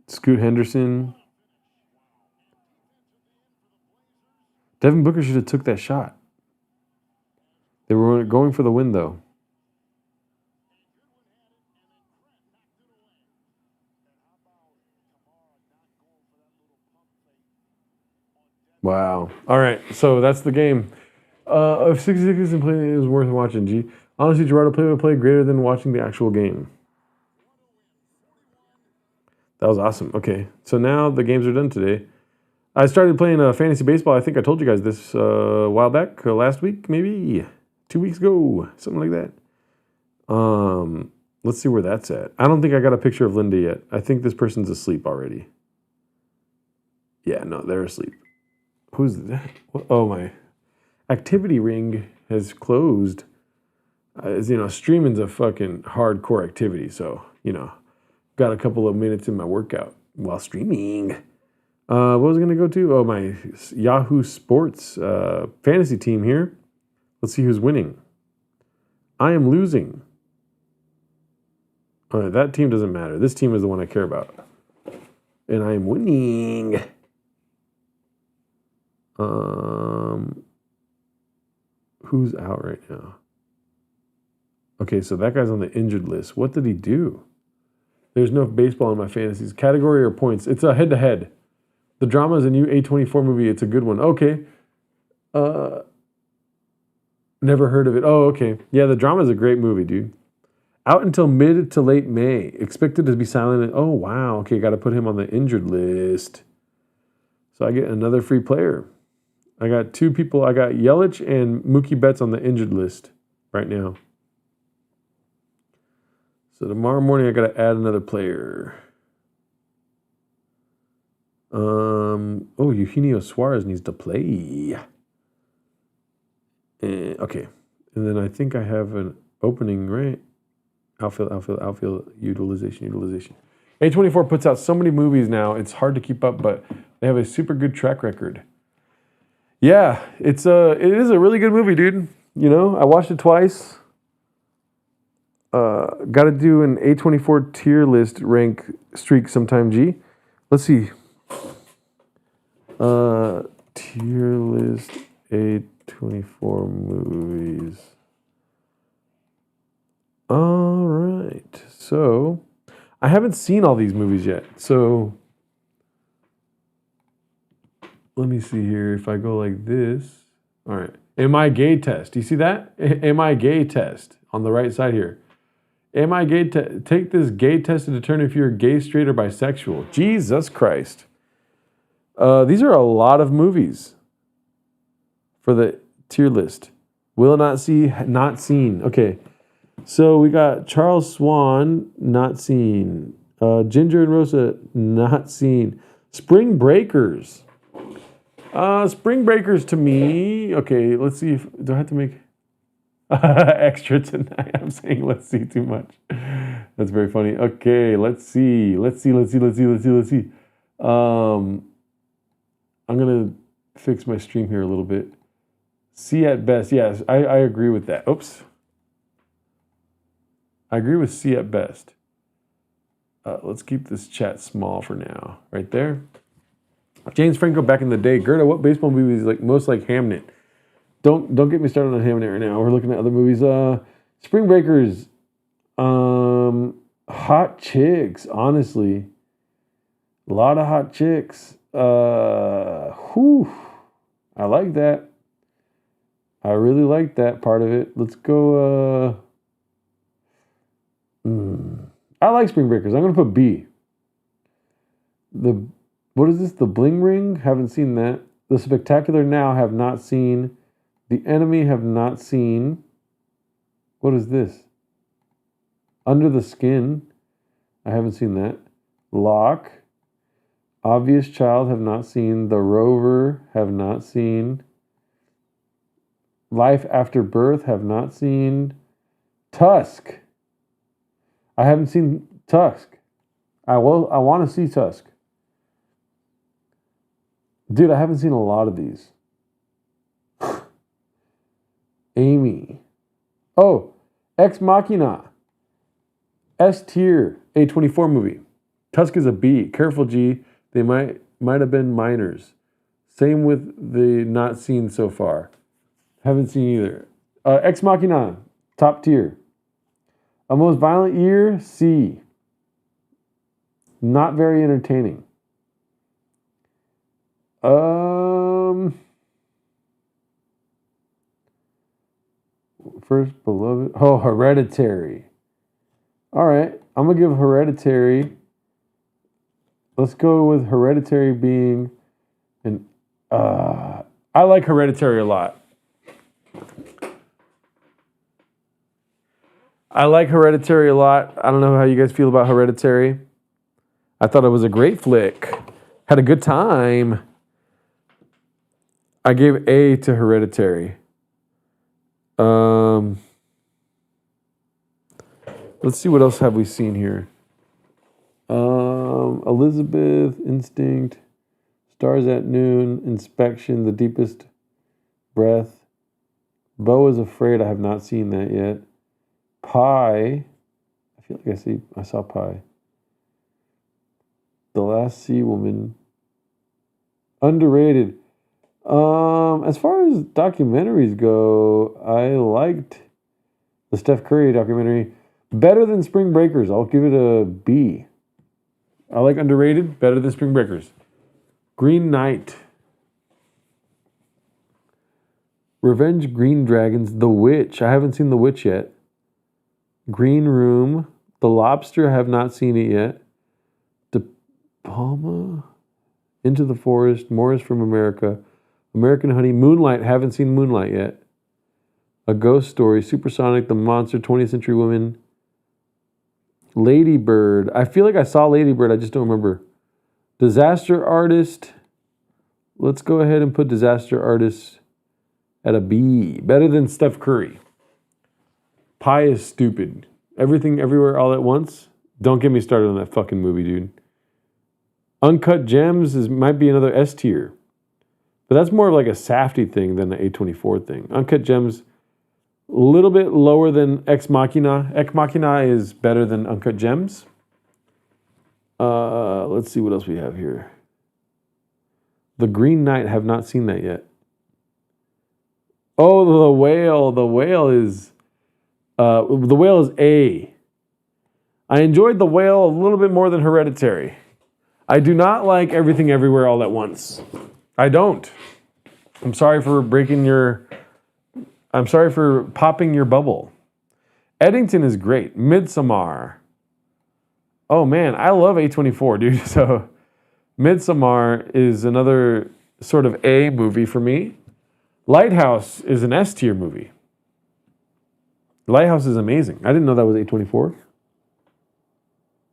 Scoot Henderson. Devin Booker should have took that shot. They were going for the win, though. Wow. All right, so that's the game. If 66 and playing is worth watching, G. Honestly, Gerardo, play greater than watching the actual game. That was awesome. Okay, so now the games are done today. I started playing fantasy baseball. I think I told you guys this a while back, last week, maybe 2 weeks ago, something like that. Let's see where that's at. I don't think I got a picture of Linda yet. I think this person's asleep already. Yeah, no, they're asleep. Who's that? Oh, my activity ring has closed. As you know, streaming's a fucking hardcore activity. So, got a couple of minutes in my workout while streaming. What was I going to go to? Oh, my Yahoo Sports fantasy team here. Let's see who's winning. I am losing. All right, that team doesn't matter. This team is the one I care about. And I am winning. Who's out right now? Okay, so that guy's on the injured list. What did he do? There's no baseball in my fantasies. Category or points? It's a head-to-head. The Drama is a new A24 movie. It's a good one. Okay. Never heard of it. Oh, okay. Yeah, The Drama is a great movie, dude. Out until mid to late May. Expected to be silent. Oh, wow. Okay, got to put him on the injured list. So I get another free player. I got two people. I got Yelich and Mookie Betts on the injured list right now. So tomorrow morning I got to add another player. Eugenio Suarez needs to play. Okay. And then I think I have an opening, right? Outfield, utilization. A24 puts out so many movies now, it's hard to keep up, but they have a super good track record. Yeah, it is a really good movie, dude. I watched it twice. Got to do an A24 tier list rank streak sometime, G. Let's see. Tier list A24 movies. All right. So, I haven't seen all these movies yet. So, let me see here. If I go like this. All right. Am I gay test? Do you see that? Am I gay test on the right side here. Am I gay? Take this gay test to determine if you're gay, straight, or bisexual. Jesus Christ. These are a lot of movies for the tier list. Will not see, not seen. Okay. So we got Charles Swan, not seen. Ginger and Rosa, not seen. Spring Breakers. Spring Breakers to me. Okay, let's see if, do I have to make extra tonight? I'm saying let's see too much. That's very funny. Okay, let's see. I'm going to fix my stream here a little bit. C at best. Yes, I agree with that. Oops. I agree with C at best. Let's keep this chat small for now. Right there. James Franco back in the day. Gerda, what baseball movie is most like Hamnet? Don't get me started on Hamnet right now. We're looking at other movies. Spring Breakers. Hot chicks, honestly. A lot of hot chicks. I like that. I really like that part of it. Let's go. I like Spring Breakers. I'm going to put B. What is this? The Bling Ring? Haven't seen that. The Spectacular Now, have not seen. The Enemy, have not seen. What is this? Under the Skin. I haven't seen that. Lock. Obvious Child, have not seen. The Rover, have not seen. Life After Birth, have not seen. Tusk. I haven't seen Tusk. I want to see Tusk. Dude, I haven't seen a lot of these. Amy. Oh, Ex Machina. S tier, A24 movie. Tusk is a B. Careful, G. They might have been minors. Same with the not seen so far. Haven't seen either. Ex Machina, top tier. A Most Violent Year, C. Not very entertaining. first beloved. Oh, Hereditary. All right. I'm going to give Hereditary. Let's go with Hereditary being an. I like Hereditary a lot. I like Hereditary a lot. I don't know how you guys feel about Hereditary. I thought it was a great flick. Had a good time. I gave A to Hereditary. Let's see what else have we seen here. Elizabeth, Instinct, Stars at Noon, Inspection, The Deepest Breath. Beau is Afraid. I have not seen that yet. Pi. I feel like I saw Pi. The Last Sea Woman. Underrated. As far as documentaries go, I liked the Steph Curry documentary better than Spring Breakers. I'll give it a B. I like Underrated better than Spring Breakers. Green Knight. Revenge Green Dragons. The Witch. I haven't seen The Witch yet. Green Room. The Lobster. I have not seen it yet. De Palma. Into the Forest. Morris from America. American Honey. Moonlight. Haven't seen Moonlight yet. A Ghost Story. Supersonic. The Monster. 20th Century Woman. Lady Bird. I feel like I saw Lady Bird. I just don't remember. Disaster Artist. Let's go ahead and put Disaster Artist at a B. Better than Steph Curry. Pi is stupid. Everything, Everywhere, All at Once. Don't get me started on that fucking movie, dude. Uncut Gems might be another S tier. But that's more of like a Safdie thing than an A24 thing. Uncut Gems, a little bit lower than Ex Machina. Ex Machina is better than Uncut Gems. Let's see what else we have here. The Green Knight, have not seen that yet. Oh, The Whale. The Whale is A. I enjoyed The Whale a little bit more than Hereditary. I do not like Everything Everywhere All at Once. I don't. I'm sorry for popping your bubble. Eddington is great. Midsommar. Oh man, I love A24, dude. So Midsommar is another sort of A movie for me. Lighthouse is an S tier movie. Lighthouse is amazing. I didn't know that was A24.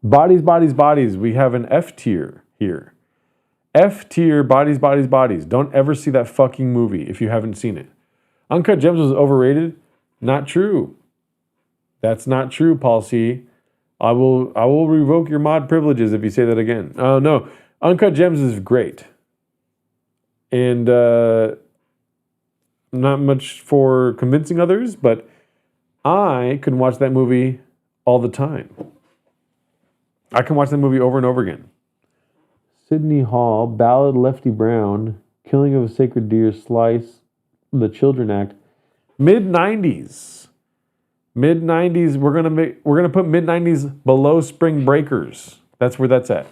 Bodies, Bodies, Bodies. We have an F tier here. F tier, Bodies, Bodies, Bodies. Don't ever see that fucking movie if you haven't seen it. Uncut Gems was overrated. Not true. That's not true, Paul C. I will revoke your mod privileges if you say that again. Oh no, Uncut Gems is great. And not much for convincing others, but I can watch that movie all the time. I can watch that movie over and over again. Sydney Hall, Ballad, Lefty Brown, Killing of a Sacred Deer, Slice, The Children Act. Mid-90s. Mid-90s, we're gonna put mid-90s below Spring Breakers. That's where that's at.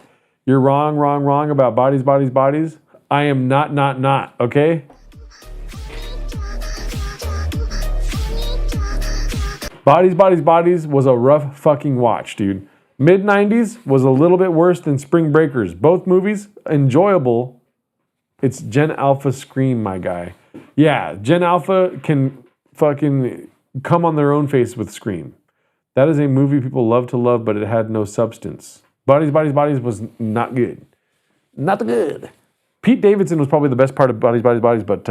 You're wrong about Bodies, Bodies, Bodies. I am not, okay? Bodies, Bodies, Bodies was a rough fucking watch, dude. Mid-90s was a little bit worse than Spring Breakers. Both movies, enjoyable. It's Gen Alpha Scream, my guy. Yeah, Gen Alpha can fucking come on their own face with Scream. That is a movie people love to love, but it had no substance. Bodies, Bodies, Bodies was not good. Not good. Pete Davidson was probably the best part of Bodies, Bodies, Bodies, but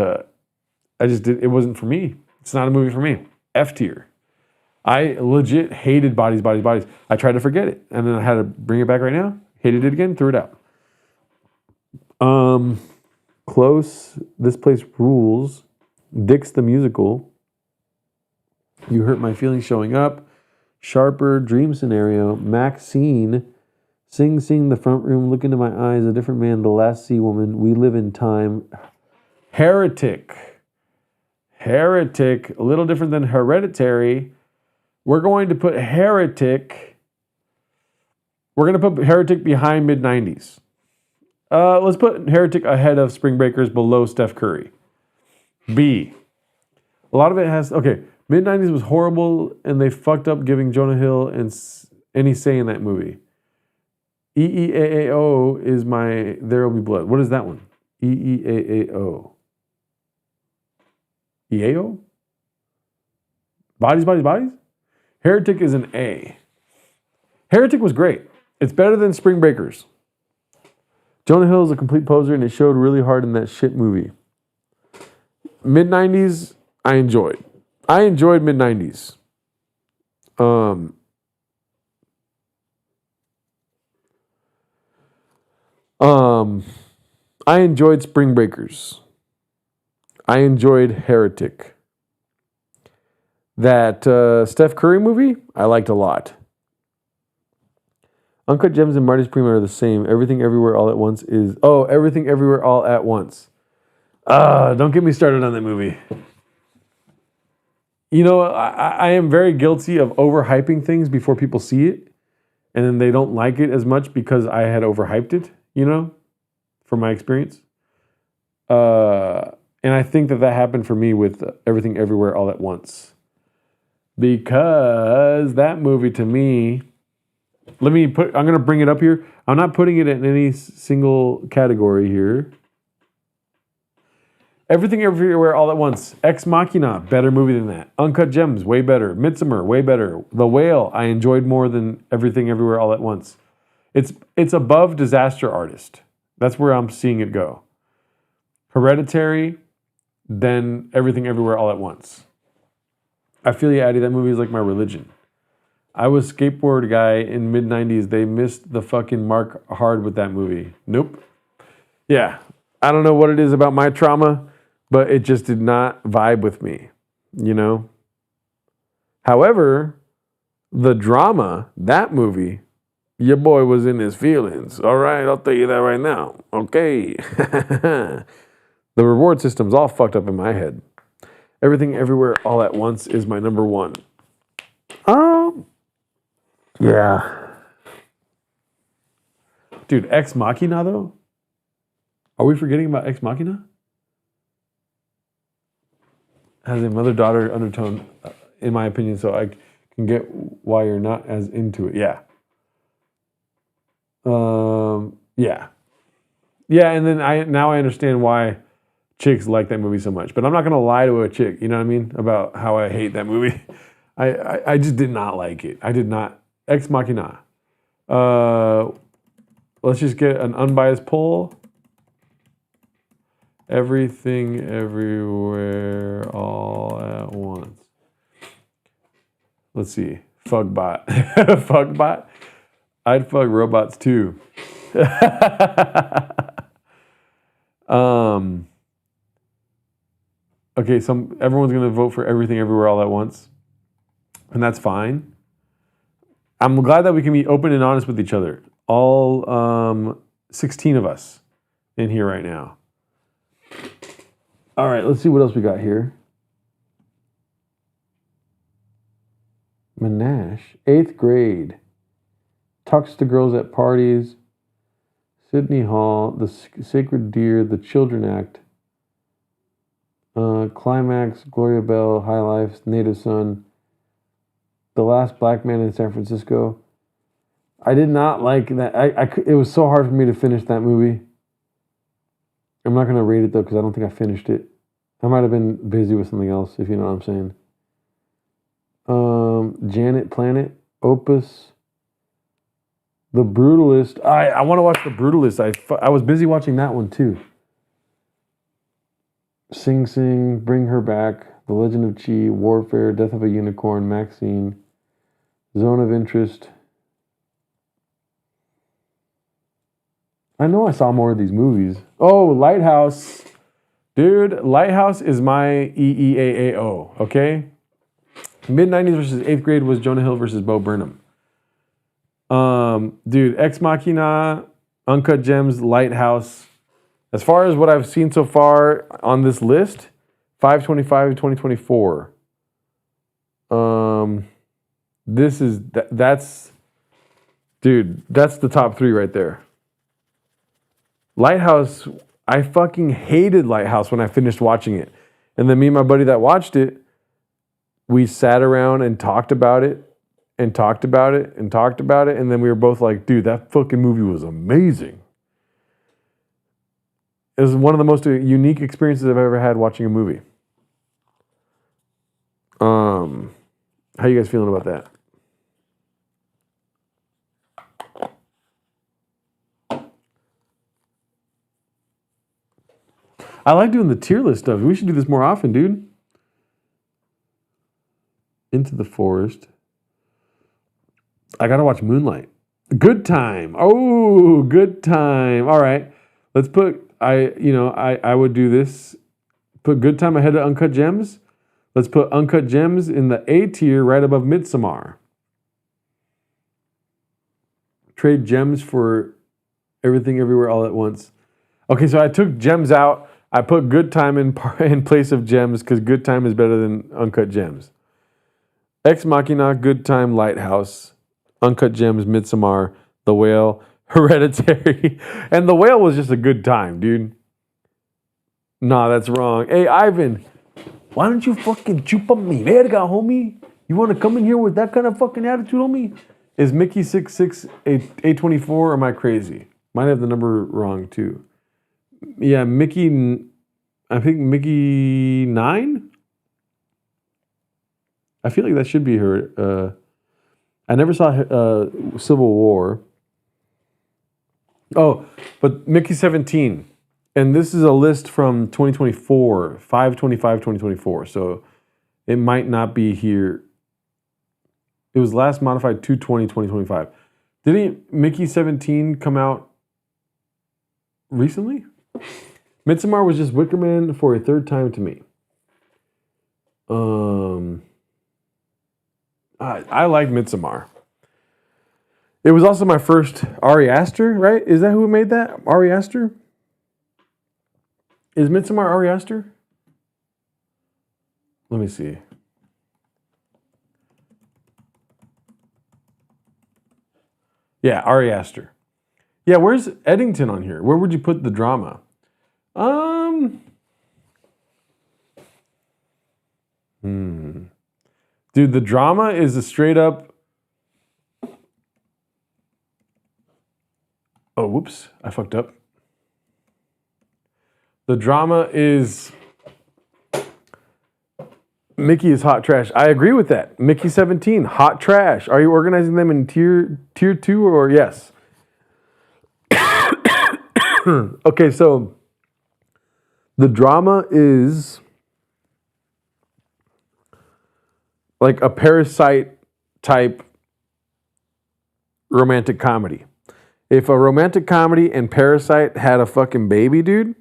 it wasn't for me. It's not a movie for me. F tier. I legit hated Bodies, Bodies, Bodies. I tried to forget it, and then I had to bring it back right now. Hated it again, threw it out. Close, This Place Rules, Dick's the Musical, You Hurt My Feelings Showing Up, Sharper, Dream Scenario, Maxine, Sing Sing, The Front Room, Look Into My Eyes, A Different Man, The Last Sea Woman, We Live in Time, Heretic, a little different than Hereditary. We're going to put Heretic behind mid-90s. Let's put Heretic ahead of Spring Breakers, below Steph Curry. B. A lot of it has, okay, Mid-90s was horrible, and they fucked up giving Jonah Hill any say in that movie. EEAAO is my There Will Be Blood. What is that one? EEAAO. EAO? Bodies, Bodies, Bodies? Heretic is an A. Heretic was great. It's better than Spring Breakers. Jonah Hill is a complete poser, and it showed really hard in that shit movie. Mid-90s, I enjoyed. I enjoyed mid-90s. I enjoyed Spring Breakers. I enjoyed Heretic. That Steph Curry movie, I liked a lot. Uncut Gems and Marty's Primo are the same. Everything Everywhere All at Once is... Oh, Everything Everywhere All at Once. Don't get me started on that movie. You know, I am very guilty of overhyping things before people see it. And then they don't like it as much because I had overhyped it, you know, from my experience. And I think that happened for me with Everything Everywhere All at Once. Because that movie to me... I'm going to bring it up here. I'm not putting it in any single category here. Everything Everywhere All at Once. Ex Machina, better movie than that. Uncut Gems, way better. Midsommar, way better. The Whale, I enjoyed more than Everything Everywhere All at Once. It's above Disaster Artist. That's where I'm seeing it go. Hereditary, then Everything Everywhere All at Once. I feel you, Addy. That movie is like my religion. I was skateboard guy in mid-90s. They missed the fucking mark hard with that movie. Nope. Yeah. I don't know what it is about my trauma, but it just did not vibe with me, you know? However, the drama, that movie, your boy was in his feelings. All right, I'll tell you that right now. Okay. The reward system's all fucked up in my head. Everything Everywhere All at Once is my number one. Yeah. Dude, Ex Machina, though? Are we forgetting about Ex Machina? Has a mother-daughter undertone, in my opinion, so I can get why you're not as into it. Yeah. Yeah. Yeah, and then now I understand why chicks like that movie so much. But I'm not going to lie to a chick, you know what I mean? About how I hate that movie. I just did not like it. I did not. Ex Machina. Let's just get an unbiased poll. Everything, Everywhere, All at Once. Let's see. Fuckbot. Fuckbot? I'd fuck robots too. Okay, everyone's going to vote for Everything Everywhere All at Once. And that's fine. I'm glad that we can be open and honest with each other. All 16 of us in here right now. All right, let's see what else we got here. Menage, 8th grade. Talks to girls at parties. Sydney Hall, The Sacred Deer, The Children Act. Climax, Gloria Bell, High Life, Native Son. The Last Black Man in San Francisco. I did not like that. It was so hard for me to finish that movie. I'm not going to rate it, though, because I don't think I finished it. I might have been busy with something else, if you know what I'm saying. Janet Planet, Opus, The Brutalist. I want to watch The Brutalist. I was busy watching that one, too. Sing Sing, Bring Her Back, The Legend of Chi, Warfare, Death of a Unicorn, Maxine, Zone of Interest. I know I saw more of these movies. Oh, Lighthouse. Dude, Lighthouse is my EEAAO, okay? Mid-90s versus 8th grade was Jonah Hill versus Bo Burnham. Dude, Ex Machina, Uncut Gems, Lighthouse. As far as what I've seen so far on this list, 5/25 2024. That's the top 3 right there. Lighthouse, I fucking hated Lighthouse when I finished watching it. And then me and my buddy that watched it, we sat around and talked about it and talked about it and talked about it. And then we were both like, dude, that fucking movie was amazing. It was one of the most unique experiences I've ever had watching a movie. How you guys feeling about that? I like doing the tier list stuff. We should do this more often, dude. Into the Forest. I gotta watch Moonlight. Good Time. Oh, Good Time. All right. Let's put I would do this. Put Good Time ahead of Uncut Gems. Let's put Uncut Gems in the A tier right above Midsommar. Trade Gems for Everything Everywhere All at Once. Okay, so I took Gems out. I put Good Time in place of Gems because Good Time is better than Uncut Gems. Ex Machina, Good Time, Lighthouse, Uncut Gems, Midsommar, The Whale, Hereditary. And The Whale was just a good time, dude. Nah, that's wrong. Hey, Ivan, why don't you fucking chupa mi verga, homie? You want to come in here with that kind of fucking attitude, homie? Is Mickey 66 A24 or am I crazy? Might have the number wrong, too. Yeah, Mickey, I think Mickey 9? I feel like that should be her. I never saw Civil War. Oh, but Mickey 17. And this is a list from 2024, 5/25/2024. So it might not be here. It was last modified 2/20/2025. Didn't Mickey 17 come out recently? Midsommar was just Wicker Man for a third time to me. I like Midsommar. It was also my first Ari Aster, right? Is that who made that? Ari Aster? Is Midsommar Ari Aster? Let me see. Yeah, Ari Aster. Yeah, where's Eddington on here? Where would you put the drama? Dude, the drama is a straight up... Oh, whoops. I fucked up. The drama is... Mickey is hot trash. I agree with that. Mickey 17, hot trash. Are you organizing them in tier 2 or yes? Okay, so the drama is like a Parasite type romantic comedy. If a romantic comedy and Parasite had a fucking baby, dude,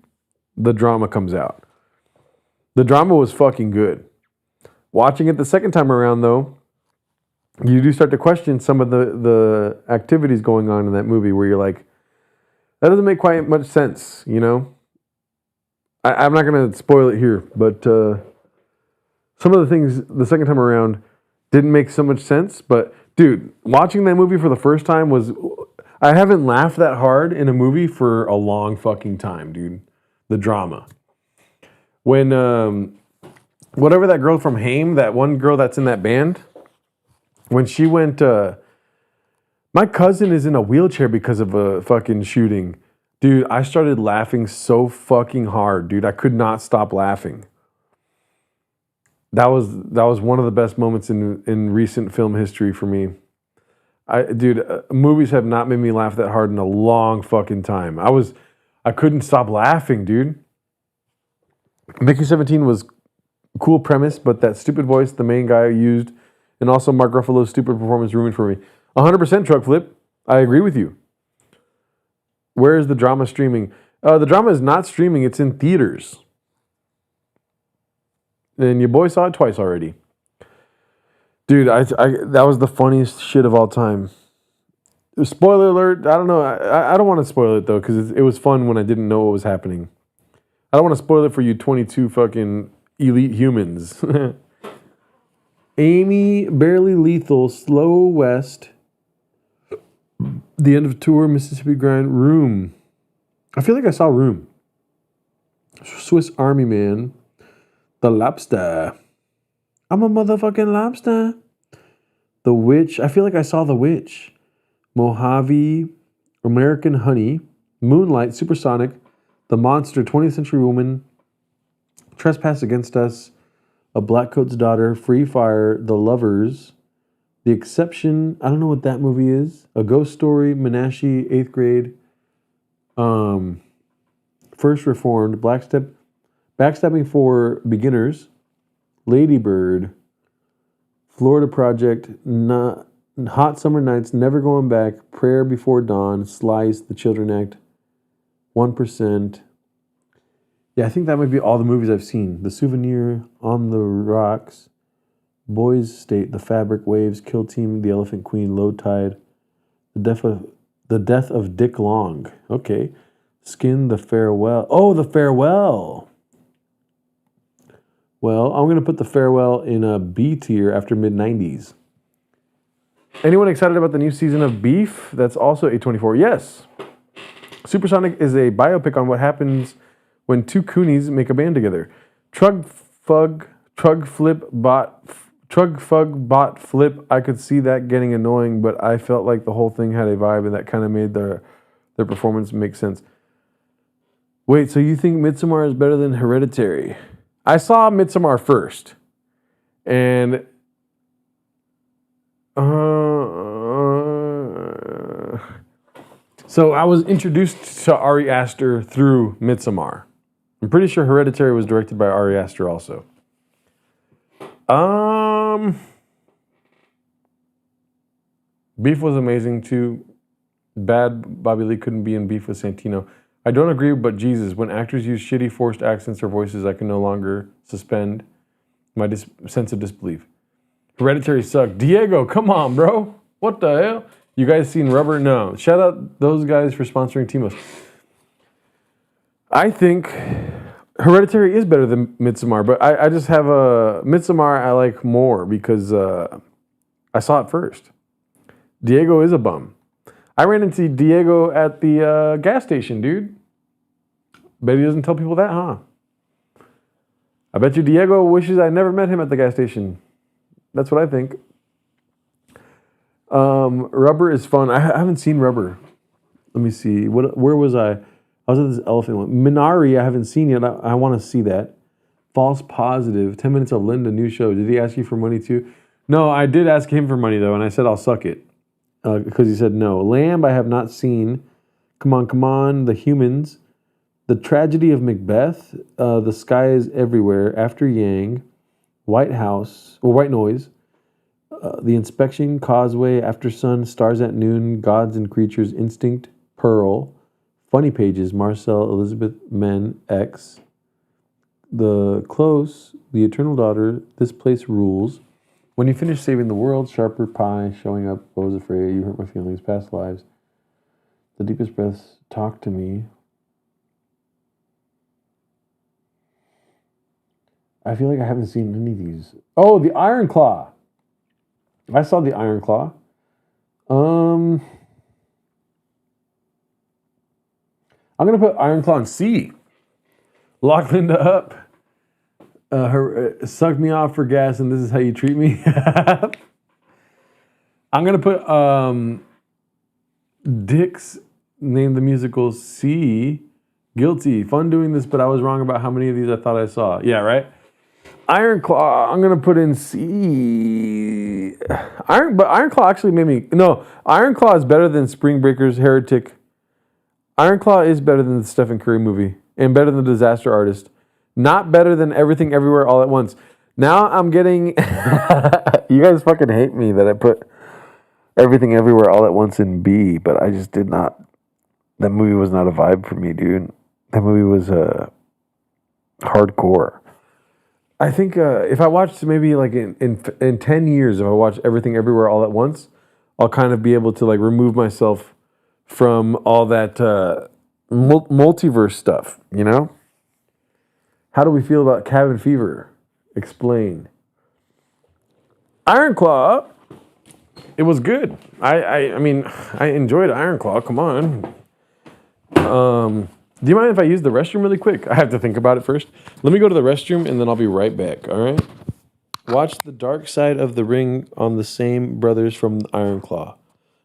the drama comes out. The drama was fucking good. Watching it the second time around, though, you do start to question some of the activities going on in that movie where you're like, that doesn't make quite much sense, you know? I'm not going to spoil it here, but some of the things the second time around didn't make so much sense. But, dude, watching that movie for the first time was... I haven't laughed that hard in a movie for a long fucking time, dude. The drama. When... whatever that girl from Haim, that one girl that's in that band, when she went, my cousin is in a wheelchair because of a fucking shooting. Dude, I started laughing so fucking hard, dude. I could not stop laughing. That was one of the best moments in recent film history for me. Movies have not made me laugh that hard in a long fucking time. I couldn't stop laughing, dude. Mickey 17 was cool premise, but that stupid voice the main guy used, and also Mark Ruffalo's stupid performance ruined for me. 100% truck flip. I agree with you. Where is the drama streaming? The drama is not streaming. It's in theaters. And your boy saw it twice already. Dude, that was the funniest shit of all time. Spoiler alert. I don't know. I don't want to spoil it, though, because it was fun when I didn't know what was happening. I don't want to spoil it for you 22 fucking... elite humans. Amy, Barely Lethal, Slow West, The End of Tour, Mississippi Grind, Room. I feel like I saw Room. Swiss Army Man, The Lobster, I'm a motherfucking lobster. The Witch. I feel like I saw The Witch. Mojave, American Honey, Moonlight, Supersonic, The Monster, 20th Century Woman, Trespass Against Us, A Blackcoat's Daughter, Free Fire, The Lovers, The Exception. I don't know what that movie is. A Ghost Story, Menashe, 8th Grade, First Reformed, Backstabbing for Beginners, Lady Bird, Florida Project, Hot Summer Nights, Never Going Back, Prayer Before Dawn, Slice, The Children Act, 1%. Yeah, I think that might be all the movies I've seen. The Souvenir, On the Rocks, Boys State, The Fabric, Waves, Kill Team, The Elephant Queen, Low Tide, The Death of Dick Long. Okay. Skin, The Farewell. Oh, The Farewell. Well, I'm going to put The Farewell in a B tier after mid-90s. Anyone excited about the new season of Beef? That's also A24. Yes. Supersonic is a biopic on what happens when two Coonies make a band together. Trug Fug Bot Flip. I could see that getting annoying, but I felt like the whole thing had a vibe, and that kind of made their performance make sense. Wait, so you think Midsommar is better than Hereditary? I saw Midsommar first, and so I was introduced to Ari Aster through Midsommar. I'm pretty sure Hereditary was directed by Ari Aster also. Beef was amazing too. Bad Bobby Lee couldn't be in Beef with Santino. I don't agree, but Jesus, when actors use shitty forced accents or voices, I can no longer suspend my sense of disbelief. Hereditary sucked. Diego, come on, bro. What the hell? You guys seen Rubber? No. Shout out those guys for sponsoring Timos. I think Hereditary is better than Midsommar, but I just have a Midsommar I like more because I saw it first. Diego is a bum. I ran into Diego at the gas station, dude. Bet he doesn't tell people that, huh? I bet you Diego wishes I never met him at the gas station. That's what I think. Rubber is fun. I haven't seen Rubber. Let me see. Where was I? I was at this elephant one. Minari, I haven't seen yet. I want to see that. False Positive. 10 Minutes of Linda, new show. Did he ask you for money too? No, I did ask him for money though, and I said I'll suck it. Because he said no. Lamb, I have not seen. Come on. The Humans. The Tragedy of Macbeth. The Sky is Everywhere. After Yang. White Noise. The Inspection. Causeway. After Sun. Stars at Noon. Gods and Creatures. Instinct. Pearl. Funny Pages. Marcel. Elizabeth. Men. X. The Close. The Eternal Daughter. This Place Rules. When You Finish Saving the World, Sharper Pie, Showing Up, I Was Afraid, You Hurt My Feelings, Past Lives, The Deepest Breaths, Talk to Me. I feel like I haven't seen any of these. Oh, The Iron Claw. I saw The Iron Claw. I'm going to put Iron Claw in C. Lock Linda Up. Sucked me off for gas, and this is how you treat me. I'm gonna put Dick's Name the Musical C. Guilty. Fun doing this, but I was wrong about how many of these I thought I saw. Yeah, right. Iron Claw. I'm gonna put in C. Iron Claw actually made me no. Iron Claw is better than Spring Breakers, Heretic. Iron Claw is better than the Stephen Curry movie and better than Disaster Artist. Not better than Everything Everywhere All at Once. Now I'm getting... You guys fucking hate me that I put Everything Everywhere All at Once in B, but I just did not... That movie was not a vibe for me, dude. That movie was hardcore. I think if I watched maybe like in 10 years, if I watched Everything Everywhere All at Once, I'll kind of be able to like remove myself from all that multiverse stuff, you know? How do we feel about Cabin Fever? Explain. Iron Claw, it was good. I mean, I enjoyed Iron Claw. Come on. Do you mind if I use the restroom really quick? I have to think about it first. Let me go to the restroom and then I'll be right back, all right? Watch The Dark Side of the Ring on the same brothers from Iron Claw.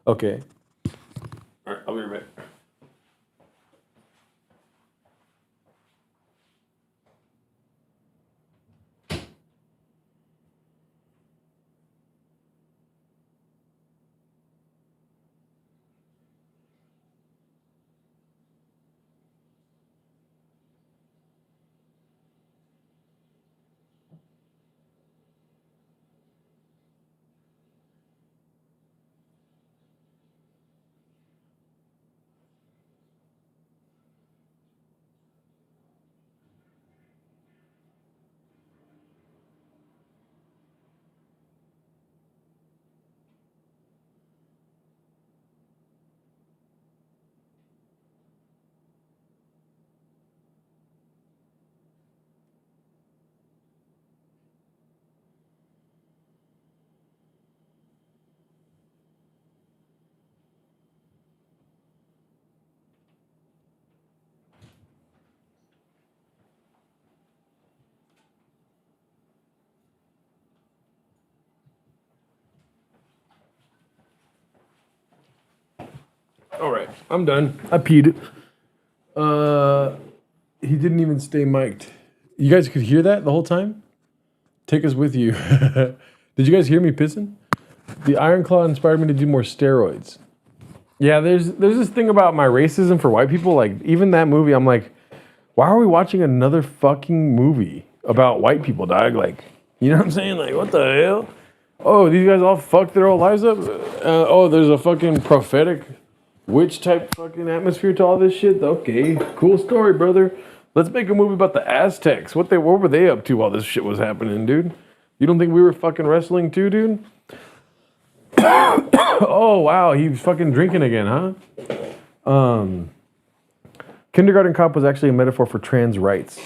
Okay. All right, I'll be right back. All right, I'm done. I peed. He didn't even stay mic'd. You guys could hear that the whole time? Take us with you. Did you guys hear me pissing? The Iron Claw inspired me to do more steroids. Yeah, there's this thing about my racism for white people. Like, even that movie, I'm like, why are we watching another fucking movie about white people, dog? Like, you know what I'm saying? Like, what the hell? Oh, these guys all fucked their whole lives up? Oh, there's a fucking prophetic witch type fucking atmosphere to all this shit? Okay, cool story, brother. Let's make a movie about the Aztecs. What were they up to while this shit was happening, dude? You don't think we were fucking wrestling too, dude? Oh, wow, he was fucking drinking again, huh? Kindergarten Cop was actually a metaphor for trans rights.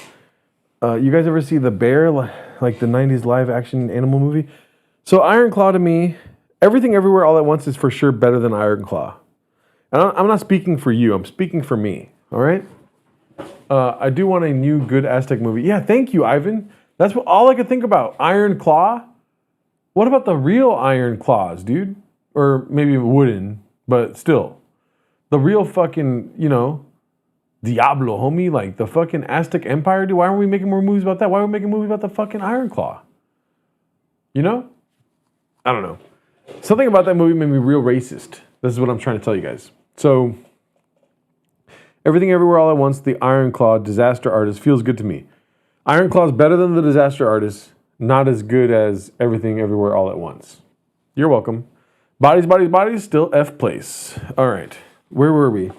You guys ever see The Bear, like the 90s live action animal movie? So Iron Claw to me, Everything Everywhere All at Once is for sure better than Iron Claw. And I'm not speaking for you, I'm speaking for me, all right? I do want a new good Aztec movie. Yeah, thank you, Ivan. That's all I could think about. Iron Claw? What about the real Iron Claws, dude? Or maybe wooden, but still. The real fucking, Diablo, homie. Like the fucking Aztec Empire, dude. Why aren't we making more movies about that? Why are we making movies about the fucking Iron Claw? You know? I don't know. Something about that movie made me real racist. This is what I'm trying to tell you guys. So, Everything Everywhere All at Once, the Iron Claw, Disaster Artist, feels good to me. Iron Claw is better than the Disaster Artist, not as good as Everything Everywhere All at Once. You're welcome. Bodies, Bodies, Bodies, still F place. All right. Where were we?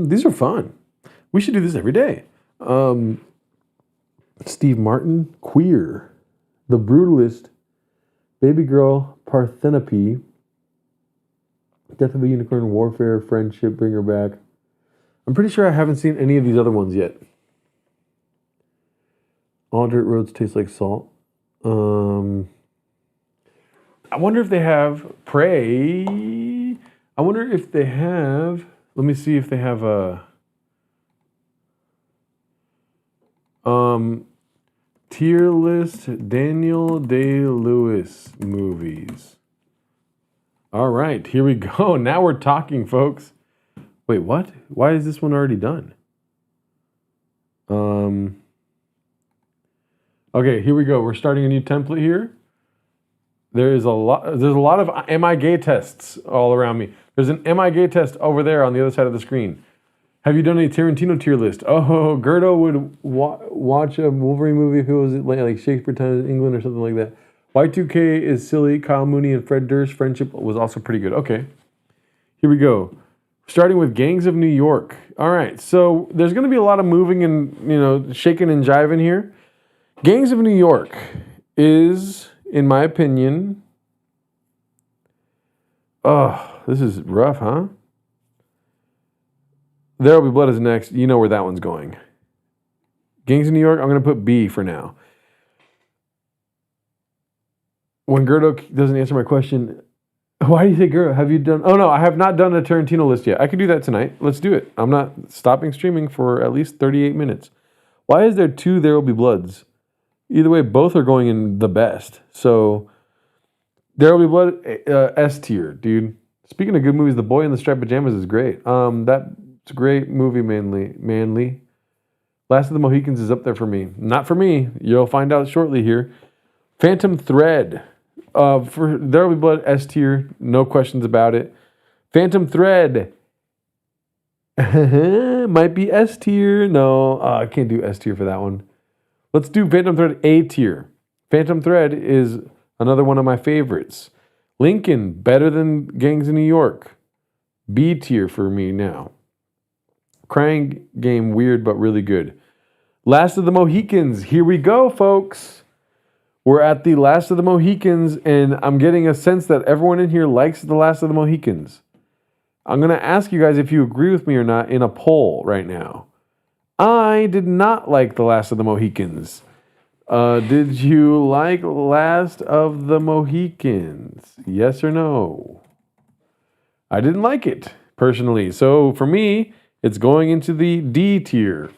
These are fun. We should do this every day. Steve Martin, Queer, The Brutalist, Baby Girl, Parthenope, Death of a Unicorn, Warfare, Friendship, Bring Her Back. I'm pretty sure I haven't seen any of these other ones yet. All Dirt Roads Taste Like Salt. I wonder if they have Prey. I wonder if they have... Let me see if they have a... tier list Daniel Day-Lewis movies. All right, here we go. Now we're talking, folks. Wait, what? Why is this one already done? Okay, here we go. We're starting a new template here. There's a lot of Am I Gay tests all around me. There's an Am I Gay test over there on the other side of the screen. Have you done a Tarantino tier list? Oh, Gerdo would watch a Wolverine movie if it was like Shakespeare Times in England or something like that. Y2K is silly. Kyle Mooney and Fred Durst. Friendship was also pretty good. Okay, here we go. Starting with Gangs of New York. All right, so there's going to be a lot of moving and shaking and jiving here. Gangs of New York is, in my opinion, this is rough, huh? There'll Be Blood is next. You know where that one's going. Gangs of New York, I'm going to put B for now. When Gerdo doesn't answer my question, why do you say Gerdo? Have you done... Oh, no, I have not done a Tarantino list yet. I can do that tonight. Let's do it. I'm not stopping streaming for at least 38 minutes. Why is there 2 There Will Be Bloods? Either way, both are going in the best. So There Will Be Blood, S tier, dude. Speaking of good movies, The Boy in the Striped Pajamas is great. That's a great movie, manly. Last of the Mohicans is up there for me. Not for me. You'll find out shortly here. Phantom Thread. For There Will Be Blood, S tier. No questions about it. Phantom Thread. Might be S tier. No, I can't do S tier for that one. Let's do Phantom Thread A tier. Phantom Thread is another one of my favorites. Lincoln, better than Gangs of New York. B tier for me now. Crying Game, weird but really good. Last of the Mohicans. Here we go, folks. We're at the Last of the Mohicans, and I'm getting a sense that everyone in here likes the Last of the Mohicans. I'm going to ask you guys if you agree with me or not in a poll right now. I did not like the Last of the Mohicans. Did you like Last of the Mohicans? Yes or no? I didn't like it, personally. So for me, it's going into the D tier.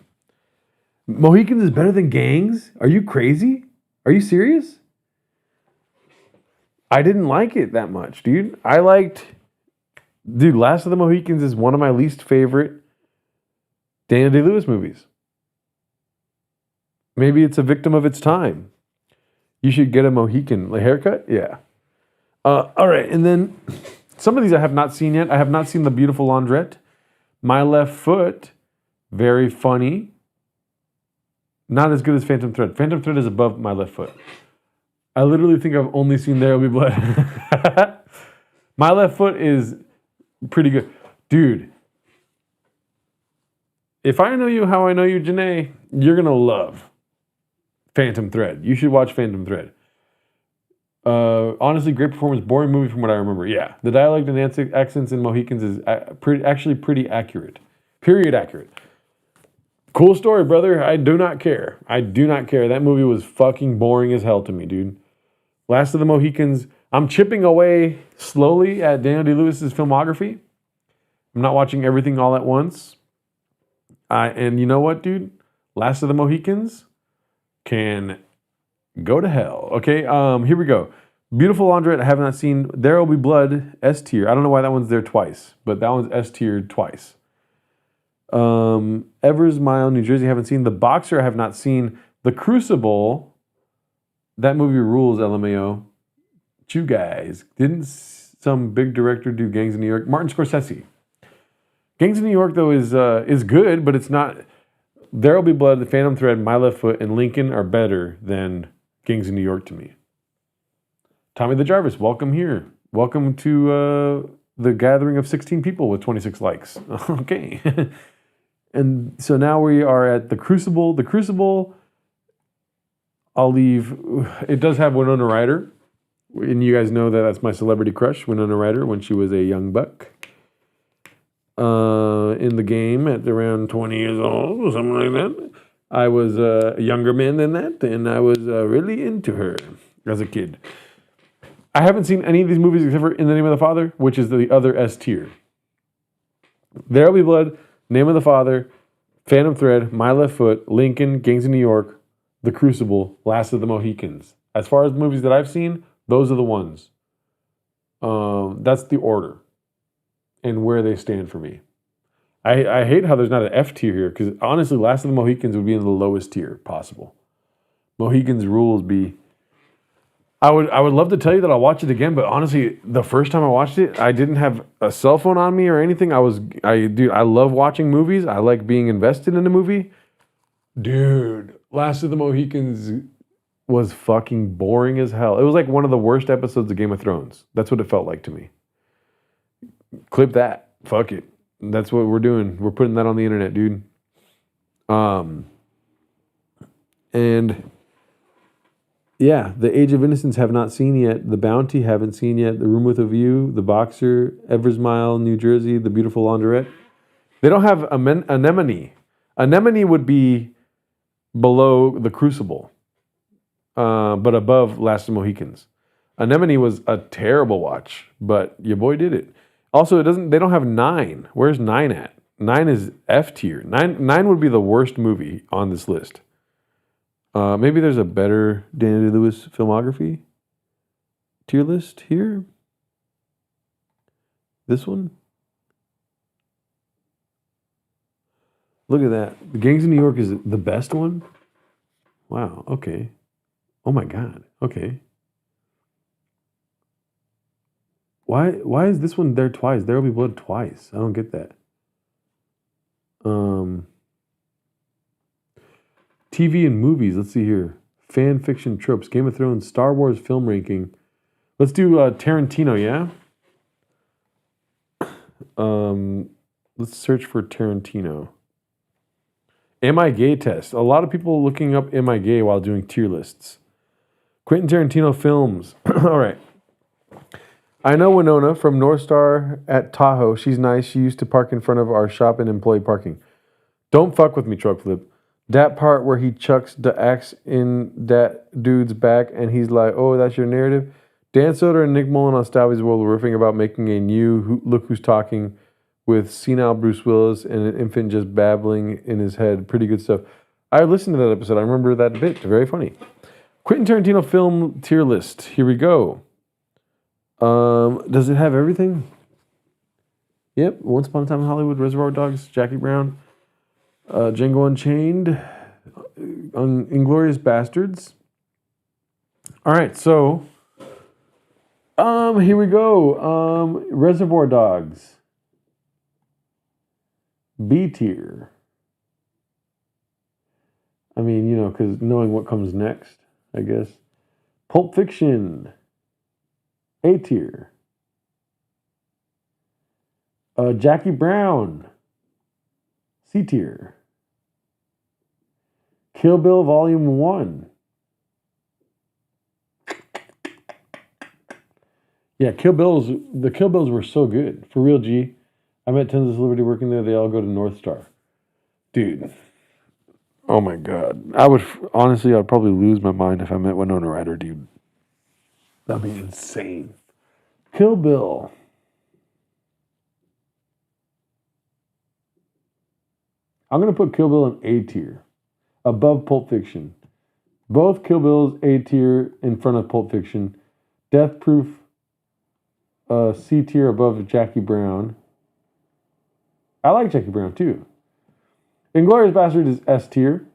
Mohicans is better than Gangs? Are you crazy? Are you serious? I didn't like it that much, dude. Last of the Mohicans is one of my least favorite Daniel Day-Lewis movies. Maybe it's a victim of its time. You should get a Mohican haircut? Yeah. All right, and then some of these I have not seen yet. I have not seen The Beautiful Laundrette. My Left Foot, very funny. Not as good as Phantom Thread. Phantom Thread is above My Left Foot. I literally think I've only seen There Will Be Blood. My Left Foot is pretty good. Dude, if I know you how I know you, Janae, you're going to love Phantom Thread. You should watch Phantom Thread. Honestly, great performance. Boring movie from what I remember. Yeah, the dialect and accents in Mohicans is actually pretty accurate. Period accurate. Cool story, brother. I do not care. That movie was fucking boring as hell to me, dude. Last of the Mohicans. I'm chipping away slowly at Daniel Day-Lewis's filmography. I'm not watching everything all at once. And you know what, dude? Last of the Mohicans can go to hell. Okay, here we go. Beautiful Laundrette, I have not seen. There Will Be Blood, S tier. I don't know why that one's there twice, but that one's S tiered twice. Evers Mile, New Jersey, haven't seen. The Boxer, I have not seen. The Crucible, that movie rules, LMAO. You guys, didn't some big director do Gangs of New York? Martin Scorsese. Gangs of New York, though, is good, but it's not. There Will Be Blood, The Phantom Thread, My Left Foot, and Lincoln are better than Gangs of New York to me. Tommy the Jarvis, welcome here. Welcome to the gathering of 16 people with 26 likes. Okay. And so now we are at The Crucible. The Crucible, I'll leave. It does have Winona Ryder. And you guys know that that's my celebrity crush, Winona Ryder, when she was a young buck. In the game at around 20 years old or something like that. I was a younger man than that, and I was really into her as a kid. I haven't seen any of these movies except for In the Name of the Father, which is the other S tier. There Will Be Blood, Name of the Father, Phantom Thread, My Left Foot, Lincoln, Gangs of New York, The Crucible, Last of the Mohicans. As far as the movies that I've seen, those are the ones. That's the order and where they stand for me. I hate how there's not an F tier here, because honestly, Last of the Mohicans would be in the lowest tier possible. Mohicans rules be. I would love to tell you that I'll watch it again, but honestly, the first time I watched it, I didn't have a cell phone on me or anything. I love watching movies. I like being invested in a movie. Dude, Last of the Mohicans was fucking boring as hell. It was like one of the worst episodes of Game of Thrones. That's what it felt like to me. Clip that. Fuck it. That's what we're doing. We're putting that on the internet, dude. And yeah, The Age of Innocence have not seen yet. The Bounty haven't seen yet. The Room with a View, The Boxer, Evers Mile, New Jersey, The Beautiful Laundrette. They don't have Anemone. Anemone would be below The Crucible, but above Last of the Mohicans. Anemone was a terrible watch, but your boy did it. Also, they don't have 9. Where's 9 at? 9 is F tier. 9 would be the worst movie on this list. Maybe there's a better Daniel Day-Lewis filmography tier list here. This one. Look at that. The Gangs of New York is the best one? Wow, okay. Oh my God, okay. Why is this one there twice? There will be blood twice. I don't get that. TV and movies. Let's see here. Fan fiction tropes. Game of Thrones. Star Wars film ranking. Let's do Tarantino. Yeah. Let's search for Tarantino. Am I gay test? A lot of people looking up Am I gay while doing tier lists. Quentin Tarantino films. All right. I know Winona from North Star at Tahoe. She's nice. She used to park in front of our shop in employee parking. Don't fuck with me, truck flip. That part where he chucks the axe in that dude's back and he's like, oh, that's your narrative? Dan Soder and Nick Mullen on Stalvy's World were riffing about making a new Look Who's Talking with senile Bruce Willis and an infant just babbling in his head. Pretty good stuff. I listened to that episode. I remember that bit. Very funny. Quentin Tarantino film tier list. Here we go. Does it have everything? Yep. Once Upon a Time in Hollywood, Reservoir Dogs, Jackie Brown, Django Unchained, Inglourious Bastards. All right, so here we go. Reservoir Dogs. B tier. I mean, you know, because knowing what comes next, I guess. Pulp Fiction. A tier. Jackie Brown. C tier. Kill Bill Volume 1. Yeah, the Kill Bills were so good. For real, G. I met tons of celebrity working there. They all go to North Star. Dude. Oh my God. Honestly, I'd probably lose my mind if I met Winona Ryder, dude. That'd be insane. Kill Bill. I'm going to put Kill Bill in A tier. Above Pulp Fiction. Both Kill Bills A tier in front of Pulp Fiction. Death Proof C tier above Jackie Brown. I like Jackie Brown too. Inglourious Bastard is S tier.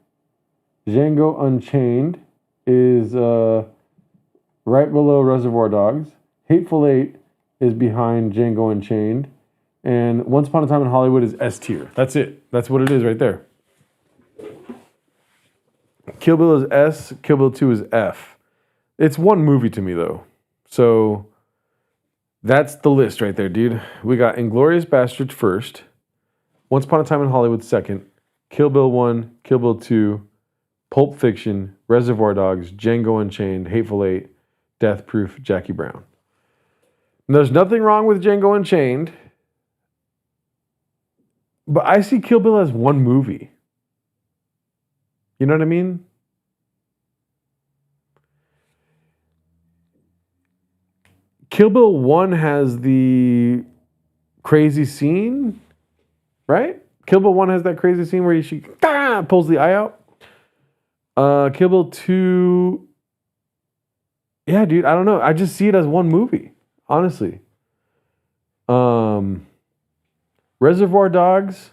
Django Unchained is right below Reservoir Dogs. Hateful Eight is behind Django Unchained. And Once Upon a Time in Hollywood is S tier. That's it. That's what it is right there. Kill Bill is S. Kill Bill 2 is F. It's one movie to me, though. So that's the list right there, dude. We got Inglourious Bastards first. Once Upon a Time in Hollywood second. Kill Bill 1, Kill Bill 2, Pulp Fiction, Reservoir Dogs, Django Unchained, Hateful Eight, Death Proof, Jackie Brown. And there's nothing wrong with Django Unchained. But I see Kill Bill as one movie. You know what I mean? Kill Bill 1 has the crazy scene, right? Kill Bill 1 has that crazy scene where she pulls the eye out. Kill Bill 2, yeah, dude, I don't know. I just see it as one movie, honestly. Reservoir Dogs,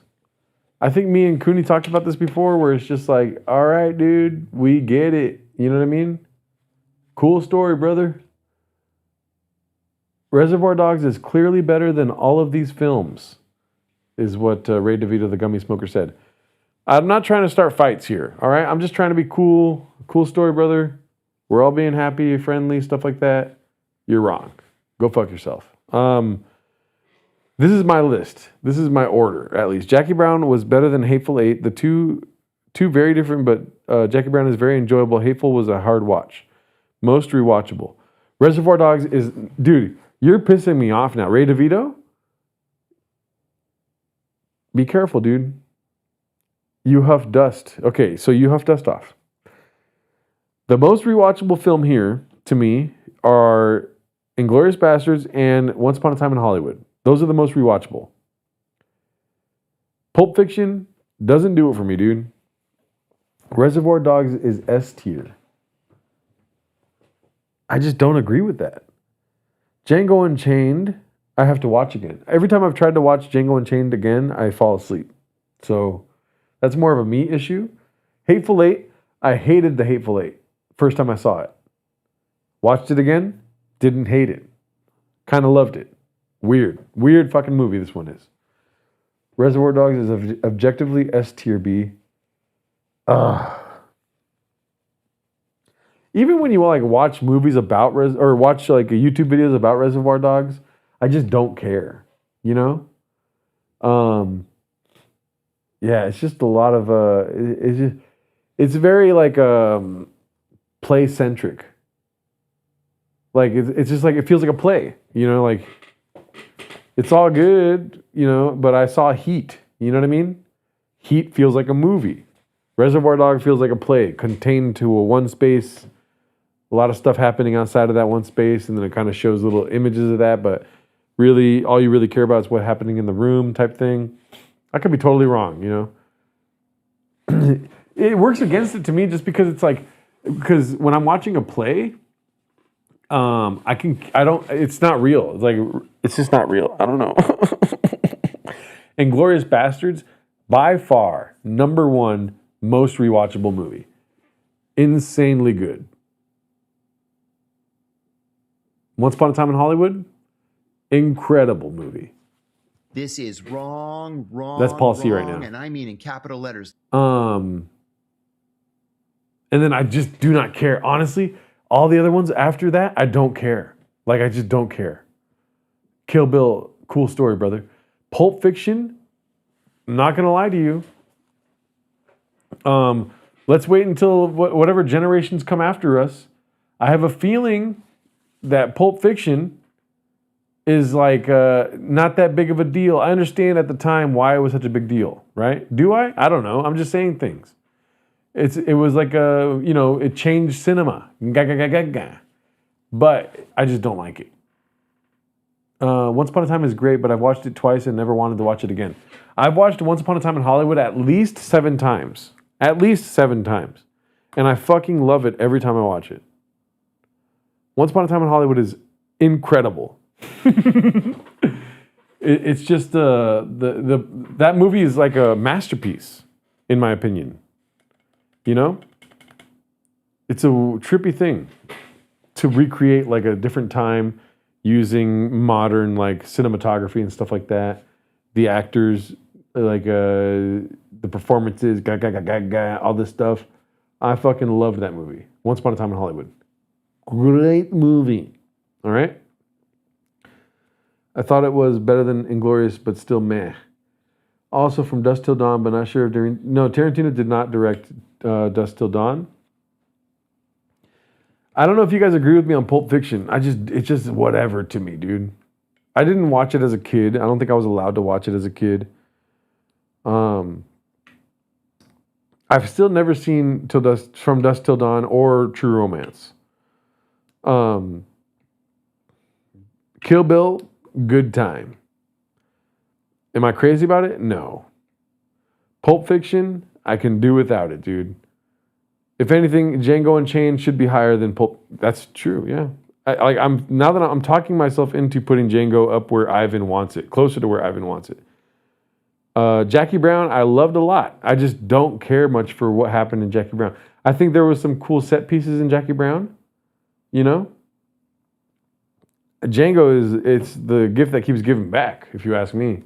I think me and Cooney talked about this before, where it's just like, all right, dude, we get it. You know what I mean? Cool story, brother. Reservoir Dogs is clearly better than all of these films, is what Ray DeVito, the Gummy Smoker, said. I'm not trying to start fights here, all right? I'm just trying to be cool. Cool story, brother. We're all being happy, friendly, stuff like that. You're wrong. Go fuck yourself. This is my list. This is my order, at least. Jackie Brown was better than Hateful Eight. The two very different, but Jackie Brown is very enjoyable. Hateful was a hard watch. Most rewatchable. Reservoir Dogs is... Dude, you're pissing me off now. Ray DeVito? Be careful, dude. You huff dust. Okay, so you huff dust off. The most rewatchable film here, to me, are Inglourious Bastards and Once Upon a Time in Hollywood. Those are the most rewatchable. Pulp Fiction doesn't do it for me, dude. Reservoir Dogs is S tier. I just don't agree with that. Django Unchained, I have to watch again. Every time I've tried to watch Django Unchained again, I fall asleep. So that's more of a me issue. Hateful Eight, I hated the Hateful Eight first time I saw it. Watched it again, didn't hate it. Kind of loved it. Weird fucking movie this one is. Reservoir Dogs is objectively S tier B. Even when you like watch movies about or watch like YouTube videos about Reservoir Dogs, I just don't care. You know? Yeah, it's just a lot of it's very like play centric. Like it's just like it feels like a play, you know, like it's all good, you know, but I saw Heat, you know what I mean? Heat feels like a movie. Reservoir Dog feels like a play, contained to a one space, a lot of stuff happening outside of that one space, and then it kind of shows little images of that, but really all you really care about is what's happening in the room type thing. I could be totally wrong, you know? It works against it to me just because it's like, because when I'm watching a play, it's not real. It's like, it's just not real. I don't know. Inglourious Bastards, by far, number one most rewatchable movie. Insanely good. Once Upon a Time in Hollywood, incredible movie. This is wrong. That's Paul C right now. And I mean in capital letters. And then I just do not care. Honestly, all the other ones after that, I don't care. Like, I just don't care. Kill Bill, cool story, brother. Pulp Fiction, I'm not going to lie to you. Let's wait until whatever generations come after us. I have a feeling that Pulp Fiction is like not that big of a deal. I understand at the time why it was such a big deal, right? Do I? I don't know. I'm just saying things. It was like it changed cinema. But I just don't like it. Once Upon a Time is great, but I've watched it twice and never wanted to watch it again. I've watched Once Upon a Time in Hollywood at least 7 times. At least 7 times. And I fucking love it every time I watch it. Once Upon a Time in Hollywood is incredible. It's just that movie is like a masterpiece, in my opinion. You know? It's a trippy thing to recreate like a different time using modern like cinematography and stuff like that. The actors, like the performances, all this stuff. I fucking loved that movie. Once Upon a Time in Hollywood. Great movie. All right? I thought it was better than Inglourious, but still meh. Also from Dusk Till Dawn, but not sure if Tarantino did not direct Dusk Till Dawn. I don't know if you guys agree with me on Pulp Fiction. It's just whatever to me, dude. I didn't watch it as a kid. I don't think I was allowed to watch it as a kid. I've still never seen From Dusk Till Dawn or True Romance. Kill Bill, good time. Am I crazy about it? No. Pulp Fiction, I can do without it, dude. If anything, Django Unchained should be higher than Pulp. That's true, yeah. Now that I'm talking myself into putting Django up where Ivan wants it, closer to where Ivan wants it. Jackie Brown, I loved a lot. I just don't care much for what happened in Jackie Brown. I think there was some cool set pieces in Jackie Brown. You know? Django it's the gift that keeps giving back, if you ask me.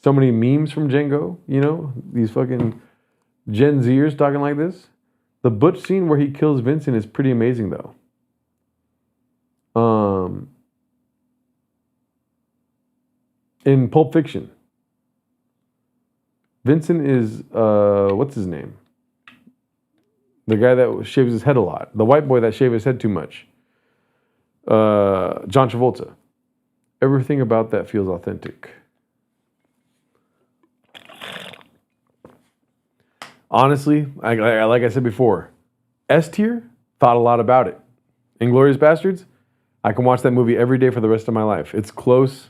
So many memes from Django, you know? These fucking Gen Zers talking like this. The Butch scene where he kills Vincent is pretty amazing, though. In Pulp Fiction, Vincent is, what's his name? The guy that shaves his head a lot. The white boy that shaved his head too much. John Travolta. Everything about that feels authentic. Honestly, like I said before, S tier, thought a lot about it. Inglourious Bastards, I can watch that movie every day for the rest of my life. It's close.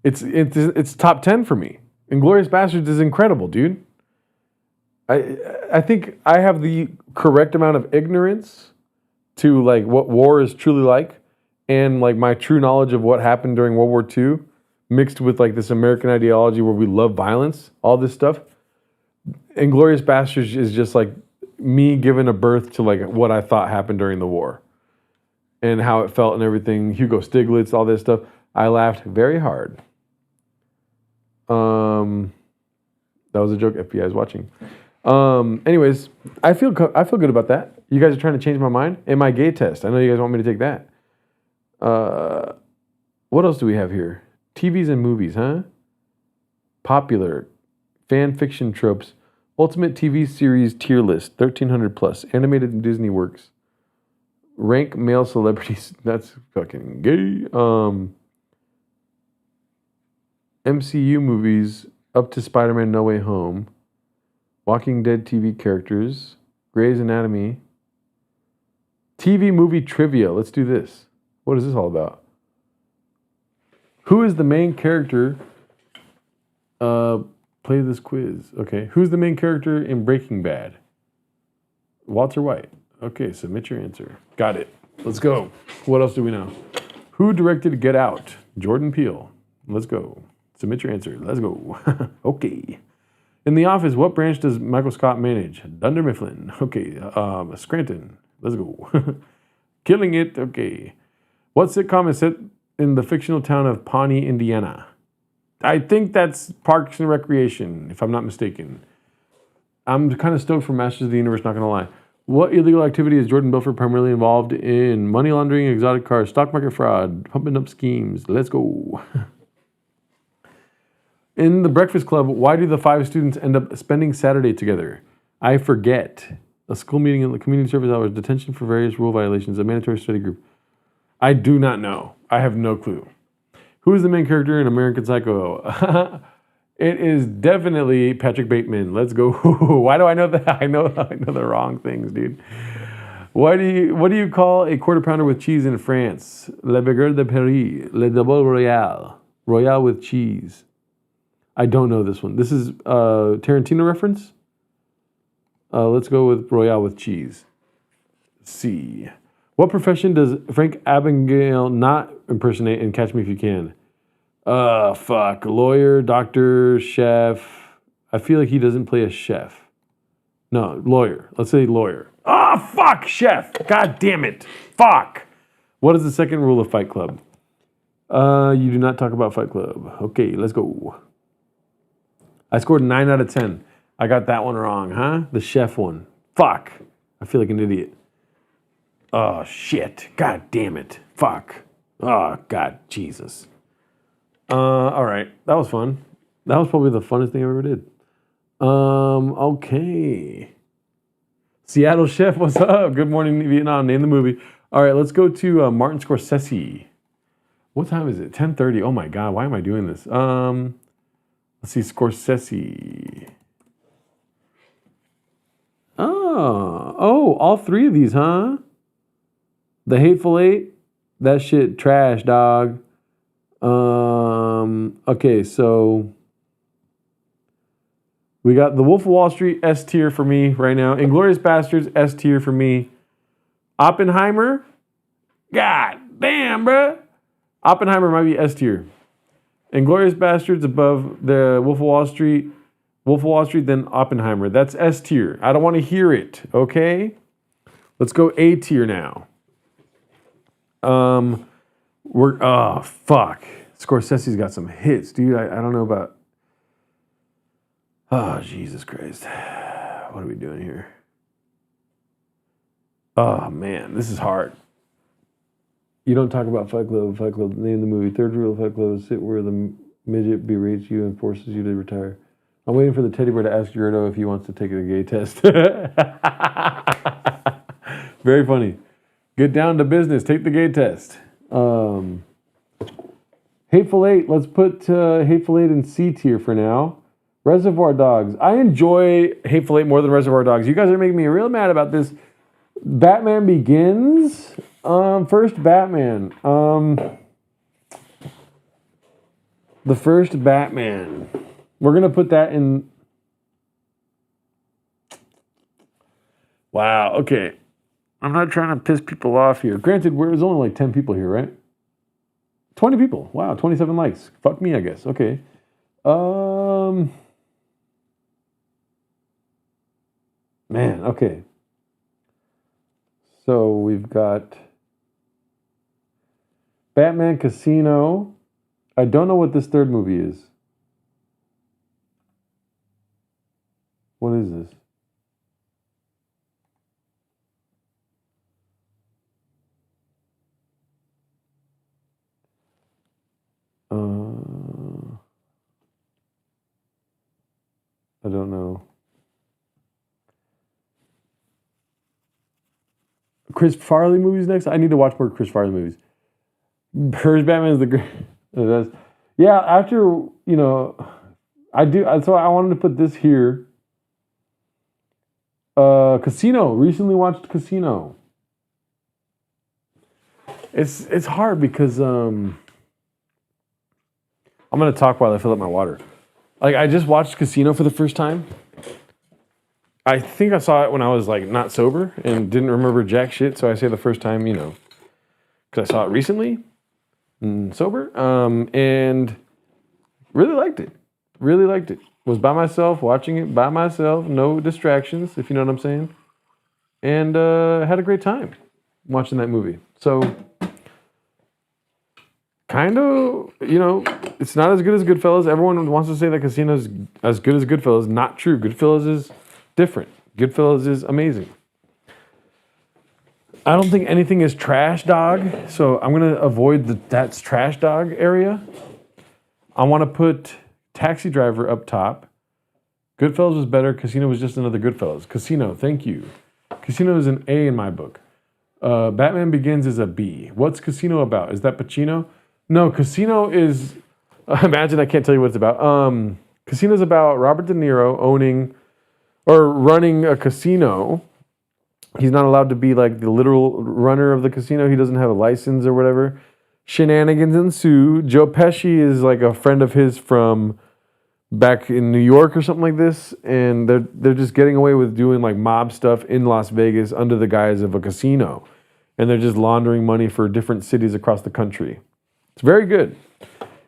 It's top 10 for me. Inglourious Bastards is incredible, dude. I think I have the correct amount of ignorance to like what war is truly like, and like my true knowledge of what happened during World War II, mixed with like this American ideology where we love violence, all this stuff. Inglourious Basterds is just like me giving a birth to like what I thought happened during the war and how it felt and everything. Hugo Stiglitz, all this stuff. I laughed very hard. That was a joke. FBI is watching. Anyways, I feel good about that. You guys are trying to change my mind. And my gay test. I know you guys want me to take that. What else do we have here? TVs and movies, huh? Popular fan fiction tropes. Ultimate TV series tier list, 1,300 plus. Animated in Disney Works. Rank male celebrities. That's fucking gay. MCU movies up to Spider-Man No Way Home. Walking Dead TV characters. Grey's Anatomy. TV movie trivia. Let's do this. What is this all about? Who is the main character? Play this quiz. Okay. Who's the main character in Breaking Bad? Walter White. Okay, submit your answer. Got it. Let's go. What else do we know? Who directed Get Out? Jordan Peele. Let's go. Submit your answer. Let's go. Okay. In The Office, what branch does Michael Scott manage? Dunder Mifflin. Okay. Scranton. Let's go. Killing It. Okay. What sitcom is set in the fictional town of Pawnee, Indiana? I think that's Parks and Recreation, if I'm not mistaken. I'm kind of stoked for Masters of the Universe, not going to lie. What illegal activity is Jordan Belfort primarily involved in? Money laundering, exotic cars, stock market fraud, pumping up schemes. Let's go. In The Breakfast Club, why do the 5 students end up spending Saturday together? I forget. A school meeting in the community service hours, detention for various rule violations, a mandatory study group. I do not know. I have no clue. Who is the main character in American Psycho? It is definitely Patrick Bateman. Let's go. Why do I know that? I know the wrong things, dude. What do you call a quarter pounder with cheese in France? Le Baguette de Paris. Le Double Royale. Royale with cheese. I don't know this one. This is a Tarantino reference? Let's go with Royale with cheese. C. What profession does Frank Abagnale not impersonate in Catch Me If You Can? Fuck. Lawyer, doctor, chef. I feel like he doesn't play a chef. No, lawyer. Let's say lawyer. Fuck, chef. God damn it. Fuck. What is the second rule of Fight Club? You do not talk about Fight Club. Okay, let's go. I scored 9 out of 10. I got that one wrong, huh? The chef one. Fuck. I feel like an idiot. Oh, shit. God damn it. Fuck. Oh, God. Jesus. All right. That was fun. That was probably the funnest thing I ever did. Okay. Seattle Chef, what's up? Good morning, Vietnam. Name the movie. All right, let's go to Martin Scorsese. What time is it? 10:30. Oh, my God. Why am I doing this? Let's see. Scorsese. Oh, all 3 of these, huh? The Hateful Eight, that shit trash, dog. Okay, so we got The Wolf of Wall Street, S tier for me right now. Inglourious Basterds, S tier for me. Oppenheimer, God damn, bruh. Oppenheimer might be S tier. Inglourious Basterds above the Wolf of Wall Street, then Oppenheimer. That's S tier. I don't want to hear it, okay? Let's go A tier now. Fuck. Scorsese's got some hits, dude. I don't know about. Oh, Jesus Christ. What are we doing here? Oh, man. This is hard. You don't talk about Fight Club. Fight Club. Name the movie. Third rule of Fight Club is sit where the midget berates you and forces you to retire. I'm waiting for the teddy bear to ask Gerardo if he wants to take the gay test. Very funny. Get down to business. Take the gay test. Hateful Eight. Let's put Hateful Eight in C tier for now. Reservoir Dogs. I enjoy Hateful Eight more than Reservoir Dogs. You guys are making me real mad about this. Batman Begins. First Batman. The first Batman. We're going to put that in... Wow. Okay. I'm not trying to piss people off here. Granted, there's only like 10 people here, right? 20 people. Wow. 27 likes. Fuck me, I guess. Okay. Man. Okay. So we've got Batman Casino. I don't know what this third movie is. What is this? I don't know. Chris Farley movies next? I need to watch more Chris Farley movies. First Batman is the great. Yeah, after, I do. So I wanted to put this here. Casino. Recently watched Casino. It's hard because I'm gonna talk while I fill up my water. Like, I just watched Casino for the first time. I think I saw it when I was like not sober and didn't remember jack shit. So I say the first time, because I saw it recently and sober, and really liked it. Really liked it. Was by myself, watching it by myself, no distractions, if you know what I'm saying, and had a great time watching that movie. So, kind of, it's not as good as Goodfellas. Everyone wants to say that Casino's as good as Goodfellas. Not true. Goodfellas is different. Goodfellas is amazing. I don't think anything is trash dog, so I'm going to avoid that's trash dog area. I want to put Taxi Driver up top. Goodfellas was better. Casino was just another Goodfellas. Casino, thank you. Casino is an A in my book. Batman Begins is a B. What's Casino about? Is that Pacino? No, Casino is... Imagine I can't tell you what it's about. Casino's about Robert De Niro owning or running a casino. He's not allowed to be like the literal runner of the casino. He doesn't have a license or whatever. Shenanigans ensue. Joe Pesci is like a friend of his from back in New York or something like this, and they're just getting away with doing like mob stuff in Las Vegas under the guise of a casino, and they're just laundering money for different cities across the country. It's very good.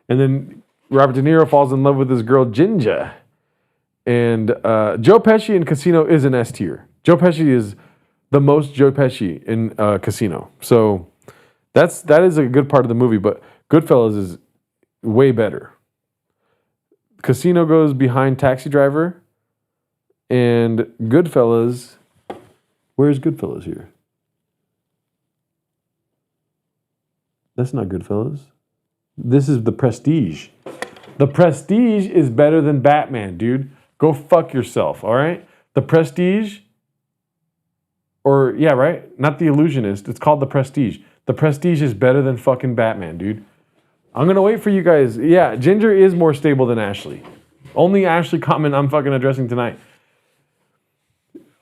And then Robert De Niro falls in love with this girl Ginger, and Joe Pesci in Casino is an S tier. Joe Pesci is the most Joe Pesci in Casino, so that is a good part of the movie. But Goodfellas is way better. Casino goes behind Taxi Driver, and Goodfellas. Where's Goodfellas here? That's not Goodfellas. This is The Prestige. The Prestige is better than Batman, dude. Go fuck yourself, all right? The Prestige, right? Not The Illusionist. It's called The Prestige. The Prestige is better than fucking Batman, dude. I'm going to wait for you guys. Yeah, Ginger is more stable than Ashley. Only Ashley comment I'm fucking addressing tonight.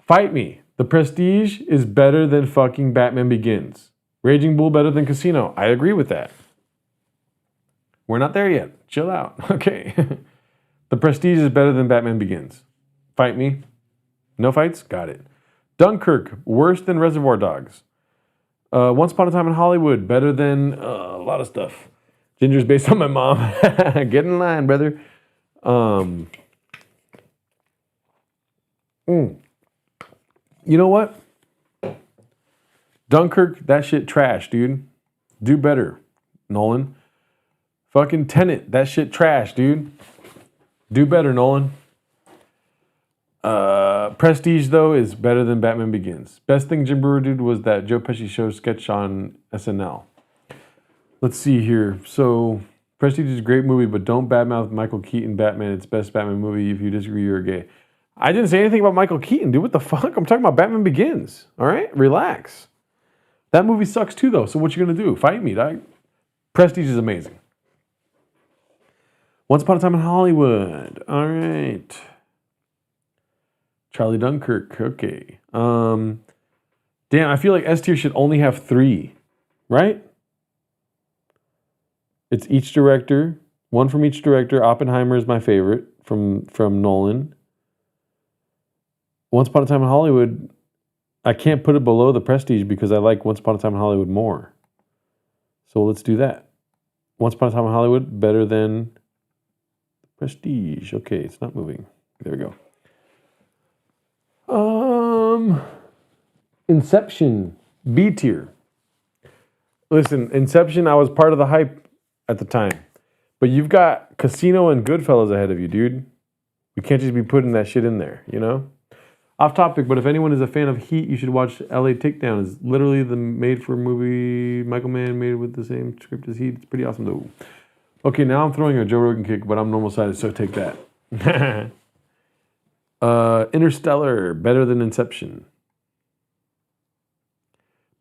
Fight me. The Prestige is better than fucking Batman Begins. Raging Bull better than Casino. I agree with that. We're not there yet. Chill out. Okay. The Prestige is better than Batman Begins. Fight me. No fights? Got it. Dunkirk, worse than Reservoir Dogs. Once Upon a Time in Hollywood, better than a lot of stuff. Ginger's based on my mom. Get in line, brother. You know what? Dunkirk, that shit trash, dude. Do better, Nolan. Fucking Tenet, that shit trash, dude. Do better, Nolan. Prestige, though, is better than Batman Begins. Best thing Jim Brewer did was that Joe Pesci show sketch on SNL. Let's see here. So, Prestige is a great movie, but don't badmouth Michael Keaton Batman. It's best Batman movie. If you disagree, you're gay. I didn't say anything about Michael Keaton, dude. What the fuck? I'm talking about Batman Begins. All right? Relax. That movie sucks too, though. So what you gonna do? Fight me, dog. Prestige is amazing. Once Upon a Time in Hollywood. All right. Charlie Dunkirk. Okay. Damn, I feel like S tier should only have 3, right? It's each director. One from each director. Oppenheimer is my favorite from Nolan. Once Upon a Time in Hollywood. I can't put it below the Prestige because I like Once Upon a Time in Hollywood more. So let's do that. Once Upon a Time in Hollywood better than Prestige. Okay, it's not moving. There we go. Inception, B tier. Listen, Inception, I was part of the hype at the time. But you've got Casino and Goodfellas ahead of you, dude. We can't just be putting that shit in there, you know? Off topic, but if anyone is a fan of Heat, you should watch LA Takedown. It's literally the made-for-movie Michael Mann made with the same script as Heat. It's pretty awesome, though. Okay, now I'm throwing a Joe Rogan kick, but I'm normal-sided, so take that. Interstellar, better than Inception.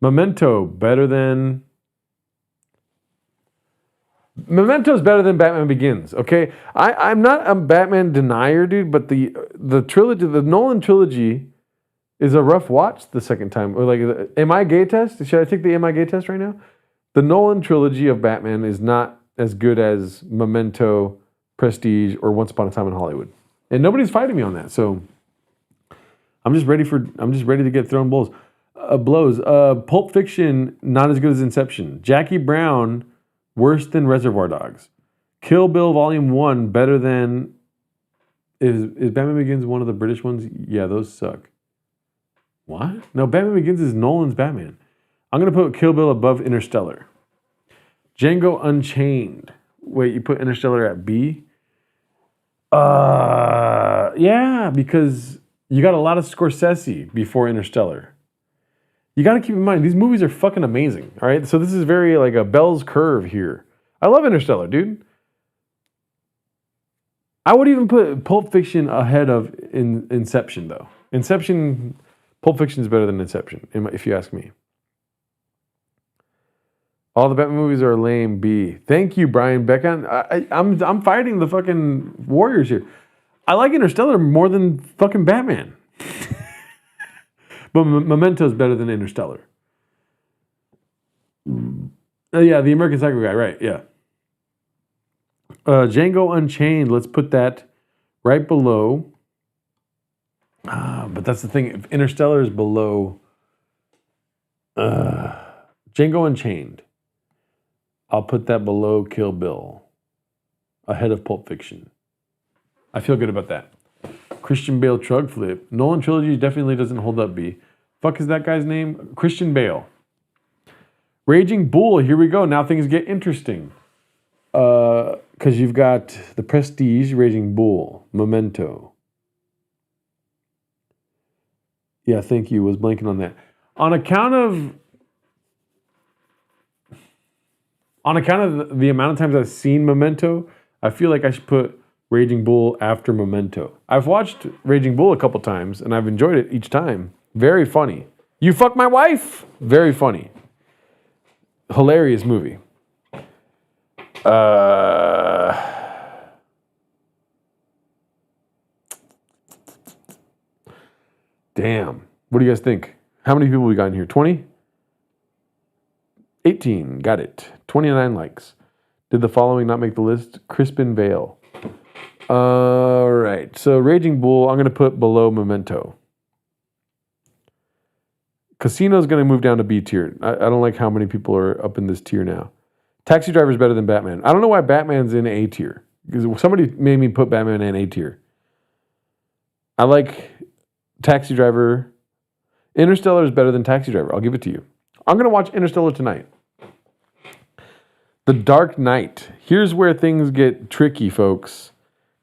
Memento, better than... Memento's better than Batman Begins, okay? I'm not a Batman denier, dude, but the trilogy, the Nolan trilogy is a rough watch the second time. Or like, am I gay test? Should I take the am I gay test right now? The Nolan trilogy of Batman is not as good as Memento, Prestige, or Once Upon a Time in Hollywood. And nobody's fighting me on that, so I'm just ready to get thrown blows. Pulp Fiction, not as good as Inception. Jackie Brown, worse than Reservoir Dogs. Kill Bill Volume 1, better than... Is Batman Begins one of the British ones? Yeah, those suck. What? No, Batman Begins is Nolan's Batman. I'm going to put Kill Bill above Interstellar. Django Unchained. Wait, you put Interstellar at B? Yeah, because you got a lot of Scorsese before Interstellar. You got to keep in mind, these movies are fucking amazing, all right? So this is very like a Bell's curve here. I love Interstellar, dude. I would even put Pulp Fiction ahead of Inception, though. Pulp Fiction is better than Inception, if you ask me. All the Batman movies are lame, B. Thank you, Brian Beckham. I'm fighting the fucking Warriors here. I like Interstellar more than fucking Batman. But Memento is better than Interstellar. Yeah, the American Psycho guy, right, yeah. Django Unchained, let's put that right below. But that's the thing, if Interstellar is below Django Unchained, I'll put that below Kill Bill, ahead of Pulp Fiction. I feel good about that. Christian Bale Trug Flip. Nolan Trilogy definitely doesn't hold up, B. Fuck is that guy's name? Christian Bale. Raging Bull, here we go. Now things get interesting. Because you've got The Prestige, Raging Bull, Memento. Yeah, thank you. Was blanking on that. On account of the amount of times I've seen Memento, I feel like I should put Raging Bull after Memento. I've watched Raging Bull a couple times, and I've enjoyed it each time. Very funny. You fuck my wife? Very funny. Hilarious movie. Damn. What do you guys think? How many people we got in here? 20? 18. Got it. 29 likes. Did the following not make the list? Crispin Vale. All right. So Raging Bull, I'm going to put below Memento. Casino's going to move down to B tier. I don't like how many people are up in this tier now. Taxi Driver is better than Batman. I don't know why Batman's in A tier. Because somebody made me put Batman in A tier. I like Taxi Driver. Interstellar is better than Taxi Driver. I'll give it to you. I'm going to watch Interstellar tonight. The Dark Knight. Here's where things get tricky, folks.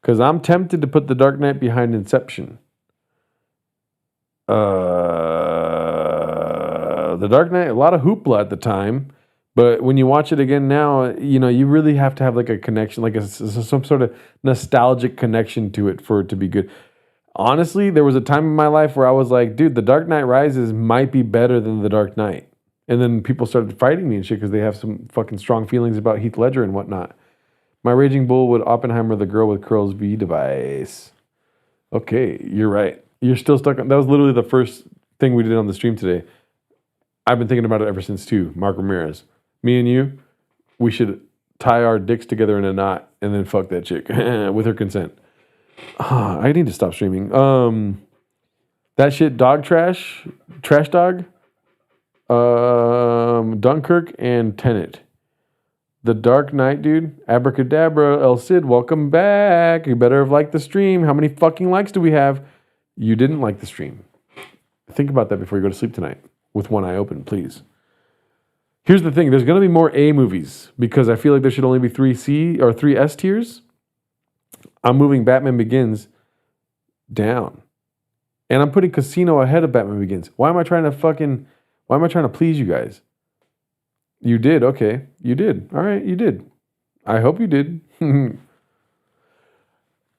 Because I'm tempted to put The Dark Knight behind Inception. The Dark Knight, a lot of hoopla at the time. But when you watch it again now, you know, you really have to have like a connection, like some sort of nostalgic connection to it for it to be good. Honestly, there was a time in my life where I was like, dude, The Dark Knight Rises might be better than The Dark Knight. And then people started fighting me and shit because they have some fucking strong feelings about Heath Ledger and whatnot. My Raging Bull would Oppenheimer, The Girl with Curls V device. Okay, you're right. You're still stuck on... That was literally the first thing we did on the stream today. I've been thinking about it ever since too. Mark Ramirez. Me and you, we should tie our dicks together in a knot and then fuck that chick with her consent. I need to stop streaming. That shit, Dog Trash, Trash Dog, Dunkirk, and Tenet. The Dark Knight, dude. Abracadabra, El Cid, welcome back. You better have liked the stream. How many fucking likes do we have? You didn't like the stream. Think about that before you go to sleep tonight with one eye open, please. Here's the thing. There's going to be more A movies because I feel like there should only be 3 C or 3 S tiers. I'm moving Batman Begins down. And I'm putting Casino ahead of Batman Begins. Why am I trying to please you guys? You did. Okay. You did. All right. You did. I hope you did.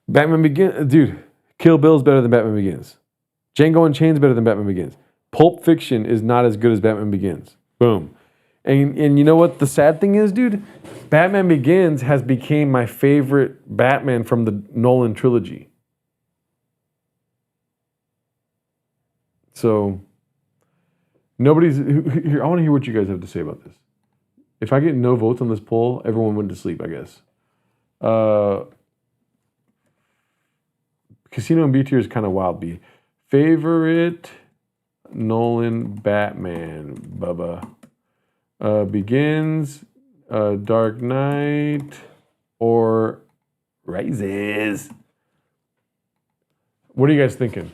Batman Begins. Dude, Kill Bill is better than Batman Begins. Django Unchained is better than Batman Begins. Pulp Fiction is not as good as Batman Begins. Boom. And you know what the sad thing is, dude? Batman Begins has become my favorite Batman from the Nolan trilogy. So, I want to hear what you guys have to say about this. If I get no votes on this poll, everyone went to sleep, I guess. Casino and B tier is kind of wild, B. Favorite Nolan Batman, Bubba. Begins, Dark Knight, or Rises. What are you guys thinking?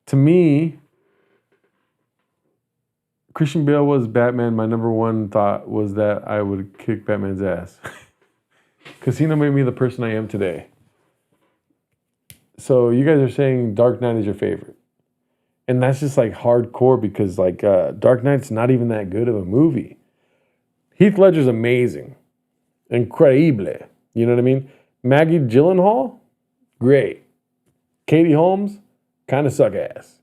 To me, Christian Bale was Batman. My number one thought was that I would kick Batman's ass. Casino made me the person I am today. So you guys are saying Dark Knight is your favorite. And that's just like hardcore because like Dark Knight's not even that good of a movie. Heath Ledger's amazing. Incredible. You know what I mean? Maggie Gyllenhaal, great. Katie Holmes, kind of suck ass.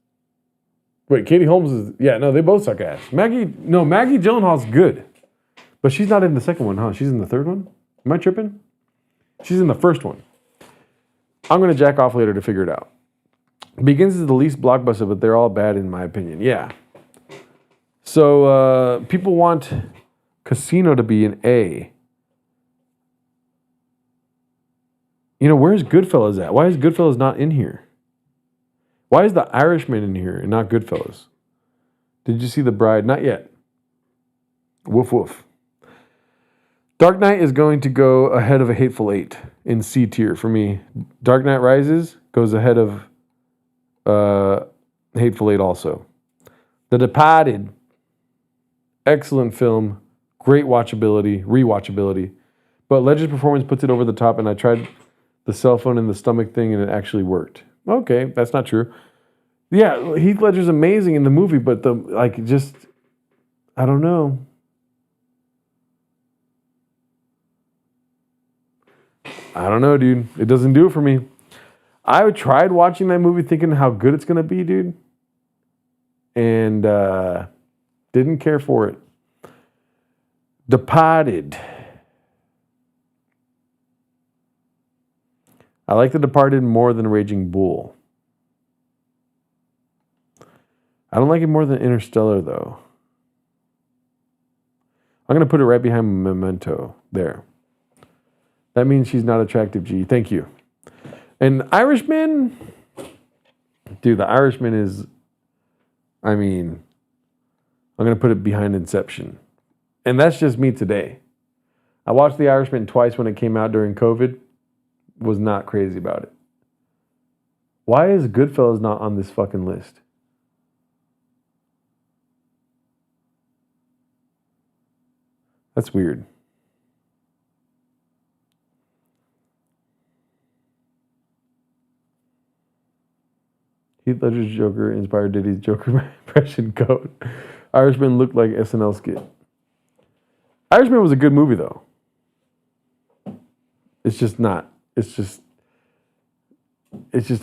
Wait, Katie Holmes is, they both suck ass. Maggie Gyllenhaal's good. But she's not in the second one, huh? She's in the third one? Am I tripping? She's in the first one. I'm going to jack off later to figure it out. Begins is the least blockbuster, but they're all bad in my opinion. Yeah. So people want Casino to be an A. You know, where's Goodfellas at? Why is Goodfellas not in here? Why is The Irishman in here and not Goodfellas? Did you see The Bride? Not yet. Woof woof. Dark Knight is going to go ahead of A Hateful Eight in C tier for me. Dark Knight Rises goes ahead of Hateful Eight also. The Departed, excellent film, great watchability, rewatchability. But Ledger's performance puts it over the top, and I tried the cell phone and the stomach thing, and it actually worked. Okay, that's not true. Yeah, Heath Ledger's amazing in the movie, but I don't know. I don't know, dude. It doesn't do it for me. I tried watching that movie thinking how good it's going to be, dude. And didn't care for it. Departed. I like The Departed more than Raging Bull. I don't like it more than Interstellar, though. I'm going to put it right behind Memento. There. That means she's not attractive, G. Thank you. And Irishman, dude, The Irishman is, I'm going to put it behind Inception. And that's just me today. I watched The Irishman twice when it came out during COVID. Was not crazy about it. Why is Goodfellas not on this fucking list? That's weird. Heath Ledger's Joker inspired Diddy's Joker impression code. Irishman looked like SNL skit. Irishman was a good movie, though. It's just not. It's just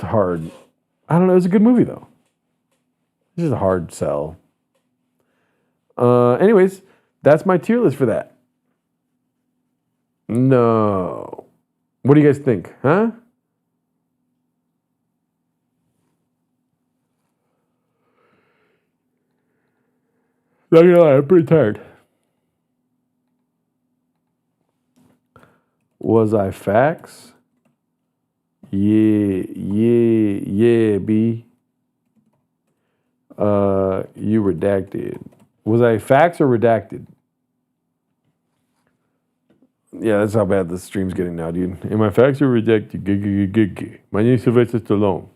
hard. I don't know. It's a good movie, though. It's just a hard sell. Anyways, that's my tier list for that. No. What do you guys think? Huh? Not gonna lie, I'm pretty tired. Was I facts? Yeah, B. You redacted. Was I faxed or redacted? Yeah, that's how bad the stream's getting now, dude. Am I faxed or redacted? My name is Sylvester Stallone.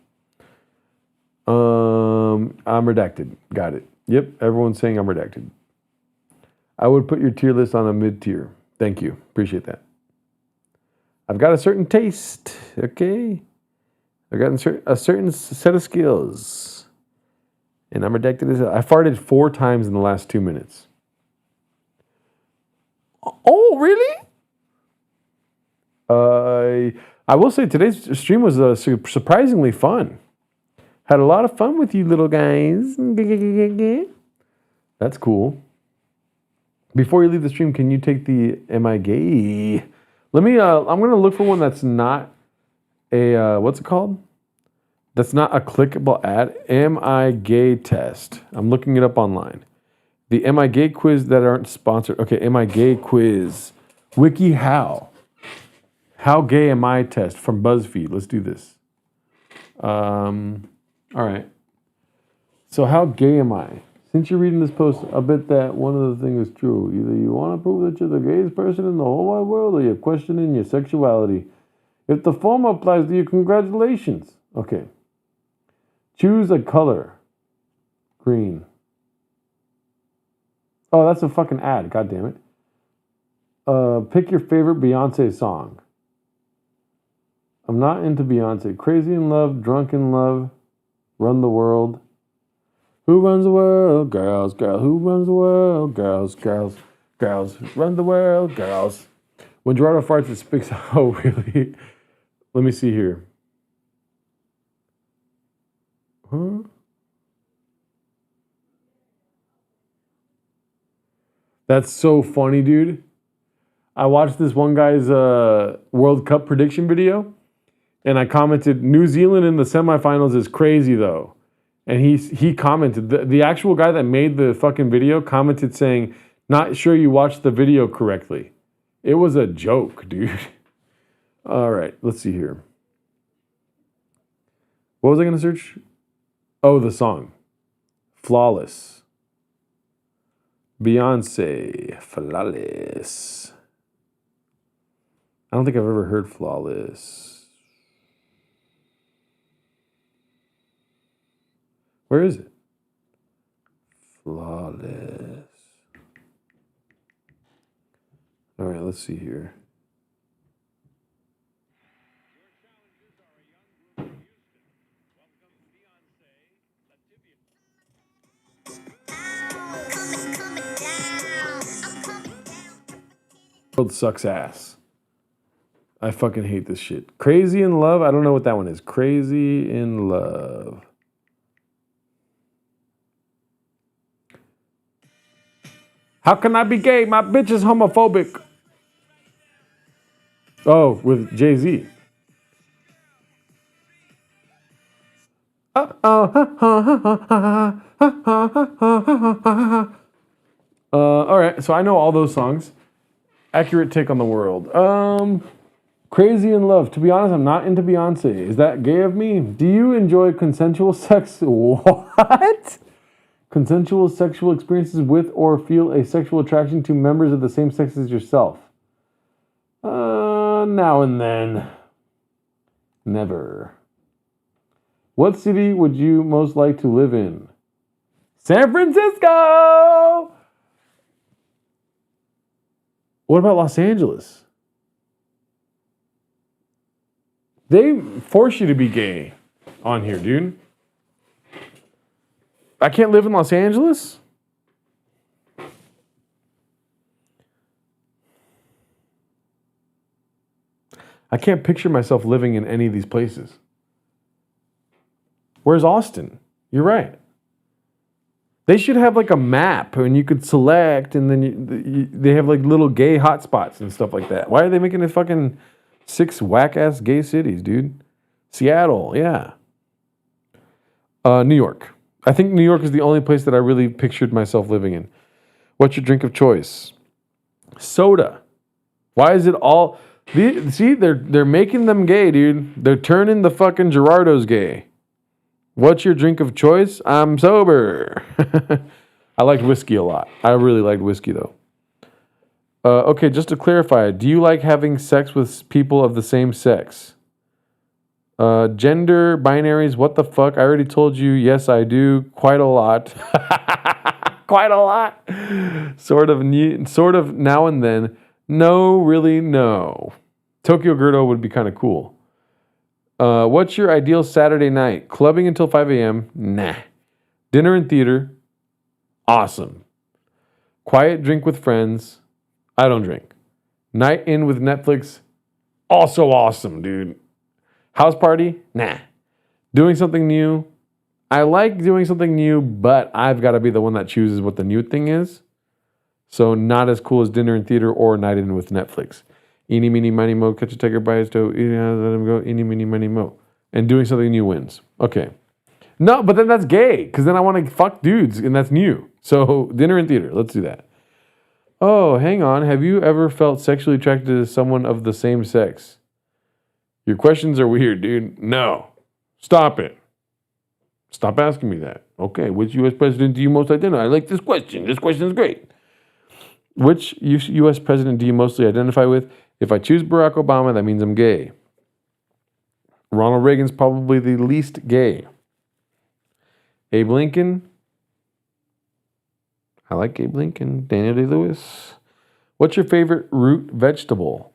I'm redacted. Got it. Yep, everyone's saying I'm redacted. I would put your tier list on a mid-tier. Thank you. Appreciate that. I've got a certain taste, okay? I've got a certain set of skills. And I'm redacted as I farted 4 times in the last 2 minutes. Oh, really? I will say today's stream was surprisingly fun. Had a lot of fun with you little guys. That's cool. Before you leave the stream, can you take the Am I Gay? Let me, I'm going to look for one that's not a, what's it called? That's not a clickable ad. Am I Gay test. I'm looking it up online. The Am I Gay quiz that aren't sponsored. Okay, Am I Gay quiz. WikiHow. How gay am I test from BuzzFeed. Let's do this. All right. So how gay am I? Since you're reading this post, I bet that one of the things is true. Either you want to prove that you're the gayest person in the whole wide world or you're questioning your sexuality. If the former applies to you, congratulations. Okay. Choose a color. Green. Oh, that's a fucking ad. God damn it. Pick your favorite Beyonce song. I'm not into Beyonce. Crazy in Love, Drunk in Love, Run the World. Who runs the world? Girls, girls. Who runs the world? Girls, girls, girls. Run the world, girls. When Gerardo farts, it speaks. Oh, really? Let me see here. Huh? That's so funny, dude. I watched this one guy's World Cup prediction video, and I commented, New Zealand in the semifinals is crazy, though. And he commented, the actual guy that made the fucking video commented saying, not sure you watched the video correctly. It was a joke, dude. All right, let's see here. What was I going to search? Oh, the song. Flawless. Beyonce. Flawless. I don't think I've ever heard Flawless. Where is it? Flawless. All right, let's see here. World sucks ass. I fucking hate this shit. Crazy in Love? I don't know what that one is. Crazy in Love. How can I be gay? My bitch is homophobic. Oh, with Jay-Z. All right, so I know all those songs. Accurate take on the world. Crazy in Love. To be honest, I'm not into Beyonce. Is that gay of me? Do you enjoy consensual sex? What? Consensual sexual experiences with or feel a sexual attraction to members of the same sex as yourself? Now and then. Never. What city would you most like to live in? San Francisco! What about Los Angeles? They force you to be gay on here, dude. I can't live in Los Angeles? I can't picture myself living in any of these places. Where's Austin? You're right. They should have like a map and you could select and then they have like little gay hotspots and stuff like that. Why are they making it fucking 6 whack-ass gay cities, dude? Seattle, yeah. New York. I think New York is the only place that I really pictured myself living in. What's your drink of choice? Soda. Why is it all... See, they're making them gay, dude. They're turning the fucking Gerardos gay. What's your drink of choice? I'm sober. I liked whiskey a lot. I really liked whiskey, though. Okay, just to clarify, do you like having sex with people of the same sex? Gender, binaries, what the fuck? I already told you, yes, I do. Quite a lot. Quite a lot. Sort of now and then. No, really, no. Tokyo Gurdo would be kind of cool. What's your ideal Saturday night? Clubbing until 5 a.m.? Nah. Dinner and theater? Awesome. Quiet drink with friends? I don't drink. Night in with Netflix? Also awesome, dude. House party? Nah. Doing something new? I like doing something new, but I've got to be the one that chooses what the new thing is. So not as cool as dinner and theater or night in with Netflix. Eeny, meeny, miny, mo, catch a tiger by his toe, let him go, eeny, meeny, miny, mo. And doing something new wins. Okay. No, but then that's gay, because then I want to fuck dudes, and that's new. So dinner and theater, let's do that. Oh, hang on. Have you ever felt sexually attracted to someone of the same sex? Your questions are weird, dude. No. Stop it. Stop asking me that. Okay, which U.S. president do you most identify? I like this question. This question is great. Which U.S. president do you mostly identify with? If I choose Barack Obama, that means I'm gay. Ronald Reagan's probably the least gay. Abe Lincoln. I like Abe Lincoln. Daniel Day-Lewis. What's your favorite root vegetable?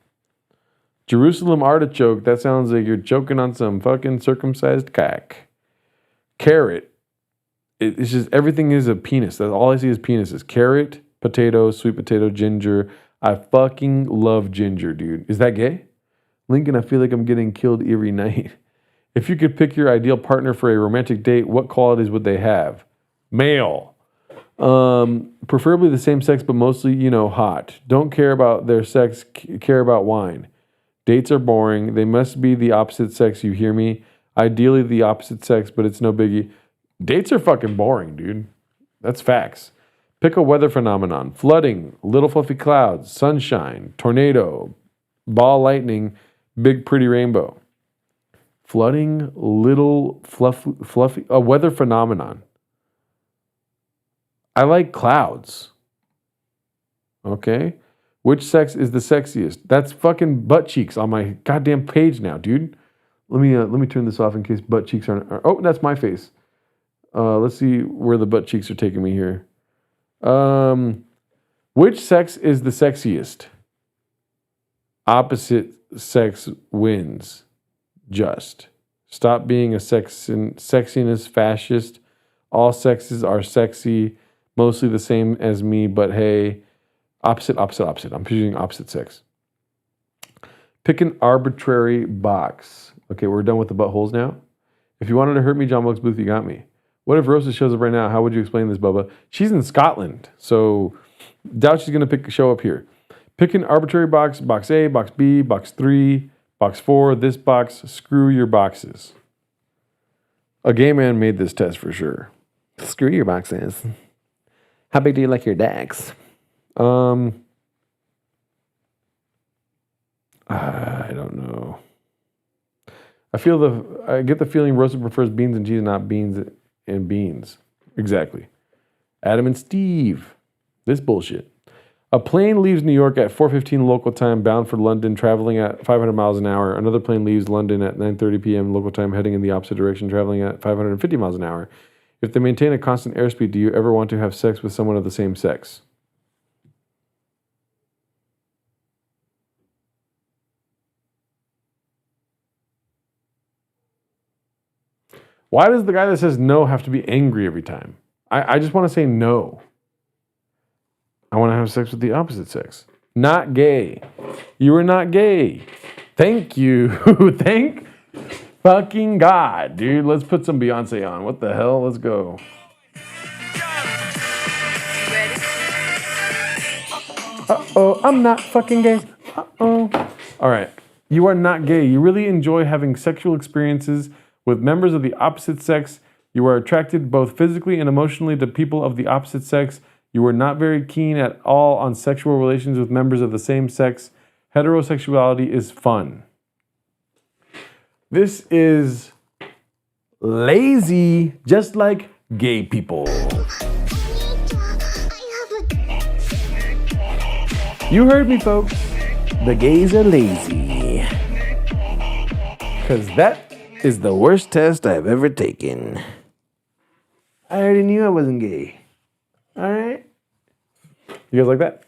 Jerusalem artichoke. That sounds like you're choking on some fucking circumcised cock. Carrot. It's just everything is a penis. That's all I see is penises. Carrot, potato, sweet potato, ginger. I fucking love ginger, dude. Is that gay? Lincoln, I feel like I'm getting killed every night. If you could pick your ideal partner for a romantic date, what qualities would they have? Male. Preferably the same sex, but mostly, hot. Don't care about their sex, care about wine. Dates are boring. They must be the opposite sex, you hear me? Ideally the opposite sex, but it's no biggie. Dates are fucking boring, dude. That's facts. Pick a weather phenomenon. Flooding, little fluffy clouds, sunshine, tornado, ball lightning, big pretty rainbow. Flooding, little fluffy, a weather phenomenon. I like clouds. Okay. Which sex is the sexiest? That's fucking butt cheeks on my goddamn page now, dude. Let me turn this off in case butt cheeks aren't. Oh, that's my face. Let's see where the butt cheeks are taking me here. Which sex is the sexiest? Opposite sex wins. Just. Stop being a sexiness fascist. All sexes are sexy. Mostly the same as me, but hey. Opposite. I'm choosing opposite sex. Pick an arbitrary box. Okay, we're done with the buttholes now. If you wanted to hurt me, John Wilkes Booth, you got me. What if Rosa shows up right now? How would you explain this, Bubba? She's in Scotland, so doubt she's going to show up here. Pick an arbitrary box. Box A, box B, box 3, box 4, this box. Screw your boxes. A gay man made this test for sure. Screw your boxes. How big do you like your decks? I don't know. I get the feeling Rosa prefers beans and cheese, not beans and beans. Exactly. Adam and Steve. This bullshit. A plane leaves New York at 4:15 local time, bound for London, traveling at 500 miles an hour. Another plane leaves London at 9:30 p.m. local time, heading in the opposite direction, traveling at 550 miles an hour. If they maintain a constant airspeed, do you ever want to have sex with someone of the same sex? Why does the guy that says no have to be angry every time? I just want to say no. I want to have sex with the opposite sex. Not gay. You are not gay. Thank you. Thank fucking God, dude. Let's put some Beyonce on. What the hell? Let's go. Uh-oh, I'm not fucking gay. Uh-oh. All right. You are not gay. You really enjoy having sexual experiences with members of the opposite sex. You are attracted both physically and emotionally to people of the opposite sex. You are not very keen at all on sexual relations with members of the same sex. Heterosexuality is fun. This is lazy, just like gay people. You heard me, folks. The gays are lazy. Because that is the worst test I've ever taken. I already knew I wasn't gay. All right? You guys like that?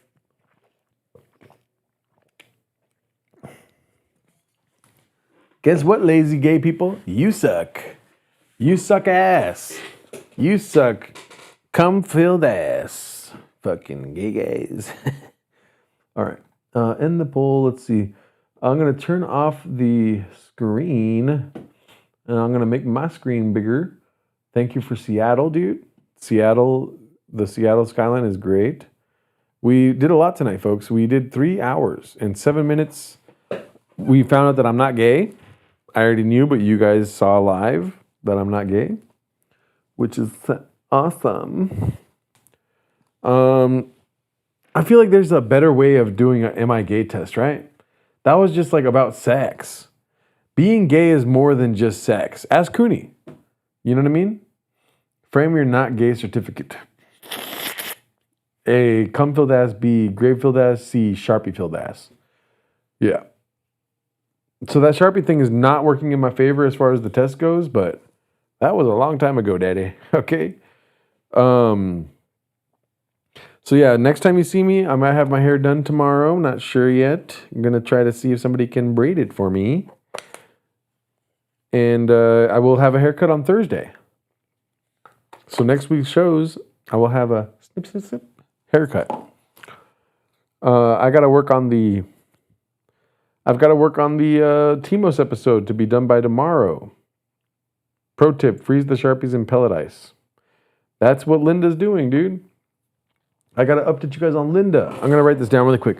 Guess what, lazy gay people? You suck. You suck ass. You suck cum-filled ass. Fucking gay gays. All right. End the poll. Let's see. I'm going to turn off the screen. And I'm going to make my screen bigger. Thank you for Seattle, dude. The Seattle skyline is great. We did a lot tonight, folks. We did 3 hours and 7 minutes. We found out that I'm not gay. I already knew, but you guys saw live that I'm not gay, which is awesome. I feel like there's a better way of doing an am I gay test, right? That was just like about sex. Being gay is more than just sex. Ask Cooney. You know what I mean? Frame your not gay certificate. A cum-filled ass, B, grape-filled ass, C, Sharpie-filled ass. Yeah. So that Sharpie thing is not working in my favor as far as the test goes, but that was a long time ago, Daddy. Okay. So yeah, next time you see me, I might have my hair done tomorrow. Not sure yet. I'm gonna try to see if somebody can braid it for me. And I will have a haircut on Thursday. So next week's shows, I will have a snip, snip, snip haircut. I've got to work on the Timos episode to be done by tomorrow. Pro tip, freeze the Sharpies in pellet ice. That's what Linda's doing, dude. I got to update you guys on Linda. I'm going to write this down really quick.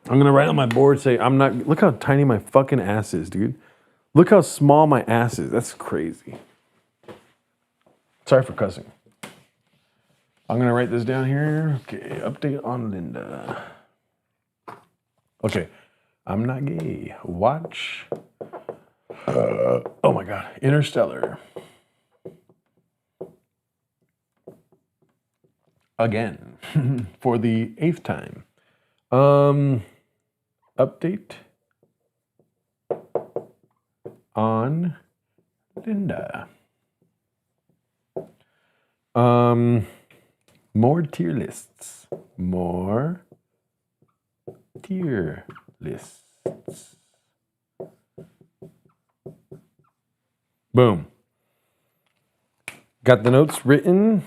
I'm going to write on my board, say, look how tiny my fucking ass is, dude. Look how small my ass is. That's crazy. Sorry for cussing. I'm going to write this down here. Okay, update on Linda. Okay, I'm not gay. Watch. Oh my God, Interstellar. Again, for the 8th time. Update on Linda. More tier lists. More tier lists. Boom. Got the notes written.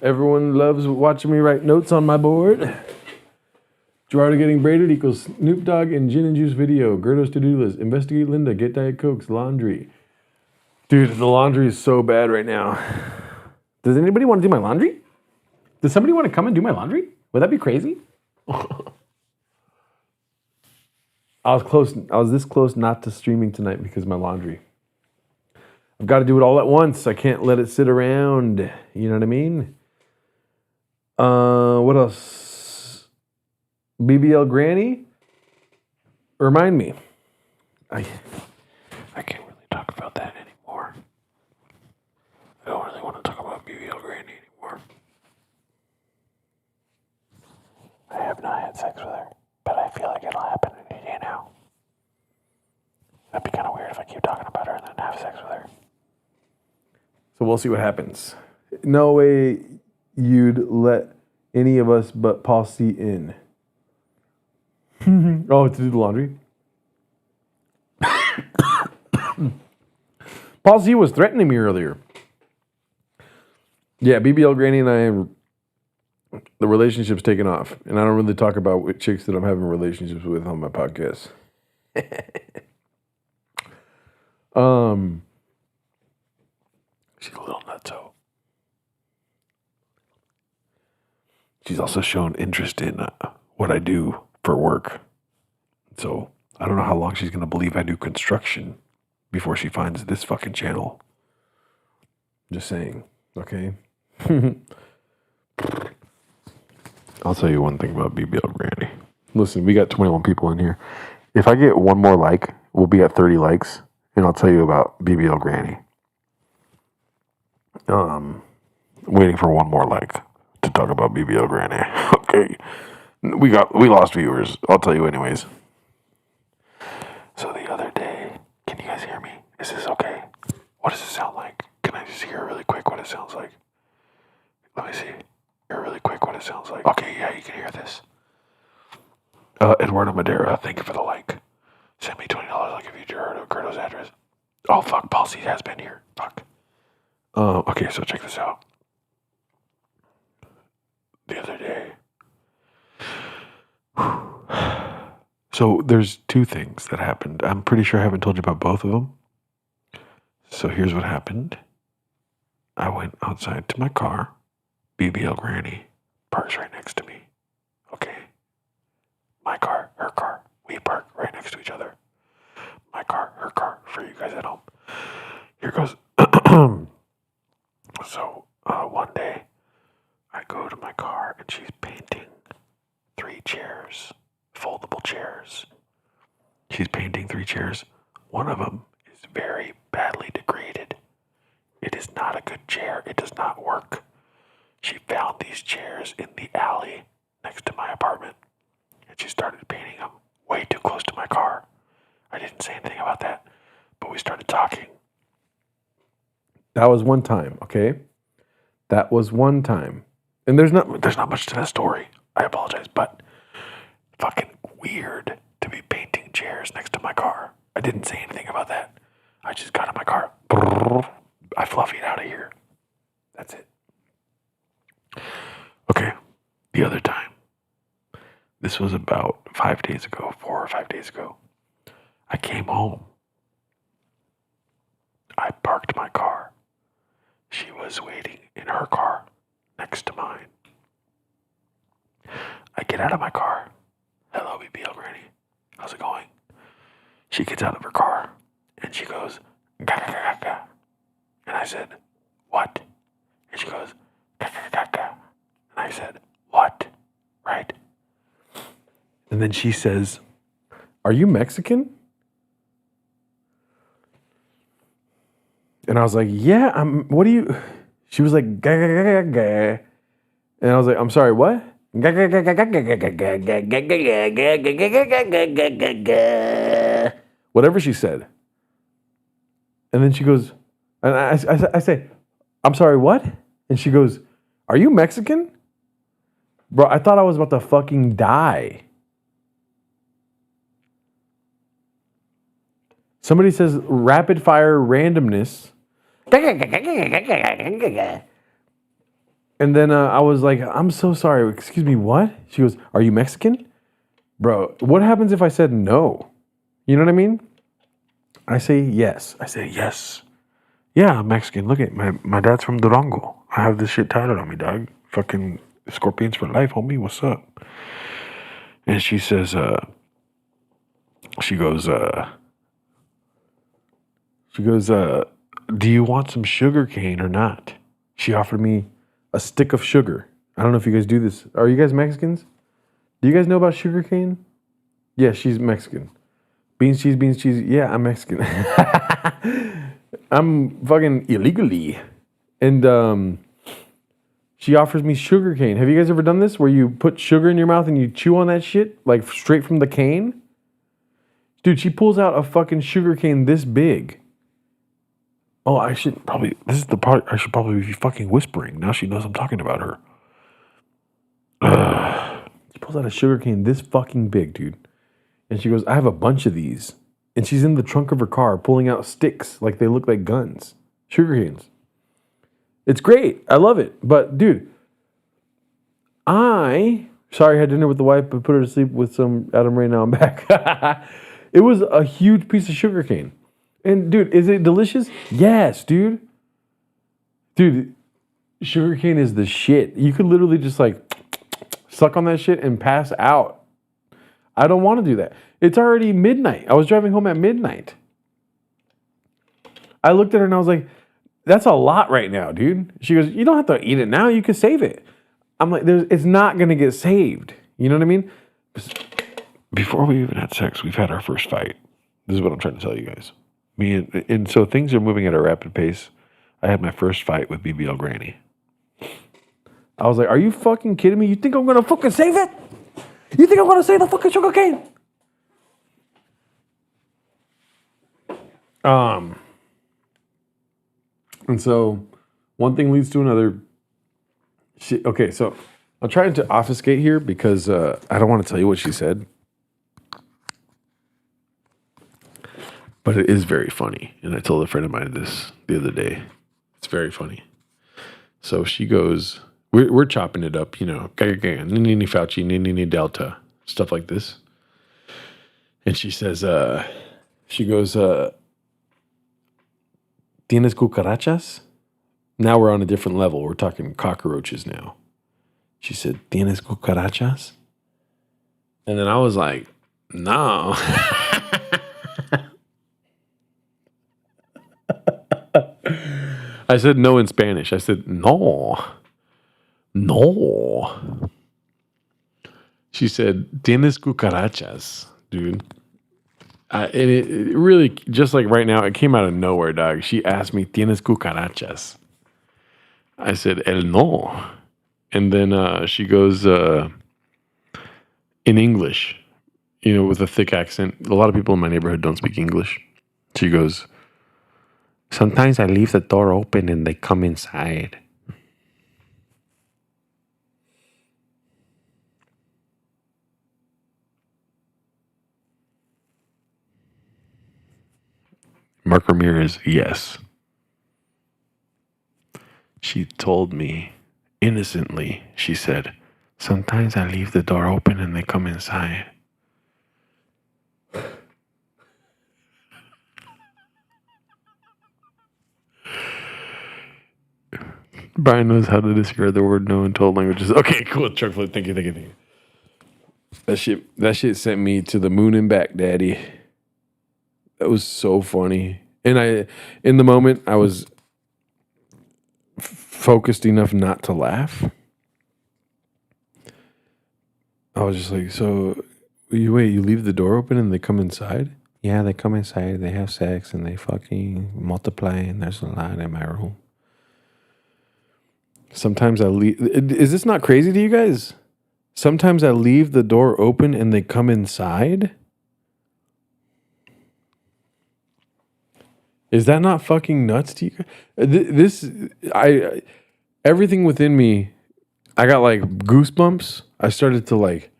Everyone loves watching me write notes on my board. Gerardo getting braided equals Snoop Dogg and Gin and Juice video. Gerdo's to-do list. Investigate Linda. Get Diet Cokes. Laundry. Dude, the laundry is so bad right now. Does anybody want to do my laundry? Does somebody want to come and do my laundry? Would that be crazy? I was close. I was this close not to streaming tonight because of my laundry. I've got to do it all at once. I can't let it sit around. You know what I mean? What else? BBL Granny? Remind me. I can't really talk about that anymore. I don't really want to talk about BBL Granny anymore. I have not had sex with her, but I feel like it'll happen any day now. That'd be kind of weird if I keep talking about her and then have sex with her. So we'll see what happens. No way you'd let any of us but Paul C in. Oh, to do the laundry? Paul C was threatening me earlier. Yeah, BBL Granny and I, the relationship's taken off. And I don't really talk about chicks that I'm having relationships with on my podcast. She's a little nutso. She's also shown interest in what I do for work. So I don't know how long she's going to believe I do construction before she finds this fucking channel. Just saying, okay? I'll tell you one thing about BBL Granny. Listen, we got 21 people in here. If I get one more like, we'll be at 30 likes, and I'll tell you about BBL Granny. Waiting for one more like to talk about BBL Granny. Okay. We lost viewers. I'll tell you anyways. So the other day, can you guys hear me? Is this okay? What does it sound like? Can I just hear really quick what it sounds like? Let me see. Hear really quick what it sounds like. Okay, yeah, you can hear this. Eduardo Madera, thank you for the like. Send me $20. I'll give you Gerardo's address. Oh, fuck. Policy has been here. Fuck. Okay, so check this out. The other day. So there's two things that happened. I'm pretty sure I haven't told you about both of them. So here's what happened. I went outside to my car. BBL Granny parks right next to me. Okay. My car, her car. We park right next to each other. My car, her car. For you guys at home. Here goes. So one day, I go to my car and she's painting 3 chairs, foldable chairs. She's painting 3 chairs. One of them is very badly degraded. It is not a good chair. It does not work. She found these chairs in the alley next to my apartment, and she started painting them way too close to my car. I didn't say anything about that, but we started talking. That was one time, okay? That was one time. And there's not much to that story. I apologize, but fucking weird to be painting chairs next to my car. I didn't say anything about that. I just got in my car. I fluffied out of here. That's it. Okay, the other time. This was about 5 days ago, 4 or 5 days ago. I came home. I parked my car. She was waiting in her car next to mine. I get out of my car. Hello, BBL Granny. How's it going? She gets out of her car and she goes, "Gaga, gaga." And I said, "What?" And she goes, "Gaga, gaga." And I said, "What?" Right? And then she says, "Are you Mexican?" And I was like, "Yeah, what do you..." She was like, "Gaga, gaga, gaga." And I was like, "I'm sorry, what?" Whatever she said. And then she goes, and I say, "I'm sorry, what?" And she goes, "Are you Mexican?" Bro, I thought I was about to fucking die. Somebody says rapid fire randomness. And then I was like, "I'm so sorry. Excuse me, what?" She goes, "Are you Mexican?" Bro, what happens if I said no? You know what I mean? I say yes. I say yes. Yeah, I'm Mexican. Look at my dad's from Durango. I have this shit tatted on me, dog. Fucking Scorpions for life, homie. What's up? And she says, she goes, "Do you want some sugar cane or not?" She offered me a stick of sugar. I don't know if you guys do this. Are you guys Mexicans? Do you guys know about sugar cane? Yeah, she's Mexican. Beans, cheese. Yeah, I'm Mexican. I'm fucking illegally. And she offers me sugar cane. Have you guys ever done this where you put sugar in your mouth and you chew on that shit like straight from the cane? Dude, she pulls out a fucking sugar cane this big. Oh, this is the part I should probably be fucking whispering. Now she knows I'm talking about her. She pulls out a sugar cane this fucking big, dude. And she goes, "I have a bunch of these." And she's in the trunk of her car pulling out sticks like they look like guns. Sugar canes. It's great. I love it. But, dude, I had dinner with the wife, but put her to sleep with some Adam Ray. Now I'm back. It was a huge piece of sugar cane. And, dude, is it delicious? Yes, dude. Dude, sugarcane is the shit. You could literally just, like, suck on that shit and pass out. I don't want to do that. It's already midnight. I was driving home at midnight. I looked at her and I was like, "That's a lot right now, dude." She goes, "You don't have to eat it now. You can save it." I'm like, it's not going to get saved. You know what I mean? before we even had sex, we've had our first fight. This is what I'm trying to tell you guys. And so things are moving at a rapid pace. I had my first fight with BBL Granny. I was like, are you fucking kidding me? You think I'm going to fucking save it? You think I'm going to save the fucking sugar cane? And so one thing leads to another. Okay, so I'm trying to obfuscate here because I don't want to tell you what she said. But it is very funny. And I told a friend of mine this the other day. It's very funny. So she goes, we're chopping it up, Nini Fauci, Nini Delta, stuff like this. And she says, she goes, ¿Tienes cucarachas? Now we're on a different level. We're talking cockroaches now. She said, ¿Tienes cucarachas? And then I was like, no. I said no in Spanish. I said, no. No. She said, ¿Tienes cucarachas? Dude. And it really, just like right now, it came out of nowhere, dog. She asked me, ¿Tienes cucarachas? I said, el no. And then she goes, in English, with a thick accent. A lot of people in my neighborhood don't speak English. She goes, sometimes I leave the door open and they come inside. Mark Ramirez, yes. She told me innocently, she said, sometimes I leave the door open and they come inside. Brian knows how to discard the word no in 12 languages. Okay, cool. Truck flip. Thank you. That shit sent me to the moon and back, daddy. That was so funny. And in the moment, I was focused enough not to laugh. I was just like, so, you leave the door open and they come inside? Yeah, they come inside, they have sex, and they fucking multiply, and there's a lot in my room. Sometimes I leave. Is this not crazy to you guys? Sometimes I leave the door open and they come inside? Is that not fucking nuts to you guys? Everything within me, I got like goosebumps. I started to like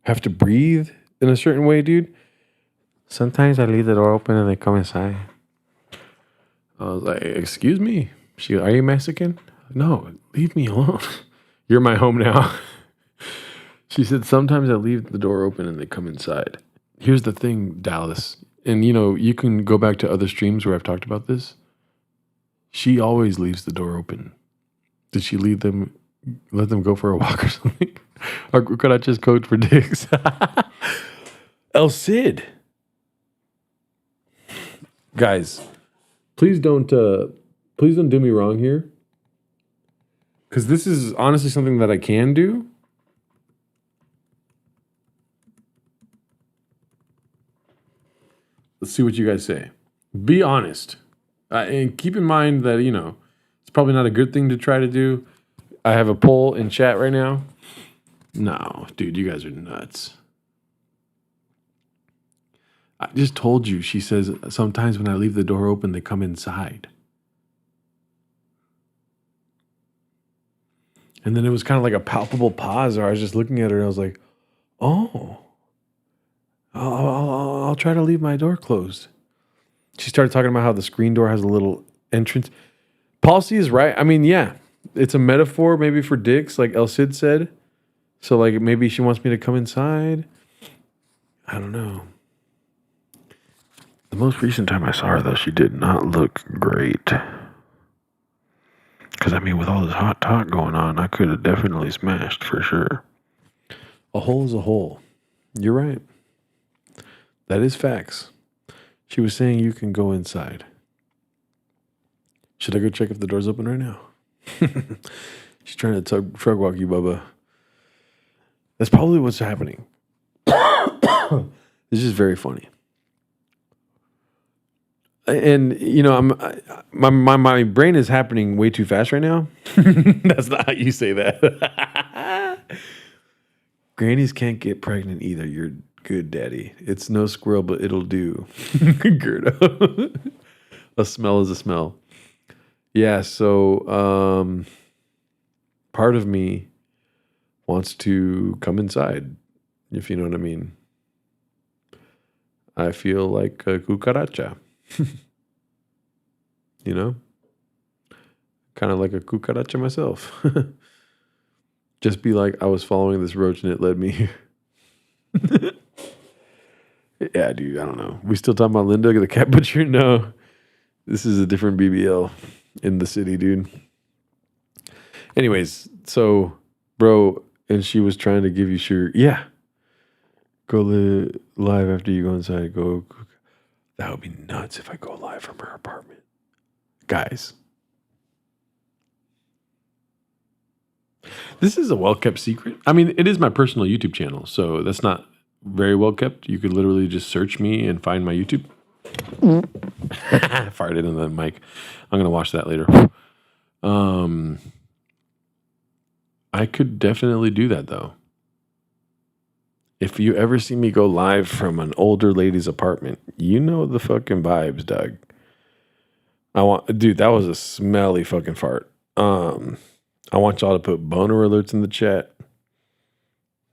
have to breathe in a certain way, dude. Sometimes I leave the door open and they come inside. I was like, excuse me. She goes, are you Mexican? No, leave me alone. You're my home now. She said, sometimes I leave the door open and they come inside. Here's the thing, Dallas. And, you can go back to other streams where I've talked about this. She always leaves the door open. Did she let them go for a walk or something? Or could I just code for dicks? El Cid. Guys, please don't do me wrong here. Because this is honestly something that I can do. Let's see what you guys say. Be honest. And keep in mind that, it's probably not a good thing to try to do. I have a poll in chat right now. No, dude, you guys are nuts. I just told you, she says, sometimes when I leave the door open, they come inside. And then it was kind of like a palpable pause, or I was just looking at her and I was like, oh. I'll try to leave my door closed. She started talking about how the screen door has a little entrance. Policy is right. I mean, yeah, it's a metaphor maybe for dicks, like El Cid said. So, like, maybe she wants me to come inside. I don't know. The most recent time I saw her, though, she did not look great. Because, with all this hot talk going on, I could have definitely smashed for sure. A hole is a hole. You're right. That is facts. She was saying you can go inside. Should I go check if the door's open right now? She's trying to truck walk you, Bubba. That's probably what's happening. It's just very funny. And you know, my brain is happening way too fast right now. That's not how you say that. Grannies can't get pregnant either. You're good, daddy. It's no squirrel, but it'll do. Gerdo. A smell is a smell. Yeah. So, part of me wants to come inside, if you know what I mean. I feel like a cucaracha. You know? Kind of like a cucaracha myself. Just be like, I was following this roach and it led me here. Yeah, dude, I don't know. We still talking about Linda, the cat butcher? No. This is a different BBL in the city, dude. Anyways, so, bro, and she was trying to give you sugar. Yeah. Go live after you go inside. Go. That would be nuts if I go live from her apartment. Guys. This is a well-kept secret. I mean, it is my personal YouTube channel, so that's not very well-kept. You could literally just search me and find my YouTube. Farted in the mic. I'm going to watch that later. I could definitely do that, though. If you ever see me go live from an older lady's apartment, you know the fucking vibes, Doug. Dude, that was a smelly fucking fart. I want y'all to put boner alerts in the chat.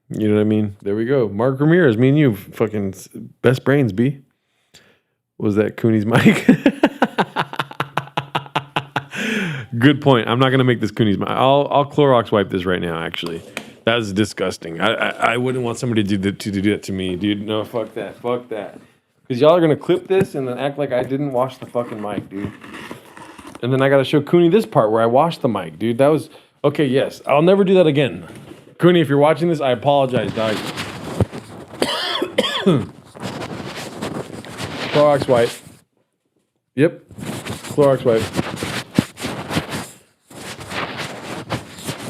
You know what I mean? There we go. Mark Ramirez, me and you, fucking best brains, B. Was that Cooney's mic? Good point. I'm not gonna make this Cooney's mic. I'll Clorox wipe this right now. Actually, that is disgusting. I wouldn't want somebody to do that to me, dude. No, fuck that. Fuck that. Because y'all are gonna clip this and then act like I didn't wash the fucking mic, dude. And then I gotta show Cooney this part where I washed the mic, dude. That was okay. Yes, I'll never do that again. Cooney, if you're watching this, I apologize, dog. Clorox wipe. Yep. Clorox wipe.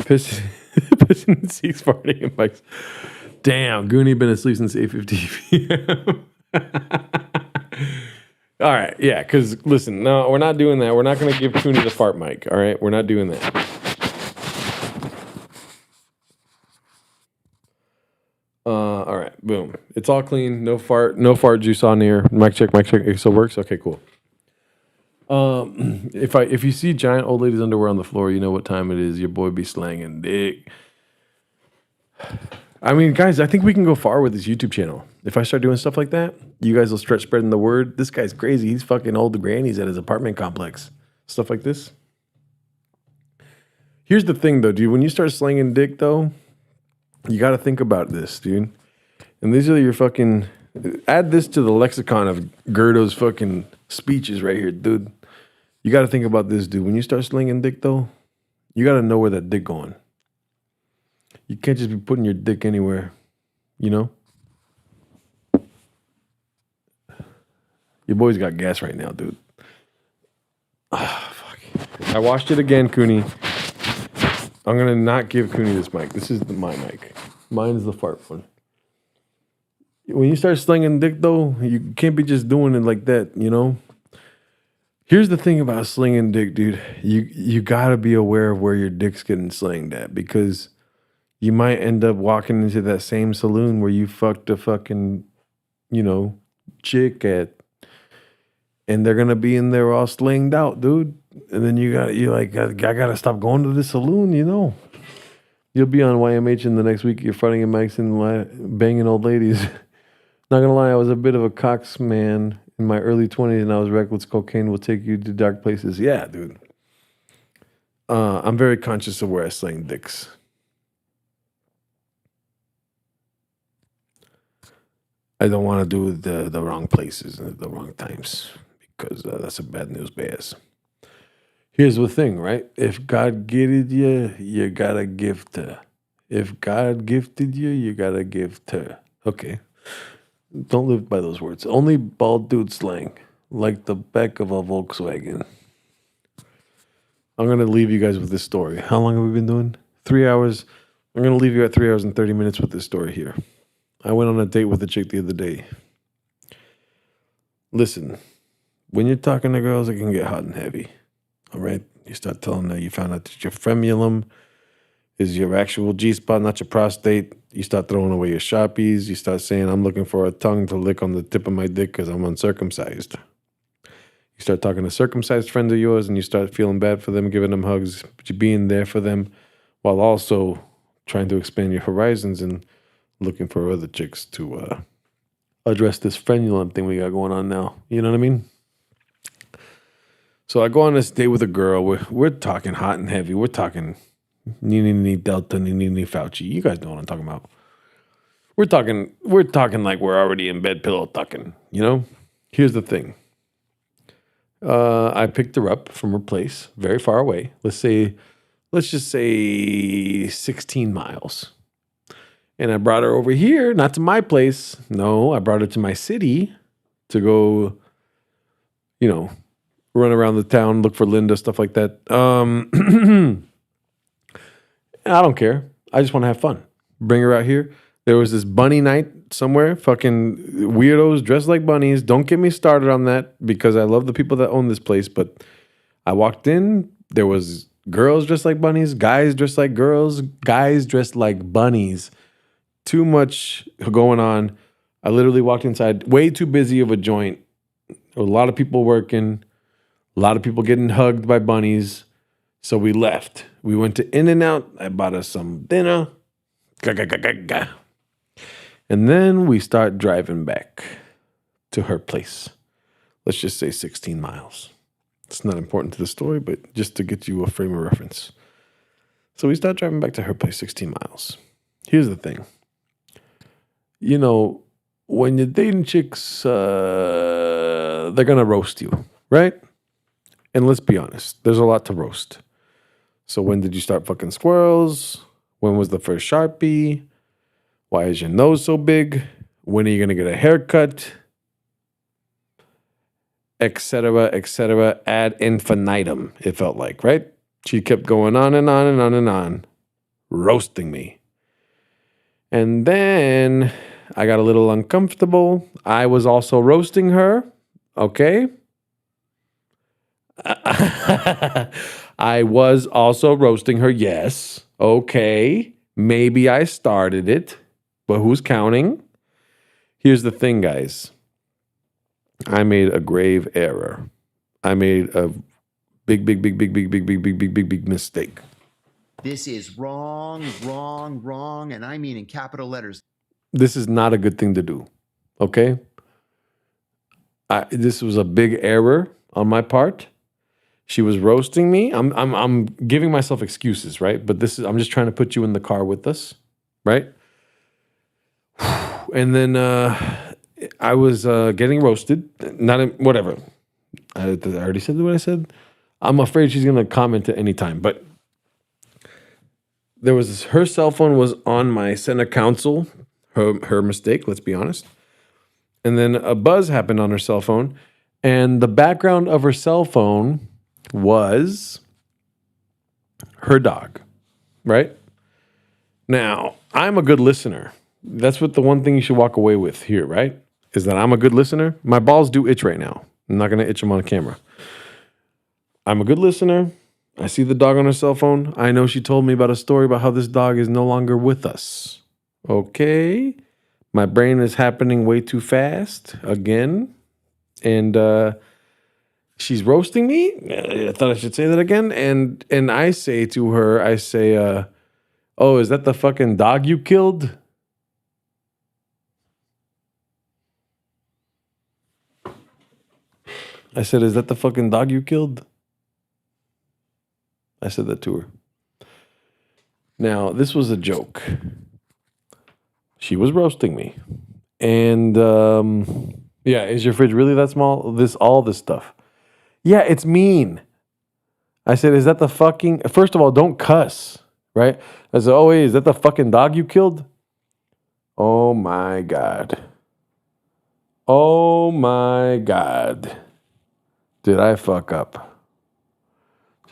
Pissing in seats, farting in bikes. Damn, Goonie been asleep since 8:50 p.m. All right, yeah, because listen, no, we're not doing that. We're not going to give Cooney the fart mic, all right? We're not doing that. All right, boom. It's all clean. No fart juice on here. Mic check. It still works? Okay, cool. If you see giant old lady's underwear on the floor, you know what time it is. Your boy be slanging dick. I mean, guys, I think we can go far with this YouTube channel. If I start doing stuff like that, you guys will start spreading the word. This guy's crazy. He's fucking old grannies at his apartment complex. Stuff like this. Here's the thing, though, dude. When you start slanging dick, though, you got to think about this, dude. And these are your fucking... Add this to the lexicon of Gerdo's fucking speeches right here, dude. You got to think about this, dude. When you start slinging dick, though, you got to know where that dick going. You can't just be putting your dick anywhere, you know? Your boy's got gas right now, dude. Ah, fuck. I watched it again, Cooney. I'm going to not give Cooney this mic. This is my mic. Mine's the fart one. When you start slinging dick, though, you can't be just doing it like that, you know? Here's the thing about slinging dick, dude. You got to be aware of where your dick's getting slinged at, because you might end up walking into that same saloon where you fucked a fucking, you know, chick at, and they're going to be in there all slinged out, dude. And then I got to stop going to the saloon, you know? You'll be on YMH in the next week. You're fighting in mics and banging old ladies. Not gonna lie, I was a bit of a cox man in my early 20s, and I was reckless. Cocaine will take you to dark places. Yeah, dude. I'm very conscious of where I sling dicks. I don't want to do the wrong places at the wrong times, because that's a bad news bears. Here's the thing, right? If God gifted you, you gotta gift her. If God gifted you, you gotta gift her. Okay. Don't live by those words. Only bald dude slang, like the back of a Volkswagen. I'm going to leave you guys with this story. How long have we been doing? 3 hours. I'm going to leave you at 3 hours and 30 minutes with this story here. I went on a date with a chick the other day. Listen, when you're talking to girls, it can get hot and heavy. All right? You start telling her you found out that your frenulum is your actual G-spot, not your prostate. You start throwing away your Sharpies. You start saying, I'm looking for a tongue to lick on the tip of my dick because I'm uncircumcised. You start talking to circumcised friends of yours and you start feeling bad for them, giving them hugs, but you being there for them while also trying to expand your horizons and looking for other chicks to address this frenulum thing we got going on now. You know what I mean? So I go on this date with a girl. We're talking hot and heavy. We're talking Nini Delta, Nini Fauci. You guys know what I'm talking about. We're talking like we're already in bed pillow tucking, you know? Here's the thing. I picked her up from her place, very far away. Let's just say 16 miles. And I brought her over here, not to my place. No, I brought her to my city to go, you know, run around the town, look for Linda, stuff like that. I don't care. I just want to have fun. Bring her out here. There was this bunny night somewhere. Fucking weirdos dressed like bunnies. Don't get me started on that because I love the people that own this place. But I walked in. There was girls dressed like bunnies, guys dressed like girls, guys dressed like bunnies. Too much going on. I literally walked inside. Way too busy of a joint. There were a lot of people working. A lot of people getting hugged by bunnies. So we left. We went to In-N-Out. I bought us some dinner. And then we start driving back to her place. Let's just say 16 miles. It's not important to the story, but just to get you a frame of reference. So we start driving back to her place, 16 miles. Here's the thing. You know, when you're dating chicks, they're going to roast you, right? And let's be honest, there's a lot to roast. So when did you start fucking squirrels? When was the first Sharpie? Why is your nose so big? When are you going to get a haircut? Etc. Ad infinitum, it felt like, right? She kept going on and on and on and on, roasting me. And then I got a little uncomfortable. I was also roasting her, okay? I was also roasting her, yes. Okay, maybe I started it, but who's counting? Here's the thing, guys. I made a grave error. I made a big mistake. This is wrong, and I mean in capital letters. This is not a good thing to do, okay? This was a big error on my part. She was roasting me. I'm giving myself excuses, right? But I'm just trying to put you in the car with us, right? And then I was getting roasted. Whatever. I already said what I said. I'm afraid she's gonna comment at any time. But there was her cell phone was on my center console. Her mistake. Let's be honest. And then a buzz happened on her cell phone, and the background of her cell phone was her dog, right? Now, I'm a good listener. That's what the one thing you should walk away with here, right? Is that I'm a good listener. My balls do itch right now. I'm not going to itch them on camera. I'm a good listener. I see the dog on her cell phone. I know she told me about a story about how this dog is no longer with us. Okay. My brain is happening way too fast again. And she's roasting me. I thought I should say that again. And I say to her, oh, is that the fucking dog you killed? I said, is that the fucking dog you killed? I said that to her. Now, this was a joke. She was roasting me. And, yeah, is your fridge really that small? All this stuff. Yeah, it's mean. I said, is that the fucking... First of all, don't cuss, right? I said, oh, wait, is that the fucking dog you killed? Oh, my God. Oh, my God. Did I fuck up?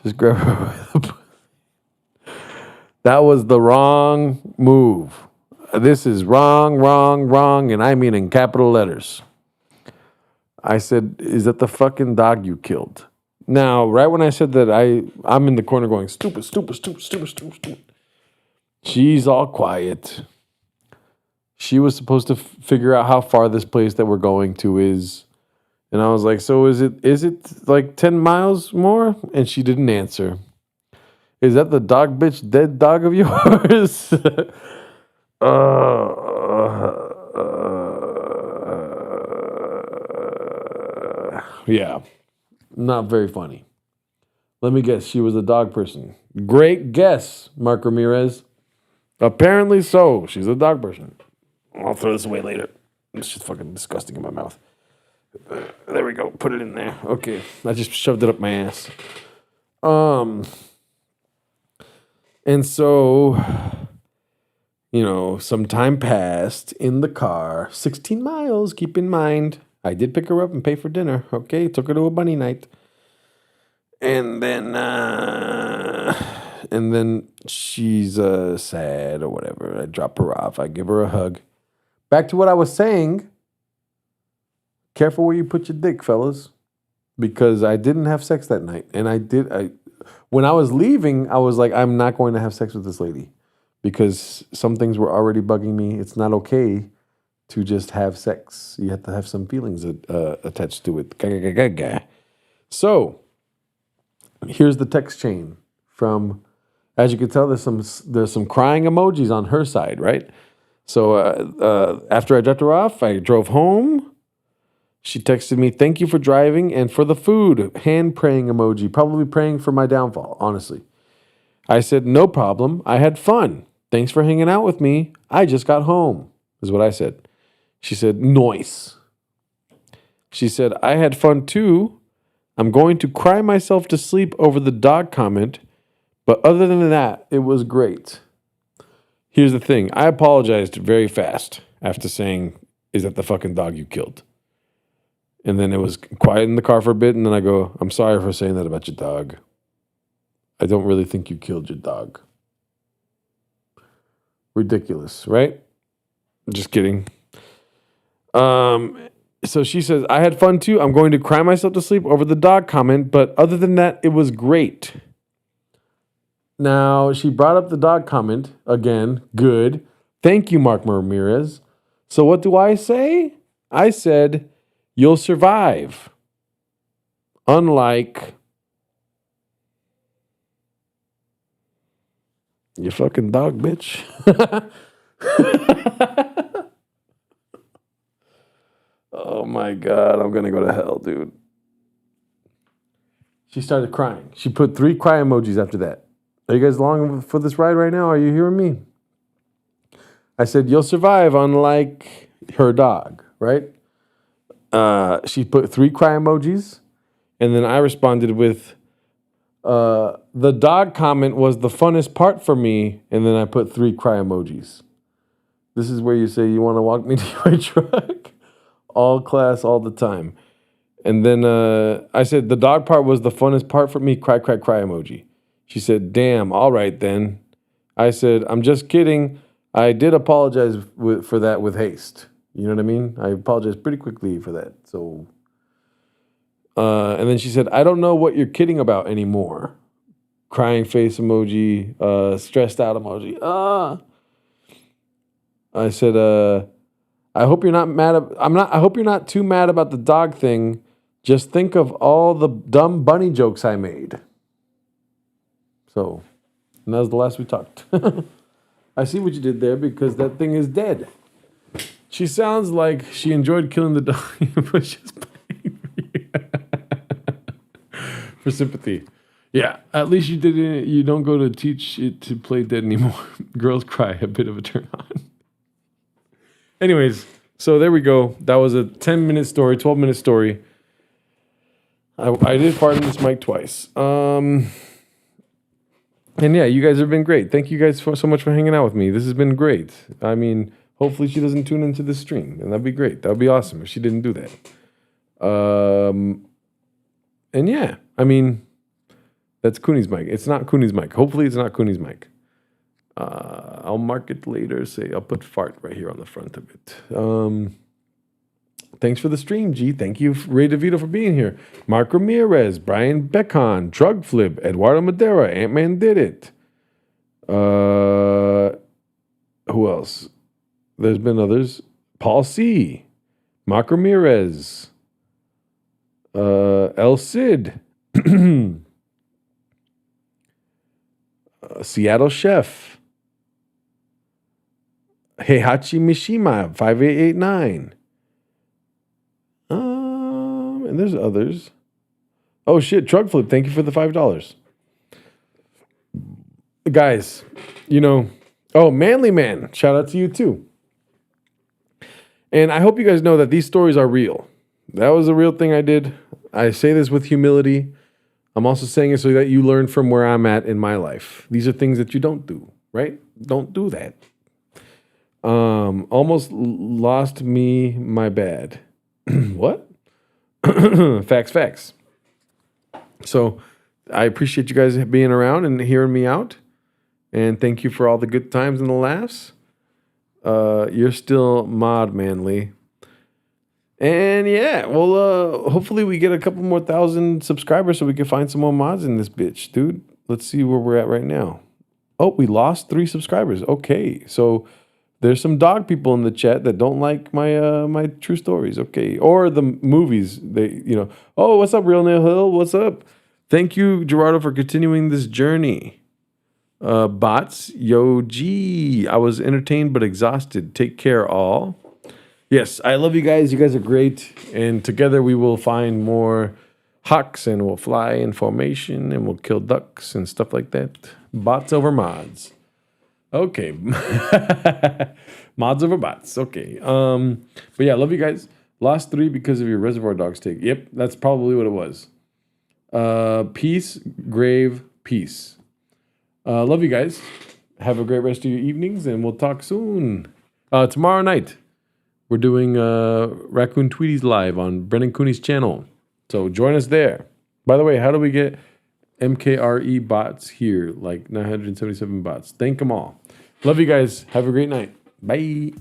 Just grab her by the... That was the wrong move. This is wrong, wrong, wrong, and I mean in capital letters. I said, is that the fucking dog you killed? Now, right when I said that, I'm in the corner going, stupid, stupid, stupid, stupid, stupid, stupid. She's all quiet. She was supposed to figure out how far this place that we're going to is. And I was like, so is it like 10 miles more? And she didn't answer. Is that the dog bitch dead dog of yours? Yeah. Not very funny. Let me guess. She was a dog person. Great guess, Mark Ramirez. Apparently so. She's a dog person. I'll throw this away later. It's just fucking disgusting in my mouth. There we go. Put it in there. Okay. I just shoved it up my ass. And so, some time passed in the car. 16 miles, keep in mind. I did pick her up and pay for dinner. Okay, took her to a bunny night. And then she's sad or whatever. I drop her off. I give her a hug. Back to what I was saying. Careful where you put your dick, fellas. Because I didn't have sex that night. And when I was leaving, I was like, I'm not going to have sex with this lady. Because some things were already bugging me. It's not okay to just have sex. You have to have some feelings attached to it. So, here's the text chain from, as you can tell, there's some crying emojis on her side, right? So after I dropped her off, I drove home. She texted me, thank you for driving and for the food. Hand praying emoji, probably praying for my downfall, honestly. I said, no problem. I had fun. Thanks for hanging out with me. I just got home, is what I said. She said, nice. She said, I had fun too. I'm going to cry myself to sleep over the dog comment, but other than that, it was great. Here's the thing. I apologized very fast after saying, is that the fucking dog you killed? And then it was quiet in the car for a bit, and then I go, I'm sorry for saying that about your dog. I don't really think you killed your dog. Ridiculous, right? Just kidding. So she says, I had fun too. I'm going to cry myself to sleep over the dog comment, but other than that, it was great. Now, she brought up the dog comment again. Good. Thank you, Mark Ramirez. So what do I say? I said, you'll survive. Unlike you fucking dog, bitch. Oh my God, I'm going to go to hell, dude. She started crying. She put 3 cry emojis after that. Are you guys along for this ride right now? Are you hearing me? I said, you'll survive unlike her dog, right? She put 3 cry emojis. And then I responded with, the dog comment was the funnest part for me. And then I put 3 cry emojis. This is where you say, you want to walk me to my truck? All class, all the time. And then I said, the dog part was the funnest part for me. Cry, cry, cry emoji. She said, damn, all right then. I said, I'm just kidding. I did apologize for that with haste. You know what I mean? I apologized pretty quickly for that. So, and then she said, I don't know what you're kidding about anymore. Crying face emoji, stressed out emoji. I said, I hope you're not mad. I hope you're not too mad about the dog thing. Just think of all the dumb bunny jokes I made. So, and that was the last we talked. I see what you did there because that thing is dead. She sounds like she enjoyed killing the dog, but she's playing for sympathy. Yeah, at least you didn't. You don't go to teach it to play dead anymore. Girls cry, a bit of a turn on. Anyways, so there we go. That was a 10-minute story, 12-minute story. I did fart in this mic twice. And yeah, you guys have been great. Thank you guys so much for hanging out with me. This has been great. I mean, hopefully she doesn't tune into this stream, and that'd be great. That would be awesome if she didn't do that. And yeah, I mean, that's Cooney's mic. It's not Cooney's mic. Hopefully it's not Cooney's mic. I'll mark it later. I'll put fart right here on the front of it. Thanks for the stream, G. Thank you, Ray DeVito, for being here. Mark Ramirez, Brian Beckhon, Drug Flip, Eduardo Madera, Ant-Man Did It. Who else? There's been others. Paul C. Mark Ramirez. El Cid. Seattle Chef. Heihachi Mishima, 5889. And there's others. Oh shit, Drug Flip, thank you for the $5. Guys, Manly Man, shout out to you too. And I hope you guys know that these stories are real. That was a real thing I did. I say this with humility. I'm also saying it so that you learn from where I'm at in my life. These are things that you don't do, right? Don't do that. Almost lost me my bad. What? Facts. So I appreciate you guys being around and hearing me out. And thank you for all the good times and the laughs. You're still mod manly. And yeah, well, hopefully we get a couple more 1,000 subscribers so we can find some more mods in this bitch, dude. Let's see where we're at right now. Oh, we lost 3 subscribers. Okay, so there's some dog people in the chat that don't like my my true stories. Okay, or the movies. They, oh, what's up, Real Nail Hill? What's up? Thank you, Gerardo, for continuing this journey. Bots, yo, G. I was entertained but exhausted. Take care, all. Yes, I love you guys. You guys are great. And together we will find more hawks and we'll fly in formation and we'll kill ducks and stuff like that. Bots over mods. Okay. Mods over bots. Okay. But yeah, love you guys. Lost 3 because of your Reservoir Dogs take. Yep, that's probably what it was. Peace, grave, peace. Love you guys. Have a great rest of your evenings and we'll talk soon. Tomorrow night, we're doing Raccoon Tweeties live on Brennan Cooney's channel. So join us there. By the way, how do we get MKRE bots here? Like 977 bots. Thank them all. Love you guys. Have a great night. Bye.